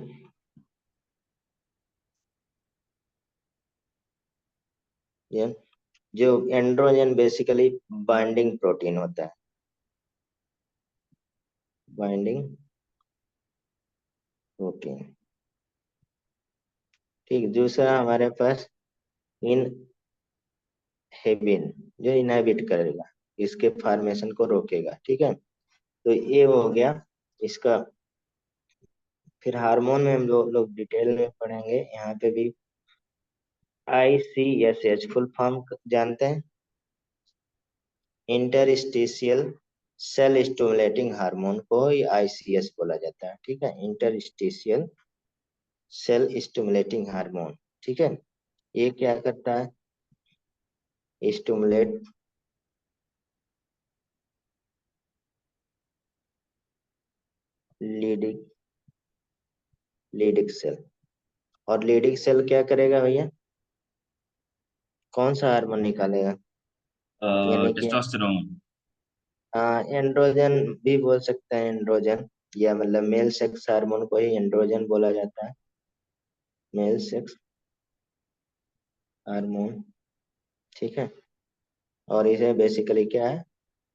ये जो एंड्रोजन बेसिकली बाइंडिंग प्रोटीन होता है, बाइंडिंग प्रोटीन, ठीक। दूसरा हमारे पास इन हेबिन, जो इनहिबिट करेगा, इसके फॉर्मेशन को रोकेगा, ठीक है। तो ये हो गया इसका। फिर हार्मोन में हम लोग डिटेल में पढ़ेंगे, यहाँ पे भी ICSH फुल फॉर्म जानते हैं, इंटरस्टिशियल सेल स्टिमुलेटिंग हार्मोन को ICS बोला जाता है, ठीक है, इंटरस्टिशियल सेल स्टिमुलेटिंग हार्मोन, ठीक है। ये क्या करता है, स्टिमुलेट लीडिंग लीडिंग सेल, और लीडिंग सेल क्या करेगा भैया, कौन सा हार्मोन निकालेगा, यानी कि टेस्टोस्टेरोन। एंड्रोजन भी बोल सकते हैं, एंड्रोजन, या मतलब मेल सेक्स हार्मोन को ही एंड्रोजन बोला जाता है, मेल सेक्स हार्मोन, ठीक है। और इसे बेसिकली क्या है,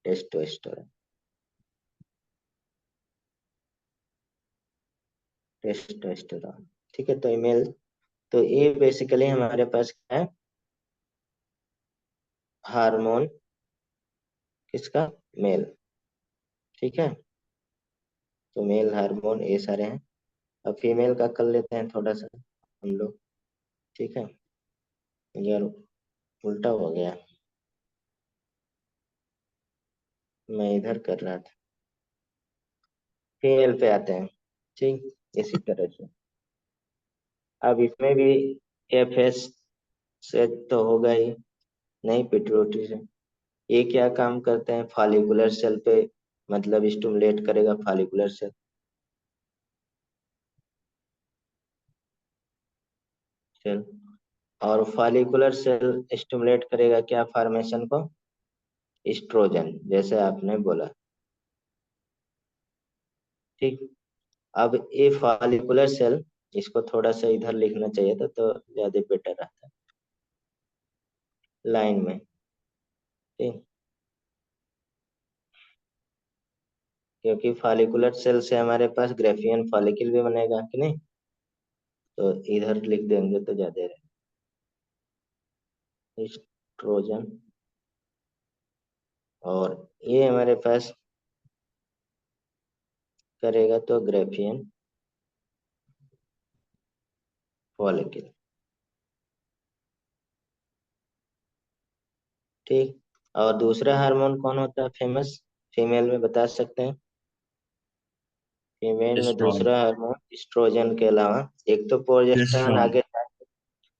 टेस्टोस्टेरोन, टेस्टोस्टेरोन, ठीक है। तो ईमेल, तो ये बेसिकली हमारे पास क्या है, हार्मोन किसका, मेल, ठीक है। तो मेल हार्मोन ये सारे हैं। अब फीमेल का कर लेते हैं थोड़ा सा हम लोग, ठीक है। यार उल्टा हो गया, मैं इधर कर रहा था। फीमेल पे आते हैं, ठीक, इसी तरह से। अब इसमें भी एफ से तो होगा ही नहीं, पिट्यूटरी से। ये क्या काम करते हैं, फॉलिकुलर सेल पे मतलब स्टिमुलेट करेगा फॉलिकुलर सेल। सेल और फॉलिकुलर सेल स्टिमुलेट करेगा क्या फॉर्मेशन को, एस्ट्रोजन, जैसे आपने बोला। ठीक। अब ये फॉलिकुलर सेल, इसको थोड़ा सा इधर लिखना चाहिए था तो ज्यादा बेटर रहता, लाइन में। ठीक, क्योंकि फॉलिकुलर सेल से हमारे पास ग्रेफियन फॉलिकल भी बनेगा कि नहीं, तो इधर लिख देंगे तो ज्यादा रहेगा। एस्ट्रोजन, और ये हमारे पास करेगा तो ग्रेफियन फॉलिकल। ठीक। और दूसरा हार्मोन कौन होता है फेमस, फीमेल में बता सकते हैं। फीमेल में एस्ट्रॉन। दूसरा हार्मोन एस्ट्रोजन के अलावा एक तो प्रोजेस्टेरोन एस्ट्रॉन आगे,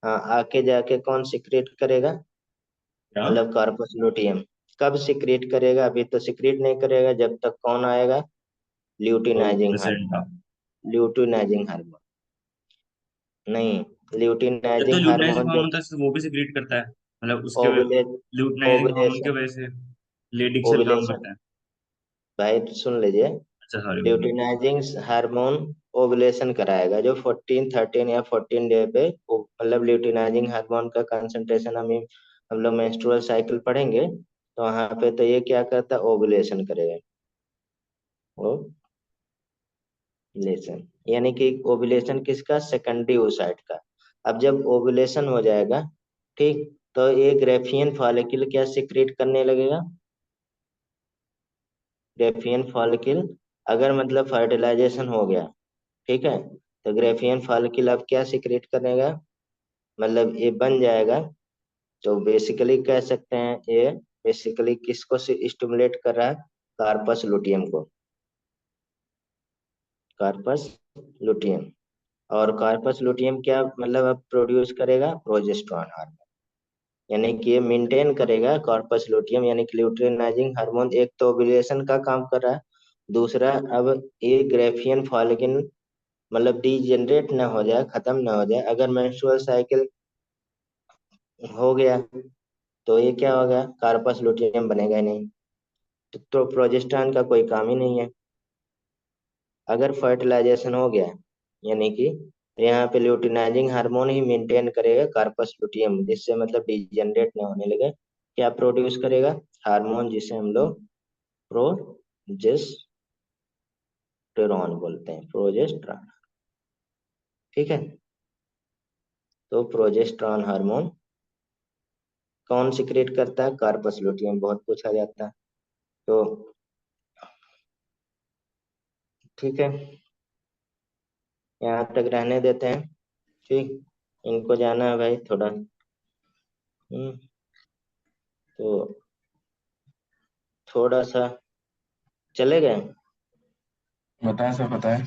हाँ आके जाके कौन सिक्रेट करेगा, क्या? मतलब कार्पस लुटियम। कब सिक्रेट करेगा, अभी तो सिक्रेट नहीं करेगा जब तक कौन आएगा, वो luteinising placenta. Hormone. Luteinizing hormone नहीं, जब तो ल्यूटिनाइजिंग ल्यूटनाइजिंग हार्मोन हार्मोन जब होता है वो भी सिक्रीट करता है, मतलब उसके ओवुलेट ल्यूटनाइजिंग हार्मोन के ओवुलेशन वजह से लेडिक सेल काम ओवुलेशन करता है। भाई सुन लीजिए, अच्छा सॉरी बोलो। ल्यूटिनाइजिंग हार्मोन ओवुलेशन कराएगा जो 14 13 या 14 डे पे मतलब ल्यूटिनाइजिंग हार्मोन का कंसंट्रेशन हम लोग मेंस्ट्रुअल साइकिल पढ़ेंगे तो वहां पे तो ये क्या करता है, ओवुलेशन करेगा। ओवुलेशन यानी कि ओवुलेशन किसका, सेकेंडरी oocyte का। अब जब ओवुलेशन हो जाएगा, ठीक, तो ये ग्रेफियन फॉलिकल क्या सिक्रेट करने लगेगा, ग्रेफियन फॉलिकल। अगर मतलब फर्टिलाइजेशन हो गया, ठीक है, तो ग्रेफियन फॉलिकल अब क्या सिक्रेट करेगा, मतलब ये बन जाएगा। तो बेसिकली कह सकते हैं ये बेसिकली किसको स्टिमुलेट कर रहा है, कार्पस लुटियम को, कार्पस लुटियम। और कार्पस लुटियम क्या मतलब अब प्रोड्यूस करेगा, प्रोजेस्टेरोन हार्मोन। यानी कि ये मेंटेन करेगा कॉर्पस लुटियम, यानी कि ल्यूटिनाइजिंग हार्मोन एक तो ओव्यूलेशन का काम कर रहा है, दूसरा अब ये ग्रेफियन फॉलिकल मतलब डीजेनरेट ना हो जाए, खत्म ना हो जाए। अगर मेंस्ट्रुअल साइकिल हो गया तो ये क्या होगा, कार्पस लुटियम बनेगा ही नहीं, तो प्रोजेस्टेरोन का कोई काम ही नहीं है। अगर फर्टिलाइजेशन हो गया, यानी कि यहाँ पे ल्यूटिनाइजिंग हार्मोन ही मेंटेन करेगा कार्पस लुटियम, जिससे मतलब डिजेनरेट ना होने लगे, क्या प्रोड्यूस करेगा, हार्मोन जिसे हम लोग प्रोजेस्टेरॉन बोलते हैं, प्रोजेस्टेरॉन। ठीक है, तो प्रोजेस्टेरॉन हार्मोन कौन सिक्रेट करता है, कार्पस लुटियम, बहुत पूछा जाता है। तो ठीक है, यहाँ तक रहने देते हैं। ठीक, इनको जाना है भाई थोड़ा। तो थोड़ा सा चले गए। बताएं सर बताएं।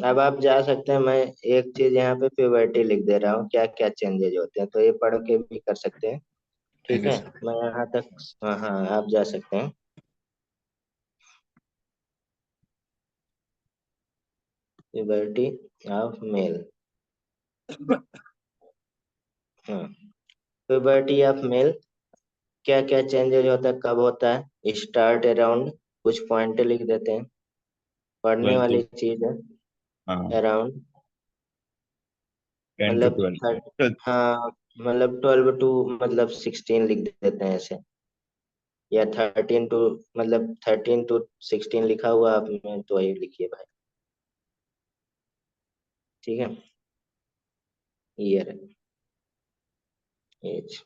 अब आप जा सकते हैं, मैं एक चीज यहाँ पे प्यूबर्टी लिख दे रहा हूँ, क्या क्या चेंजेज होते हैं, तो ये पढ़ के भी कर सकते हैं। ठीक ठीक है है, सर। मैं यहाँ तक, हाँ हाँ आप जा सकते हैं। प्यूबर्टी ऑफ मेल, हाँ, प्यूबर्टी ऑफ मेल क्या क्या चेंजेज होता है, कब होता है, स्टार्ट अराउंड, कुछ पॉइंट लिख देते हैं, पढ़ने 12 वाली to, चीज है। हाँ अराउंड 10 to मतलब 12। हाँ, मतलब 12 टू मतलब 16 लिख देते हैं ऐसे, या 13 टू मतलब 13 टू 16 लिखा हुआ आपने तो वही लिखिए भाई। ठीक है, ईयर, एज,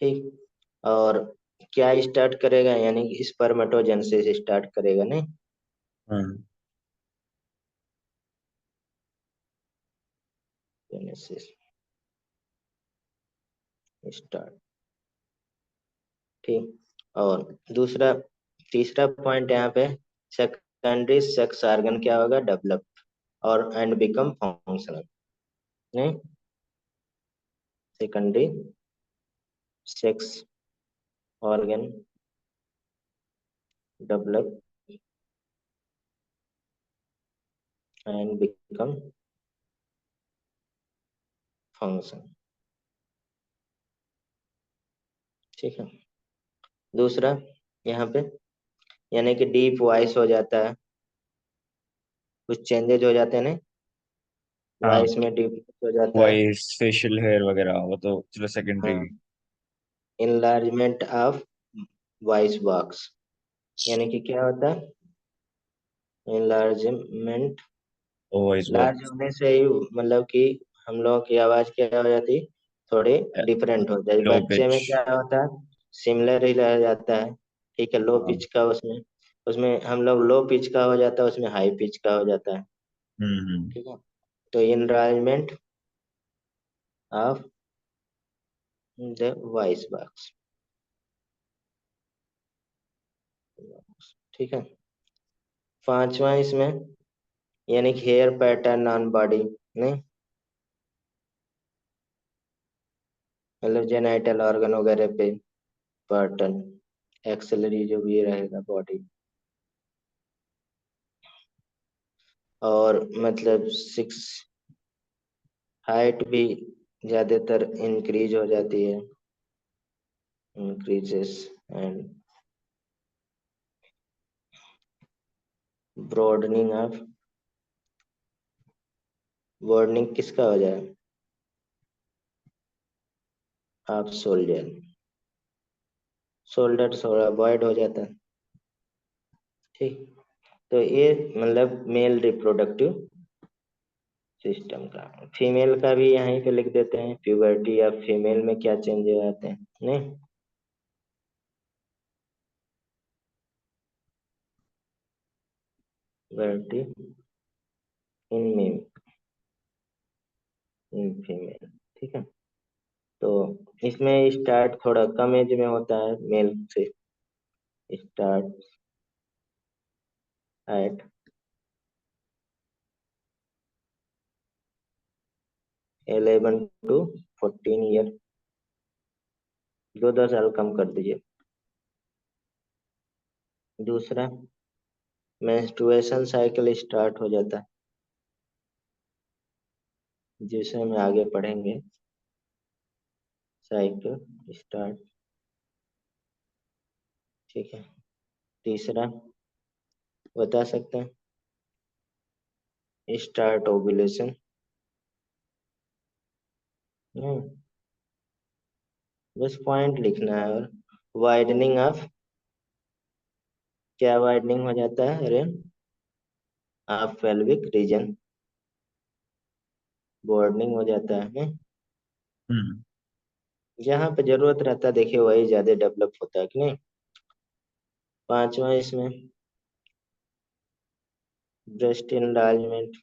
ठीक। और क्या स्टार्ट करेगा, यानी कि स्पर्मेटोजेनेसिस स्टार्ट करेगा नहीं, हाँ जेनेसिस स्टार्ट। ठीक, और दूसरा तीसरा पॉइंट यहाँ पे सेकेंडरी सेक्स ऑर्गन क्या होगा, डेवलप और एंड बिकम फंक्शनल। नहीं, secondary sex organ develop and become function. ठीक है। दूसरा यहाँ पे यानी कि डीप वॉइस हो जाता है, कुछ चेंजेज हो जाते हैं ना, हाँ, वॉइस में डीप हो जाता है। वॉइस, फेशियल हेयर वगैरह, वो तो चलो सेकेंडरी। हाँ, इनलार्जमेंट ऑफ वॉइस बॉक्स, यानी कि क्या होता है, इनलार्जमेंट, वॉइस लार्ज बॉक्स, होने से ही मतलब कि हम लोगों की आवाज क्या हो जाती, थोड़ी डिफरेंट हो जाती। लो बच्चे पिच। में क्या होता है, सिमिलर ही रह जाता है। ठीक है, लो हाँ। पिच का उसमें उसमें हम लोग लो पिच का हो जाता है, उसमें हाई पिच का हो जाता है। हम्म। ठीक है। तो enlargement of the voice box. ठीक है। पांचवा इसमें यानी कि हेयर पैटर्न ऑन बॉडी, नहीं मतलब जेनाइटल ऑर्गन वगैरह पे पैटर्न, एक्सेलरी जो भी रहेगा बॉडी, और मतलब सिक्स हाइट भी ज्यादातर इंक्रीज हो जाती है, increases and broadening of, broadening किसका हो जाए, ऑफ शोल्डर, शोल्डर थोड़ा बॉयड हो जाता है। ठीक। तो ये मतलब मेल रिप्रोडक्टिव सिस्टम का। फीमेल का भी यहीं पे लिख देते हैं, प्यूबर्टी या फीमेल में क्या चेंजेस आते हैं, नहीं puberty in male, in female. ठीक है। तो इसमें स्टार्ट थोड़ा कम एज में होता है मेल से, स्टार्ट एट 11 to 14 ईयर, 2 साल कम कर दीजिए। दूसरा, मेंस्ट्रुएशन साइकिल स्टार्ट हो जाता है, जिसे हम आगे पढ़ेंगे, साइकिल स्टार्ट। ठीक है। तीसरा बता सकते हैं, स्टार्ट ओव्यूलेशन। बस पॉइंट लिखना है। और वाइडनिंग ऑफ, क्या वाइडनिंग हो जाता है, अरे ऑफ पेल्विक रीजन, बॉर्डनिंग हो जाता है। हम्म। जहाँ पे जरूरत रहता है देखिए वही ज्यादा डेवलप होता है कि नहीं। पांचवा इसमें ब्रेस्ट इनलार्जमेंट,